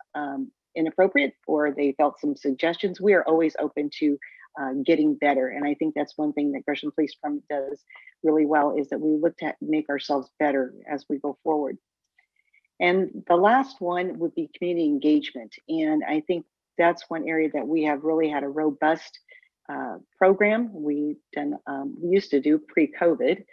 inappropriate, or they felt some suggestions, we are always open to getting better. And I think that's one thing that Gresham Police Department does really well, is that we look to make ourselves better as we go forward. And the last one would be community engagement. And I think that's one area that we have really had a robust program. We used to do pre-COVID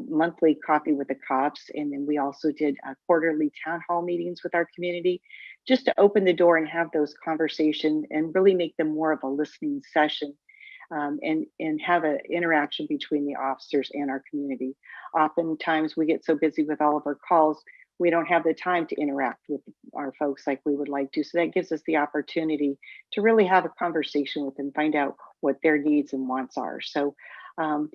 monthly coffee with the cops, and then we also did quarterly town hall meetings with our community, just to open the door and have those conversations and really make them more of a listening session, and have an interaction between the officers and our community. Oftentimes we get so busy with all of our calls, we don't have the time to interact with our folks like we would like to. So that gives us the opportunity to really have a conversation with them, find out what their needs and wants are. So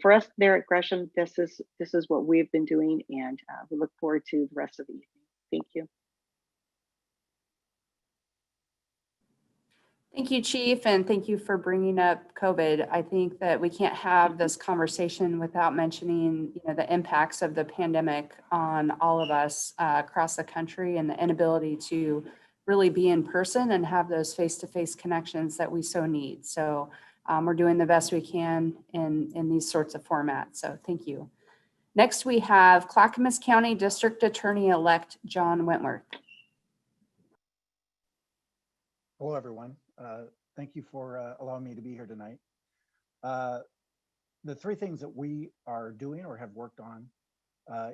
for us there at Gresham, this is what we've been doing, and we look forward to the rest of the evening. Thank you. Thank you, Chief, and thank you for bringing up COVID. I think that we can't have this conversation without mentioning, the impacts of the pandemic on all of us across the country, and the inability to really be in person and have those face-to-face connections that we so need. So we're doing the best we can in these sorts of formats. So thank you. Next, we have Clackamas County District Attorney-elect John Wentworth. Hello, everyone. Thank you for allowing me to be here tonight. The three things that we are doing or have worked on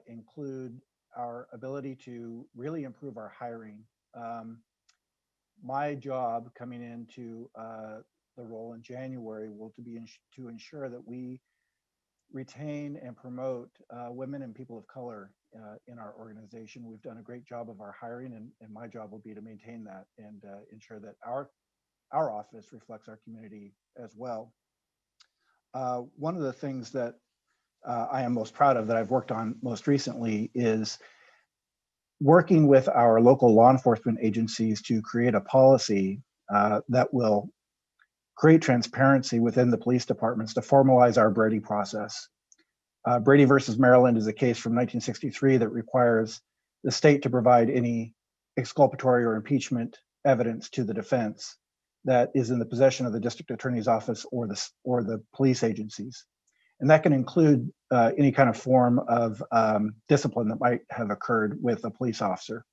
include our ability to really improve our hiring. My job coming into the role in January will be to ensure that we retain and promote women and people of color in our organization. We've done a great job of our hiring, and my job will be to maintain that and ensure that our office reflects our community as well. One of the things that I am most proud of that I've worked on most recently is working with our local law enforcement agencies to create a policy that will create transparency within the police departments to formalize our Brady process. Brady versus Maryland is a case from 1963 that requires the state to provide any exculpatory or impeachment evidence to the defense that is in the possession of the district attorney's office or the police agencies. And that can include any kind of form of discipline that might have occurred with a police officer.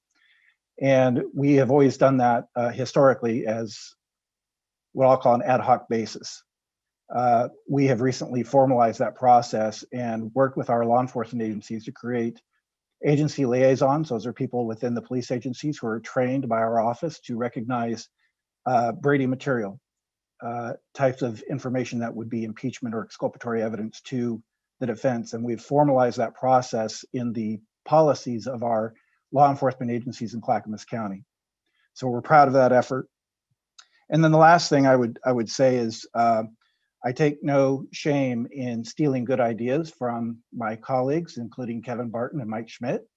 And we have always done that historically as what I'll call an ad hoc basis. We have recently formalized that process and worked with our law enforcement agencies to create agency liaisons. Those are people within the police agencies who are trained by our office to recognize Brady material, types of information that would be impeachment or exculpatory evidence to the defense. And we've formalized that process in the policies of our law enforcement agencies in Clackamas County. So we're proud of that effort. And then the last thing I would say is I take no shame in stealing good ideas from my colleagues, including Kevin Barton and Mike Schmidt.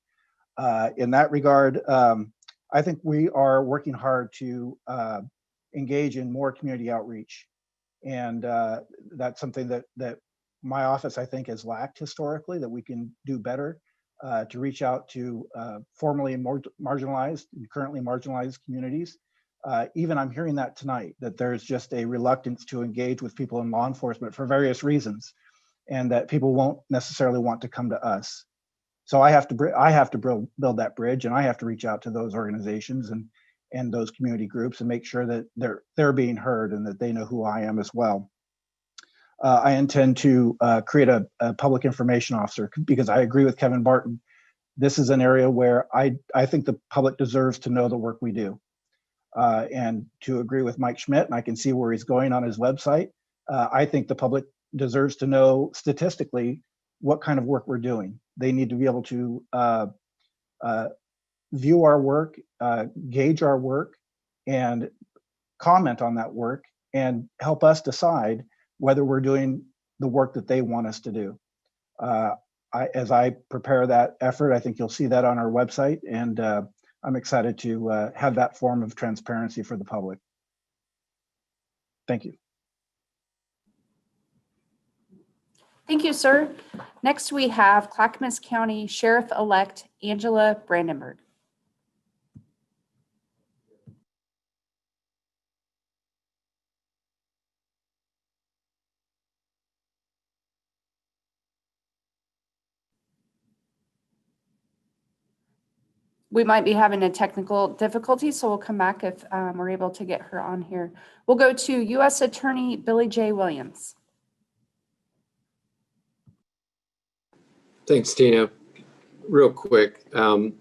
In that regard, I think we are working hard to engage in more community outreach. And that's something that my office, I think, has lacked historically, that we can do better to reach out to formerly marginalized and currently marginalized communities. Even I'm hearing that tonight, that there's just a reluctance to engage with people in law enforcement for various reasons, and that people won't necessarily want to come to us. So I have to build that bridge, and I have to reach out to those organizations and those community groups and make sure that they're being heard and that they know who I am as well. I intend to create a public information officer, because I agree with Kevin Barton. This is an area where I think the public deserves to know the work we do. And to agree with Mike Schmidt, and I can see where he's going on his website, I think the public deserves to know statistically what kind of work we're doing. They need to be able to view our work, gauge our work, and comment on that work, and help us decide whether we're doing the work that they want us to do. As I prepare that effort, I think you'll see that on our website, and I'm excited to have that form of transparency for the public. Thank you. Thank you, sir. Next, we have Clackamas County Sheriff-elect Angela Brandenburg. we might be having a technical difficulty, so we'll come back if we're able to get her on here. We'll go to U.S. Attorney Billy J. Williams. Thanks, Tina. Real quick, the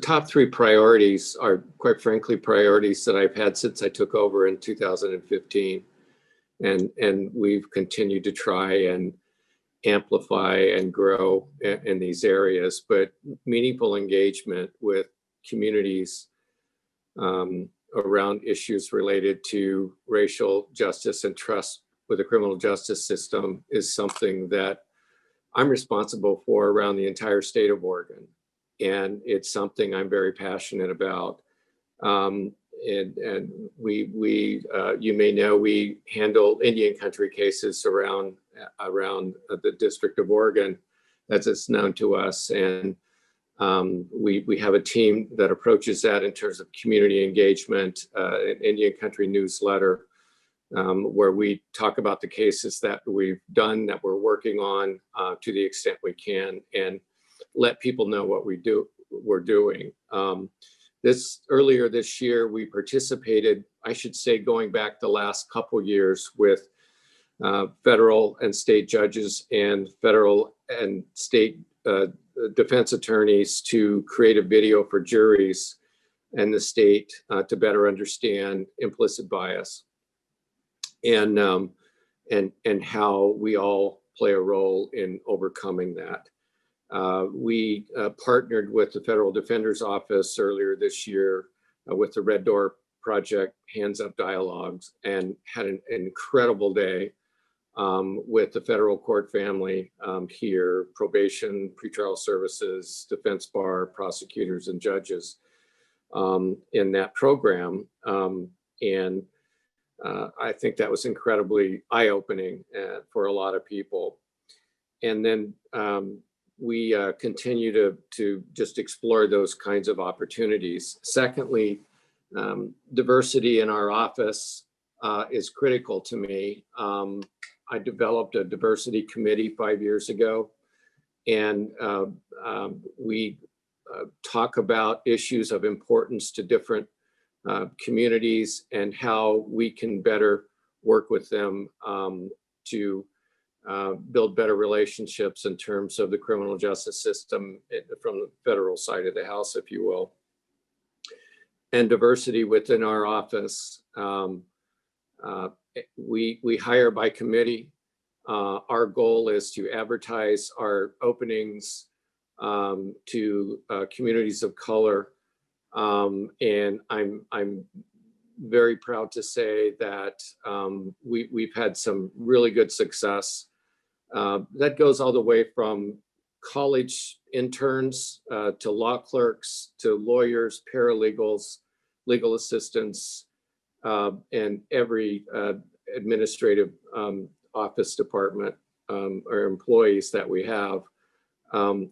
top three priorities are, quite frankly, priorities that I've had since I took over in 2015. And we've continued to try and amplify and grow in these areas, but meaningful engagement with communities around issues related to racial justice and trust with the criminal justice system is something that I'm responsible for around the entire state of Oregon. And it's something I'm very passionate about. And we you may know, we handle Indian country cases around the District of Oregon, as it's known to us. And we have a team that approaches that in terms of community engagement, an Indian country newsletter, where we talk about the cases that we've done, that we're working on to the extent we can, and let people know what we're doing. Earlier this year, we participated, I should say, going back the last couple years with federal and state judges and federal and state defense attorneys to create a video for juries and the state to better understand implicit bias and how we all play a role in overcoming that. We partnered with the Federal Defender's Office earlier this year with the Red Door Project Hands Up Dialogues, and had an incredible day with the federal court family here, probation, pretrial services, defense bar, prosecutors, and judges in that program. And I think that was incredibly eye-opening for a lot of people. And then we continue to just explore those kinds of opportunities. Secondly, diversity in our office is critical to me. I developed a diversity committee 5 years ago, and we talk about issues of importance to different communities and how we can better work with them to build better relationships in terms of the criminal justice system from the federal side of the house, if you will. And diversity within our office. We hire by committee. Our goal is to advertise our openings to communities of color. And I'm very proud to say that we've had some really good success. That goes all the way from college interns to law clerks to lawyers, paralegals, legal assistants, and every administrative office department or employees that we have.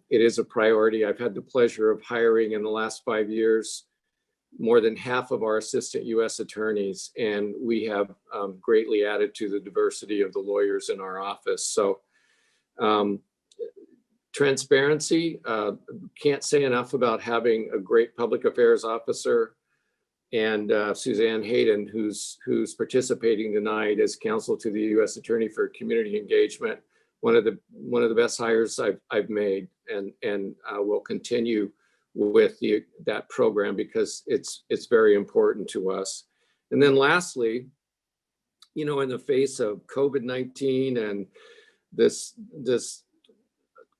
It is a priority. I've had the pleasure of hiring in the last 5 years more than half of our assistant U.S. attorneys, and we have greatly added to the diversity of the lawyers in our office. So transparency, can't say enough about having a great public affairs officer, and Suzanne Hayden, who's participating tonight as counsel to the U.S. Attorney for Community Engagement, one of the best hires I've made, and will continue with that program because it's very important to us. And then lastly, you know, in the face of COVID-19 and this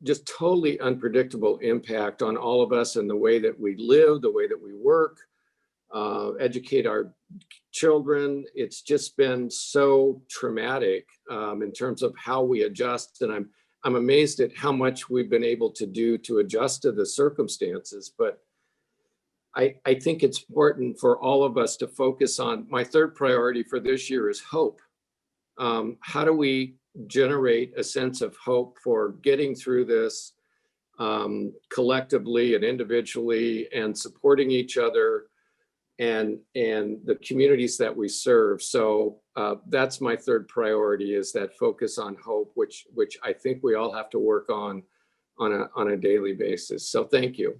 just totally unpredictable impact on all of us and the way that we live, the way that we work, educate our children, it's just been so traumatic in terms of how we adjust. And I'm amazed at how much we've been able to do to adjust to the circumstances. But I think it's important for all of us to focus on, my third priority for this year is hope. How do we generate a sense of hope for getting through this collectively and individually, and supporting each other and the communities that we serve? So that's my third priority, is that focus on hope, which I think we all have to work on on a daily basis. So thank you.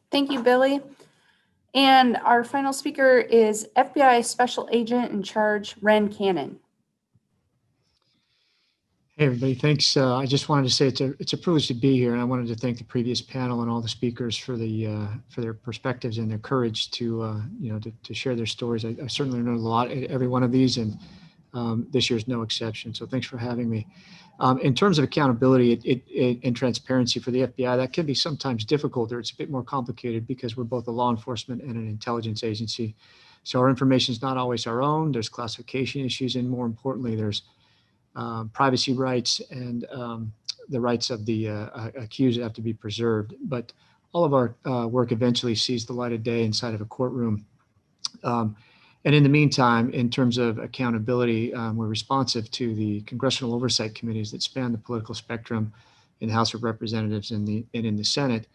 Thank you, Billy. And our final speaker is FBI Special Agent in Charge, Ren Cannon. Hey, everybody. Thanks. I just wanted to say it's a privilege to be here, and I wanted to thank the previous panel and all the speakers for their perspectives and their courage to to share their stories. I certainly learned a lot at every one of these, and this year's no exception. So thanks for having me. In terms of accountability and transparency for the FBI, that can be sometimes difficult, or it's a bit more complicated because we're both a law enforcement and an intelligence agency. So our information is not always our own. There's classification issues, and more importantly, there's privacy rights and the rights of the accused have to be preserved. But all of our work eventually sees the light of day inside of a courtroom. And in the meantime, in terms of accountability, we're responsive to the congressional oversight committees that span the political spectrum in the House of Representatives and in the Senate,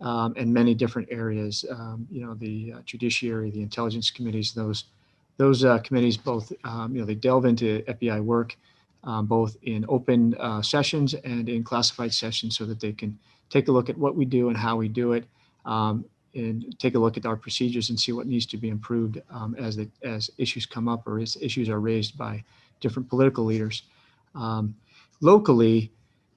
and many different areas. The judiciary, the intelligence committees, those committees both, they delve into FBI work, both in open sessions and in classified sessions, so that they can take a look at what we do and how we do it, and take a look at our procedures and see what needs to be improved as issues come up or as issues are raised by different political leaders. Locally,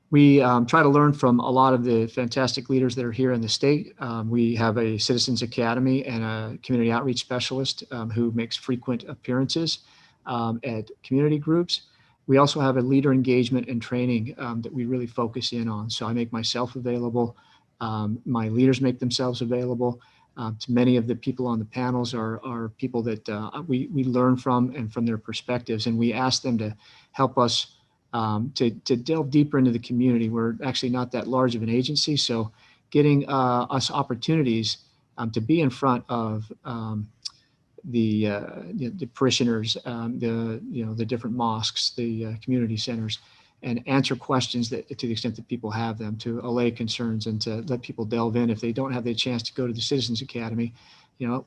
we try to learn from a lot of the fantastic leaders that are here in the state. We have a Citizens Academy and a community outreach specialist who makes frequent appearances at community groups. We also have a leader engagement and training that we really focus in on. So I make myself available. My leaders make themselves available. To many of the people on the panels are people that we learn from and from their perspectives, and we ask them to help us to delve deeper into the community. We're actually not that large of an agency, so getting us opportunities to be in front of the parishioners, the different mosques, the community centers, and answer questions that, to the extent that people have them, to allay concerns and to let people delve in if they don't have the chance to go to the Citizens Academy.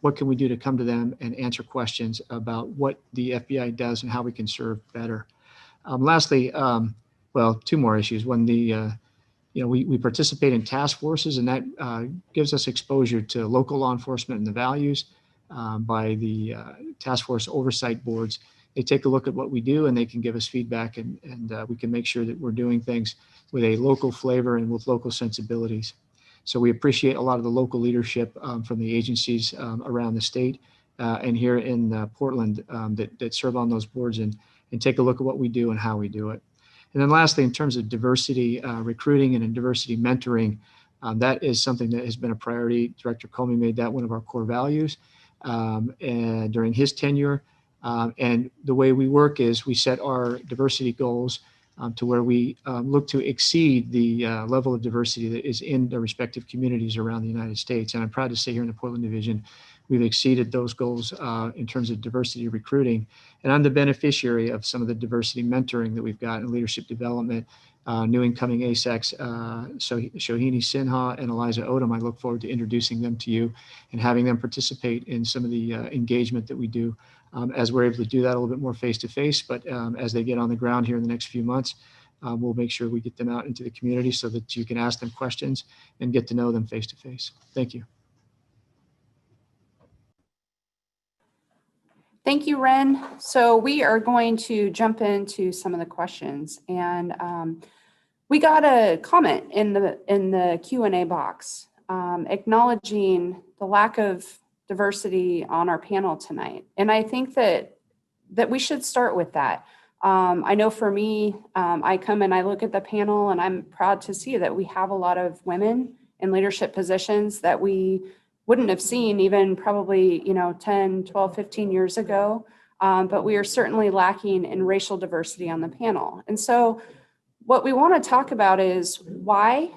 What can we do to come to them and answer questions about what the FBI does and how we can serve better? Lastly, two more issues. One, we participate in task forces, and that gives us exposure to local law enforcement and the values by the task force oversight boards. They take a look at what we do and they can give us feedback, and we can make sure that we're doing things with a local flavor and with local sensibilities. So we appreciate a lot of the local leadership from the agencies around the state and here in Portland that serve on those boards and take a look at what we do and how we do it. And then lastly, in terms of diversity recruiting and in diversity mentoring, that is something that has been a priority. Director Comey made that one of our core values and during his tenure. And the way we work is we set our diversity goals to where we look to exceed the level of diversity that is in the respective communities around the United States. And I'm proud to say here in the Portland Division, we've exceeded those goals in terms of diversity recruiting. And I'm the beneficiary of some of the diversity mentoring that we've got in leadership development. New incoming ASACs, Shohini Sinha and Eliza Odom. I look forward to introducing them to you and having them participate in some of the engagement that we do as we're able to do that a little bit more face-to-face. But as they get on the ground here in the next few months, we'll make sure we get them out into the community so that you can ask them questions and get to know them face-to-face. Thank you. Thank you, Ren. So we are going to jump into some of the questions, and we got a comment in the Q&A box acknowledging the lack of diversity on our panel tonight, and I think that we should start with that. I know for me, I come and I look at the panel, and I'm proud to see that we have a lot of women in leadership positions that we wouldn't have seen even probably 10, 12, 15 years ago, but we are certainly lacking in racial diversity on the panel. And so what we want to talk about is why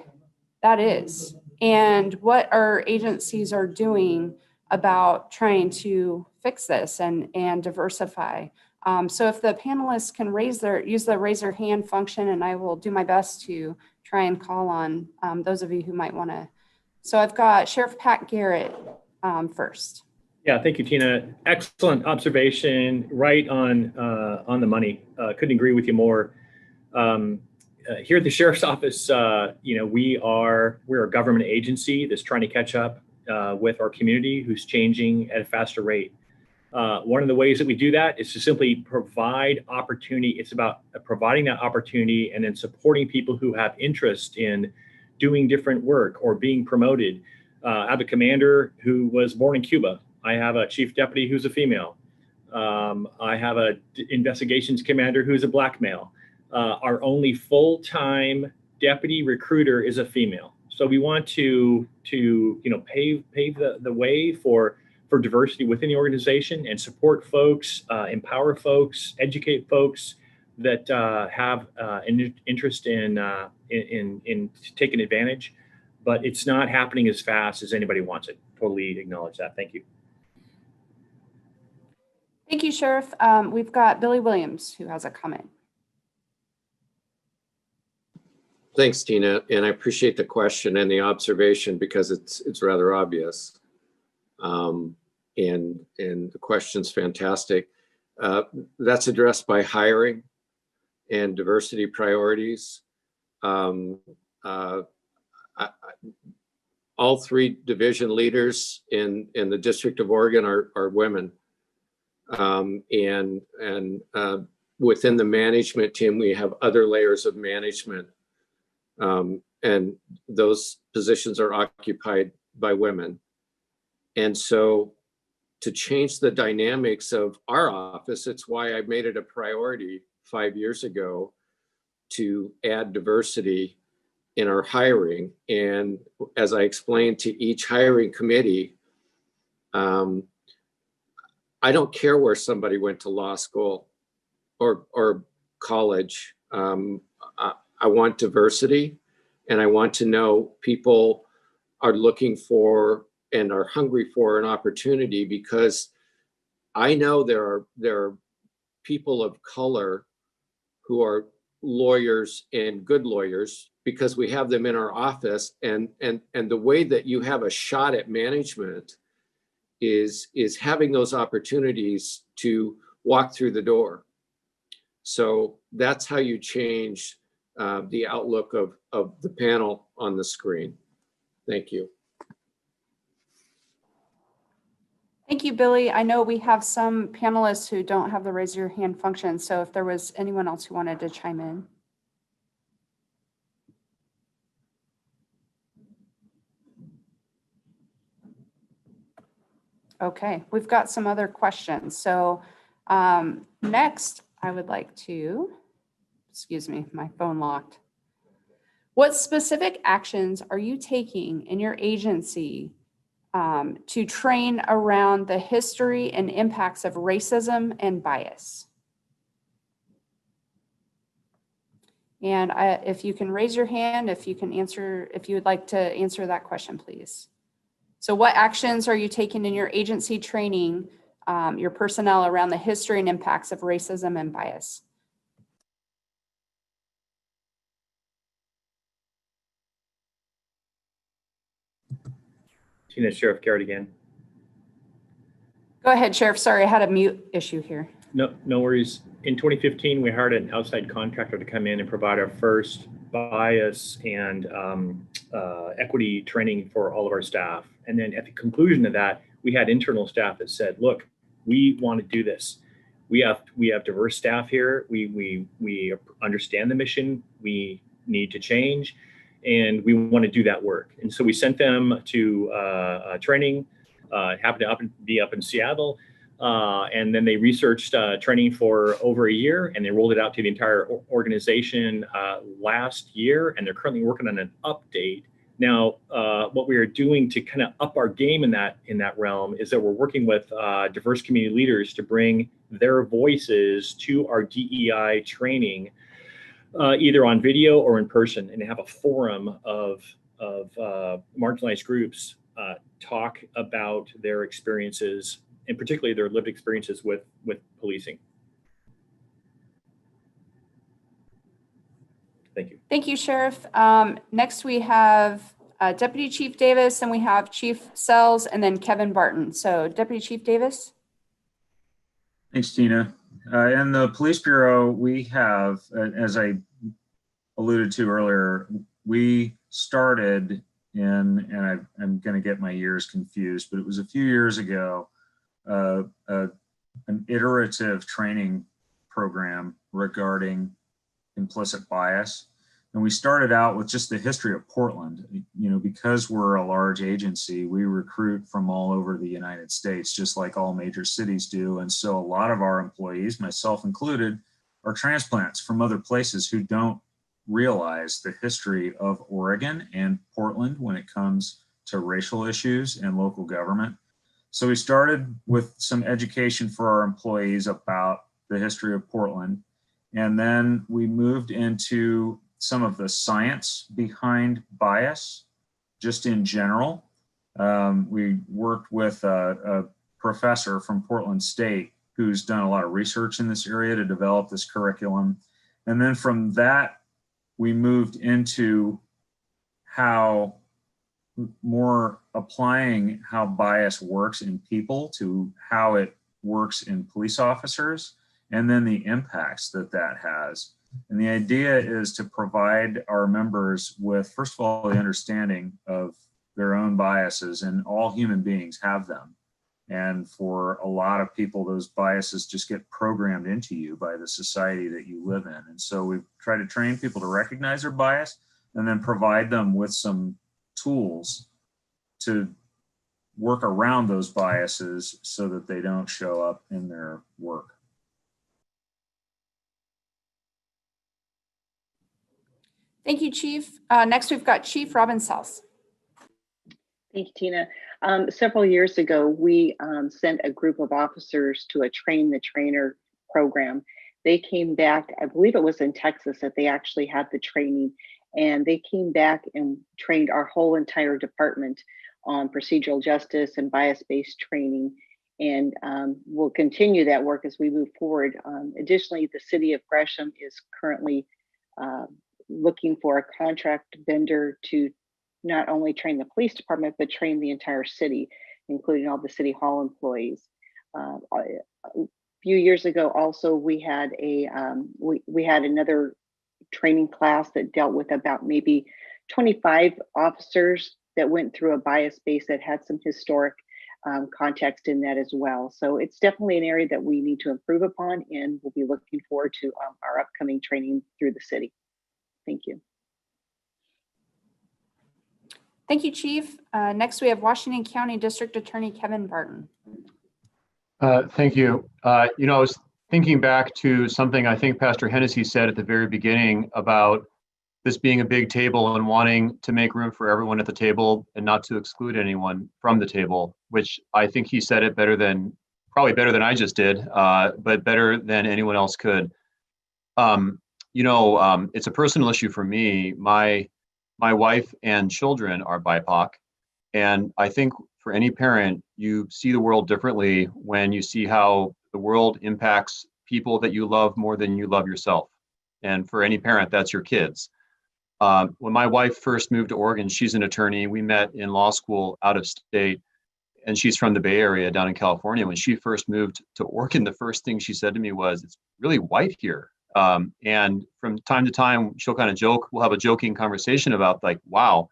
that is and what our agencies are doing about trying to fix this and diversify. So if the panelists can use the raise their hand function, and I will do my best to try and call on those of you who might want to. So I've got Sheriff Pat Garrett first. Yeah, thank you, Tina. Excellent observation, right on the money. Couldn't agree with you more. Here at the Sheriff's Office, we're a government agency that's trying to catch up with our community who's changing at a faster rate. One of the ways that we do that is to simply provide opportunity. It's about providing that opportunity and then supporting people who have interest in doing different work or being promoted. I have a commander who was born in Cuba. I have a chief deputy who's a female. I have a investigations commander who's a black male. Our only full-time deputy recruiter is a female. So we want to pave the way for diversity within the organization and support folks, empower folks, educate folks that have an interest in taking advantage. But it's not happening as fast as anybody wants it. Totally acknowledge that. Thank you. Thank you, Sheriff. We've got Billy Williams who has a comment. Thanks, Tina, and I appreciate the question and the observation because it's rather obvious. And the question's fantastic. That's addressed by hiring and diversity priorities. All three division leaders in the District of Oregon are women. And within the management team, we have other layers of management. And those positions are occupied by women. And so to change the dynamics of our office, it's why I made it a priority 5 years ago to add diversity in our hiring. And as I explained to each hiring committee, I don't care where somebody went to law school or college. I want diversity, and I want to know people are looking for and are hungry for an opportunity, because I know there are people of color who are lawyers and good lawyers because we have them in our office, and the way that you have a shot at management is having those opportunities to walk through the door. So that's how you change the outlook of the panel on the screen. Thank you. Thank you, Billy. I know we have some panelists who don't have the raise your hand function. So if there was anyone else who wanted to chime in. Okay, we've got some other questions. So next, I would like to, excuse me, my phone locked. What specific actions are you taking in your agency to train around the history and impacts of racism and bias? And if you can raise your hand, if you can answer, if you would like to answer that question, please. So what actions are you taking in your agency training your personnel around the history and impacts of racism and bias? Tina, Sheriff Garrett again. Go ahead, Sheriff. Sorry, I had a mute issue here. No worries. In 2015, we hired an outside contractor to come in and provide our first bias and equity training for all of our staff. And then at the conclusion of that, we had internal staff that said, look, we want to do this. We have diverse staff here. We understand the mission. We need to change, and we want to do that work. And so we sent them to training, happened to be up in Seattle. And then they researched training for over a year, and they rolled it out to the entire organization last year, and they're currently working on an update. Now, what we are doing to kind of up our game in that realm is that we're working with diverse community leaders to bring their voices to our DEI training, either on video or in person, and have a forum of marginalized groups talk about their experiences, and particularly their lived experiences with policing. Thank you. Thank you, Sheriff. Next we have Deputy Chief Davis, and we have Chief Sells, and then Kevin Barton. So Deputy Chief Davis. Thanks, Tina. In the Police Bureau, we have, as I alluded to earlier, we started in, and I'm going to get my years confused, but it was a few years ago, an iterative training program regarding implicit bias. And we started out with just the history of Portland. You know, because we're a large agency, we recruit from all over the United States, just like all major cities do. And so a lot of our employees, myself included, are transplants from other places who don't realize the history of Oregon and Portland when it comes to racial issues and local government. So we started with some education for our employees about the history of Portland. And then we moved into some of the science behind bias, just in general. We worked with a professor from Portland State who's done a lot of research in this area to develop this curriculum. And then from that, we moved into how more applying how bias works in people to how it works in police officers, and then the impacts that that has. And the idea is to provide our members with, first of all, the understanding of their own biases, and all human beings have them. And for a lot of people, those biases just get programmed into you by the society that you live in. And so we try to train people to recognize their bias and then provide them with some tools to work around those biases so that they don't show up in their work. Thank you, Chief. Next, we've got Chief Robin South. Thank you, Tina. Several years ago, we sent a group of officers to a Train the Trainer program. They came back, I believe it was in Texas that they actually had the training, and they came back and trained our whole entire department on procedural justice and bias-based training. And we'll continue that work as we move forward. Additionally, the city of Gresham is currently looking for a contract vendor to not only train the police department, but train the entire city, including all the city hall employees. A few years ago, also, we had we had another training class that dealt with about maybe 25 officers that went through a bias base that had some historic context in that as well. So it's definitely an area that we need to improve upon, and we'll be looking forward to our upcoming training through the city. Thank you. Thank you, Chief. Next, we have Washington County District Attorney Kevin Barton. Thank you. You know, I was thinking back to something I think Pastor Hennessy said at the very beginning about this being a big table and wanting to make room for everyone at the table and not to exclude anyone from the table, which I think he said it probably better than I just did, but better than anyone else could. You know, it's a personal issue for me. My wife and children are BIPOC, and I think for any parent, you see the world differently when you see how the world impacts people that you love more than you love yourself. And for any parent, that's your kids. When my wife first moved to Oregon, she's an attorney. We met in law school out of state, and she's from the Bay Area down in California. When she first moved to Oregon, the first thing she said to me was, "It's really white here." And from time to time, she'll kind of joke, we'll have a joking conversation about like, wow,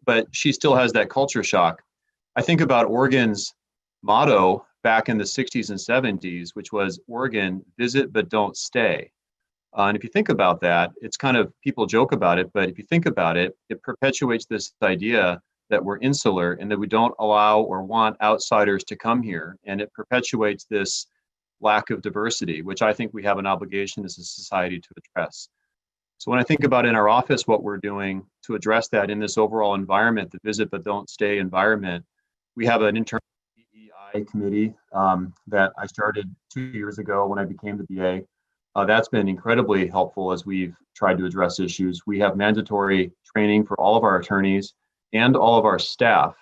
but she still has that culture shock. I think about Oregon's motto back in the 60s and 70s, which was Oregon, visit but don't stay. And if you think about that, it's kind of, people joke about it, but if you think about it, it perpetuates this idea that we're insular and that we don't allow or want outsiders to come here. And it perpetuates this lack of diversity, which I think we have an obligation as a society to address. So when I think about in our office what we're doing to address that in this overall environment, the visit but don't stay environment, we have an internal DEI committee that I started 2 years ago when I became the DA. That's been incredibly helpful as we've tried to address issues. We have mandatory training for all of our attorneys and all of our staff.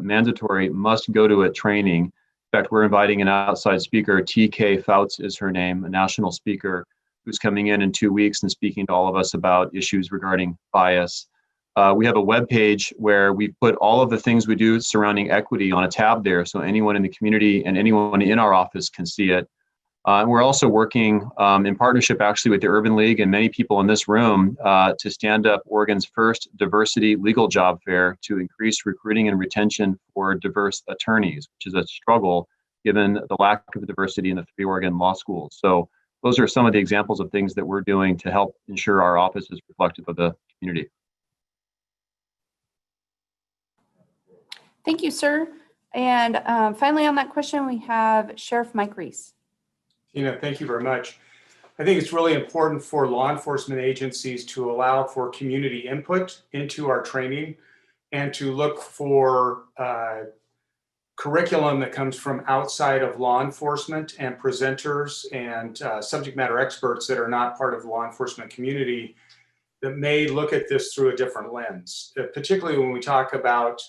Mandatory must go to a training. In fact, we're inviting an outside speaker, TK Fouts is her name, a national speaker who's coming in 2 weeks and speaking to all of us about issues regarding bias. We have a webpage where we put all of the things we do surrounding equity on a tab there, so anyone in the community and anyone in our office can see it. And we're also working in partnership actually with the Urban League and many people in this room to stand up Oregon's first diversity legal job fair to increase recruiting and retention for diverse attorneys, which is a struggle given the lack of diversity in the 3 Oregon law schools. So those are some of the examples of things that we're doing to help ensure our office is reflective of the community. Thank you, sir. And finally on that question, we have Sheriff Mike Reese. Tina, thank you very much. I think it's really important for law enforcement agencies to allow for community input into our training and to look for curriculum that comes from outside of law enforcement and presenters and subject matter experts that are not part of the law enforcement community that may look at this through a different lens, particularly when we talk about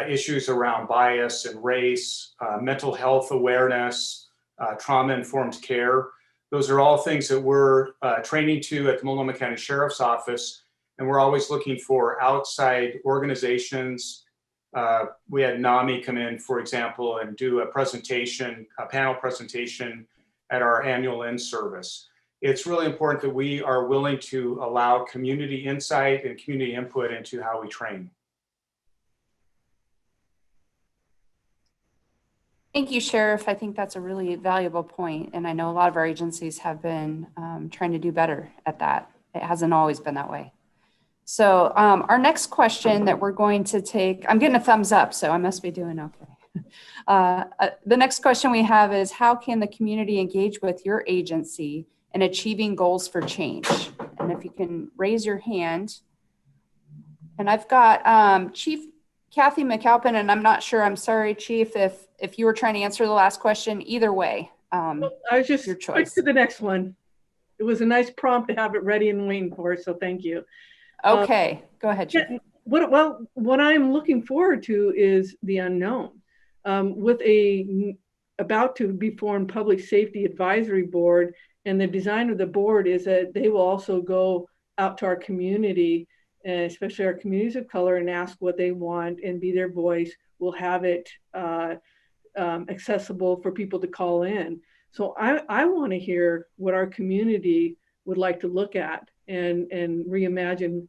issues around bias and race, mental health awareness, trauma-informed care. Those are all things that we're training to at the Multnomah County Sheriff's Office, and we're always looking for outside organizations. We had NAMI come in, for example, and do a presentation, a panel presentation at our annual in-service. It's really important that we are willing to allow community insight and community input into how we train. Thank you, Sheriff. I think that's a really valuable point, and I know a lot of our agencies have been trying to do better at that. It hasn't always been that way. So our next question that we're going to take, I'm getting a thumbs up, so I must be doing okay. The next question we have is, how can the community engage with your agency in achieving goals for change? And if you can raise your hand. And I've got Chief Kathy McAlpin, and I'm not sure, I'm sorry, Chief, if you were trying to answer the last question, either way. I was just your choice. To the next one. It was a nice prompt to have it ready and waiting for, so thank you. Okay, go ahead, Chief. What I'm looking forward to is the unknown. With a about to be formed Public Safety Advisory Board, and the design of the board is that they will also go out to our community, and especially our communities of color, and ask what they want and be their voice. We'll have it accessible for people to call in. So I want to hear what our community would like to look at and reimagine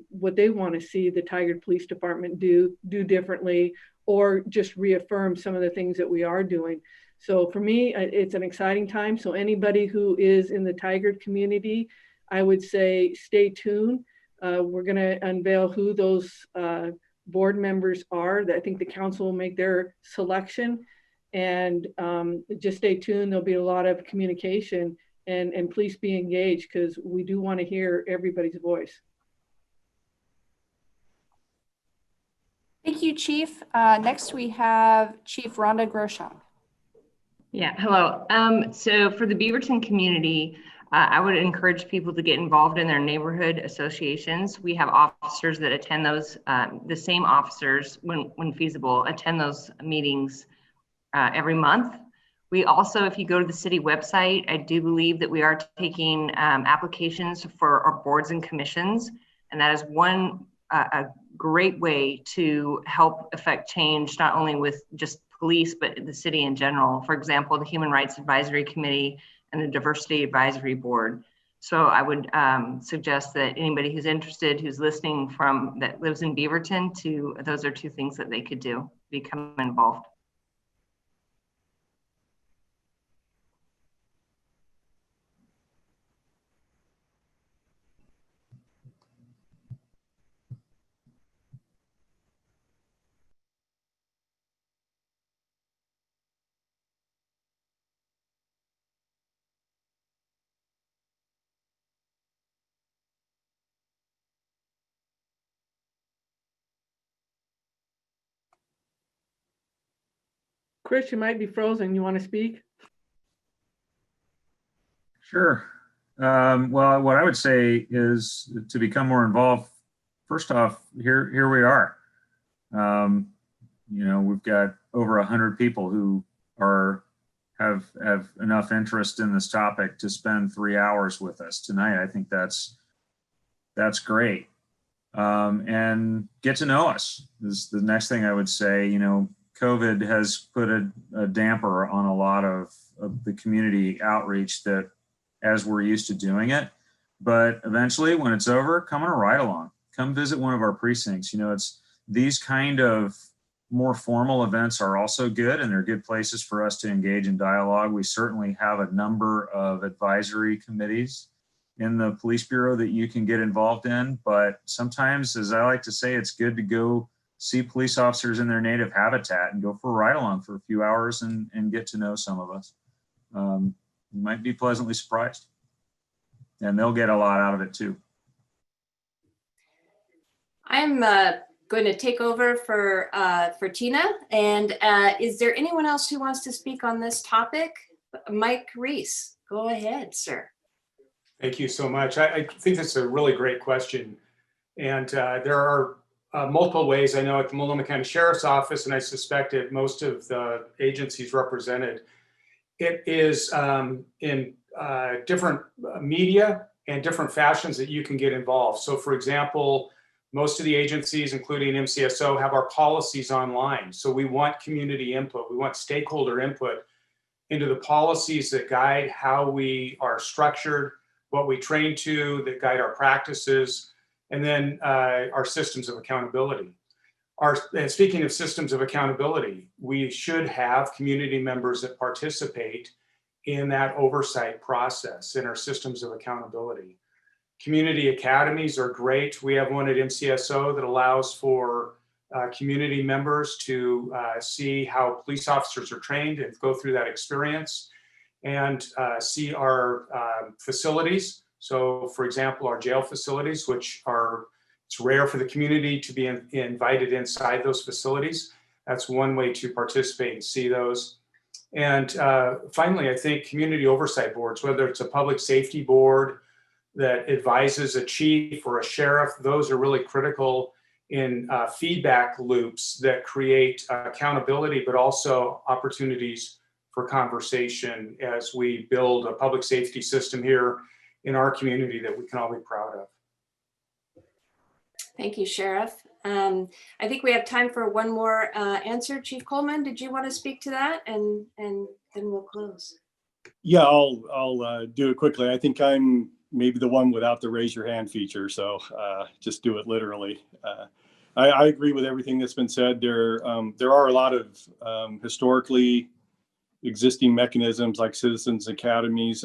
what they want to see the Tigard Police Department do differently, or just reaffirm some of the things that we are doing. So for me, it's an exciting time. So anybody who is in the Tigard community, I would say stay tuned. We're going to unveil who those board members are. I think the council will make their selection, and just stay tuned. There'll be a lot of communication, and please be engaged, because we do want to hear everybody's voice. Thank you, Chief. Next we have Chief Rhonda Groshong. Yeah, hello. So for the Beaverton community, I would encourage people to get involved in their neighborhood associations. We have officers that attend those, the same officers, when feasible, attend those meetings every month. We also, if you go to the city website, I do believe that we are taking applications for our boards and commissions, and that is a great way to help affect change, not only with just police, but the city in general. For example, the Human Rights Advisory Committee and the Diversity Advisory Board. So I would suggest that anybody who's interested, who's listening that lives in Beaverton, those are 2 things that they could do, become involved. Chris, you might be frozen. You want to speak? Sure. Well, what I would say is to become more involved. First off, here we are. We've got over 100 people who have enough interest in this topic to spend 3 hours with us tonight. I think that's great. And get to know us is the next thing I would say. COVID has put a damper on a lot of the community outreach that as we're used to doing it. But eventually when it's over, come on a ride along, come visit one of our precincts. It's these kind of more formal events are also good, and they're good places for us to engage in dialogue. We certainly have a number of advisory committees in the police bureau that you can get involved in, but sometimes, as I like to say, it's good to go see police officers in their native habitat and go for a ride along for a few hours and get to know some of us. You might be pleasantly surprised, and they'll get a lot out of it too. I'm going to take over for Tina. And is there anyone else who wants to speak on this topic? Mike Reese, go ahead, sir. Thank you so much. I think that's a really great question. And there are multiple ways. I know at the Multnomah County Sheriff's Office, and I suspect at most of the agencies represented, it is in different media and different fashions that you can get involved. So for example, most of the agencies, including MCSO, have our policies online. So we want community input. We want stakeholder input into the policies that guide how we are structured, what we train to, that guide our practices, and then our systems of accountability. And speaking of systems of accountability, we should have community members that participate in that oversight process in our systems of accountability. Community academies are great. We have one at MCSO that allows for community members to see how police officers are trained and go through that experience and see our facilities. So for example, our jail facilities, which are, it's rare for the community to be invited inside those facilities. That's one way to participate and see those. And finally, I think community oversight boards, whether it's a public safety board that advises a chief or a sheriff, those are really critical in feedback loops that create accountability, but also opportunities for conversation as we build a public safety system here in our community that we can all be proud of. Thank you, Sheriff. I think we have time for one more answer. Chief Coleman, did you want to speak to that? And then we'll close. Yeah, I'll do it quickly. I think I'm maybe the one without the raise your hand feature, so just do it literally. I agree with everything that's been said. There are a lot of historically existing mechanisms like citizens academies.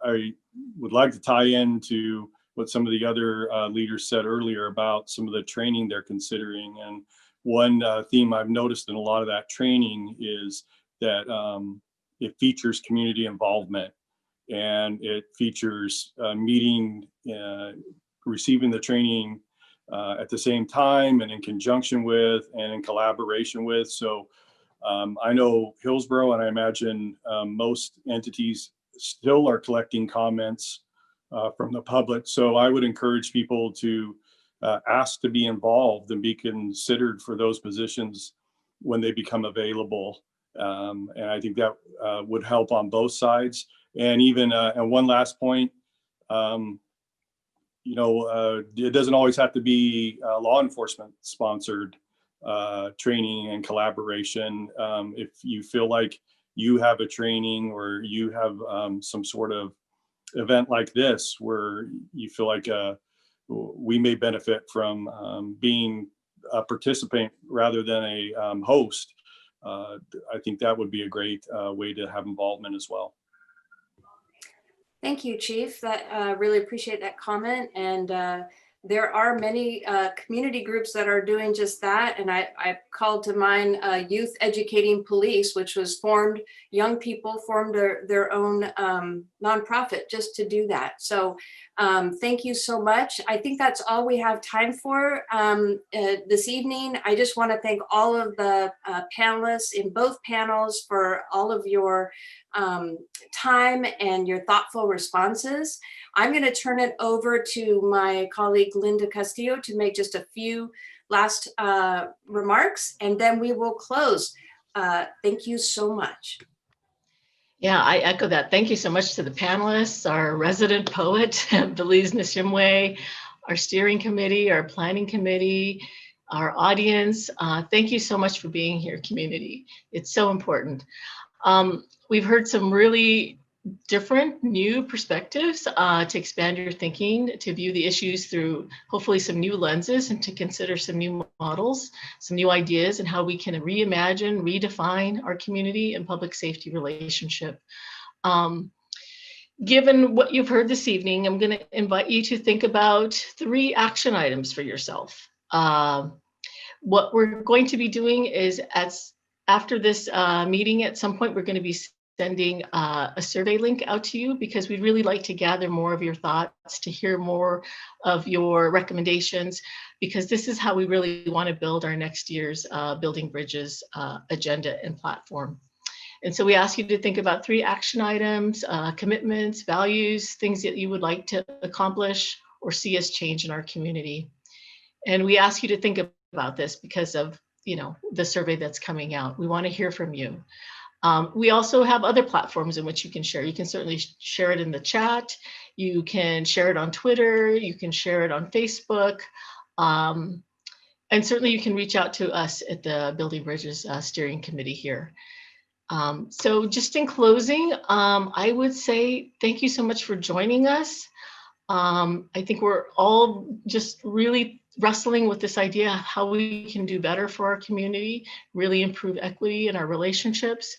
I would like to tie into what some of the other leaders said earlier about some of the training they're considering. And one theme I've noticed in a lot of that training is that it features community involvement, and it features meeting, receiving the training at the same time and in conjunction with and in collaboration with. So I know Hillsborough, and I imagine most entities still are collecting comments from the public. So I would encourage people to ask to be involved and be considered for those positions when they become available. And I think that would help on both sides. And even, and one last point, it doesn't always have to be law enforcement sponsored training and collaboration. If you feel like you have a training or you have some sort of event like this where you feel like we may benefit from being a participant rather than a host, I think that would be a great way to have involvement as well. Thank you, Chief. That really appreciate that comment. And there are many community groups that are doing just that. And I called to mind Youth Educating Police, which was formed, young people formed their own nonprofit just to do that. So thank you so much. I think that's all we have time for this evening. I just want to thank all of the panelists in both panels for all of your time and your thoughtful responses. I'm going to turn it over to my colleague Linda Castillo to make just a few last remarks, and then we will close. Thank you so much. Yeah, I echo that. Thank you so much to the panelists, our resident poet, Belize Nishimwe, our steering committee, our planning committee, our audience. Thank you so much for being here, community. It's so important. We've heard some really different new perspectives to expand your thinking, to view the issues through hopefully some new lenses, and to consider some new models, some new ideas, and how we can reimagine, redefine our community and public safety relationship. Given what you've heard this evening, I'm going to invite you to think about 3 action items for yourself. What we're going to be doing is after this meeting, at some point, we're going to be sending a survey link out to you, because we'd really like to gather more of your thoughts, to hear more of your recommendations, because this is how we really want to build our next year's Building Bridges agenda and platform. And so we ask you to think about 3 action items, commitments, values, things that you would like to accomplish or see us change in our community. And we ask you to think about this because of, the survey that's coming out. We want to hear from you. We also have other platforms in which you can share. You can certainly share it in the chat. You can share it on Twitter. You can share it on Facebook. And certainly you can reach out to us at the Building Bridges Steering Committee here. So just in closing, I would say thank you so much for joining us. I think we're all just really wrestling with this idea of how we can do better for our community, really improve equity in our relationships.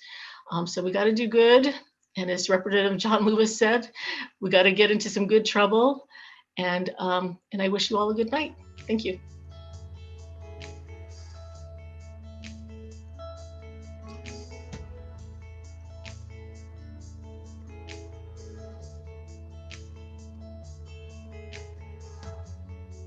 So we got to do good. And as Representative John Lewis said, we got to get into some good trouble. And I wish you all a good night. Thank you.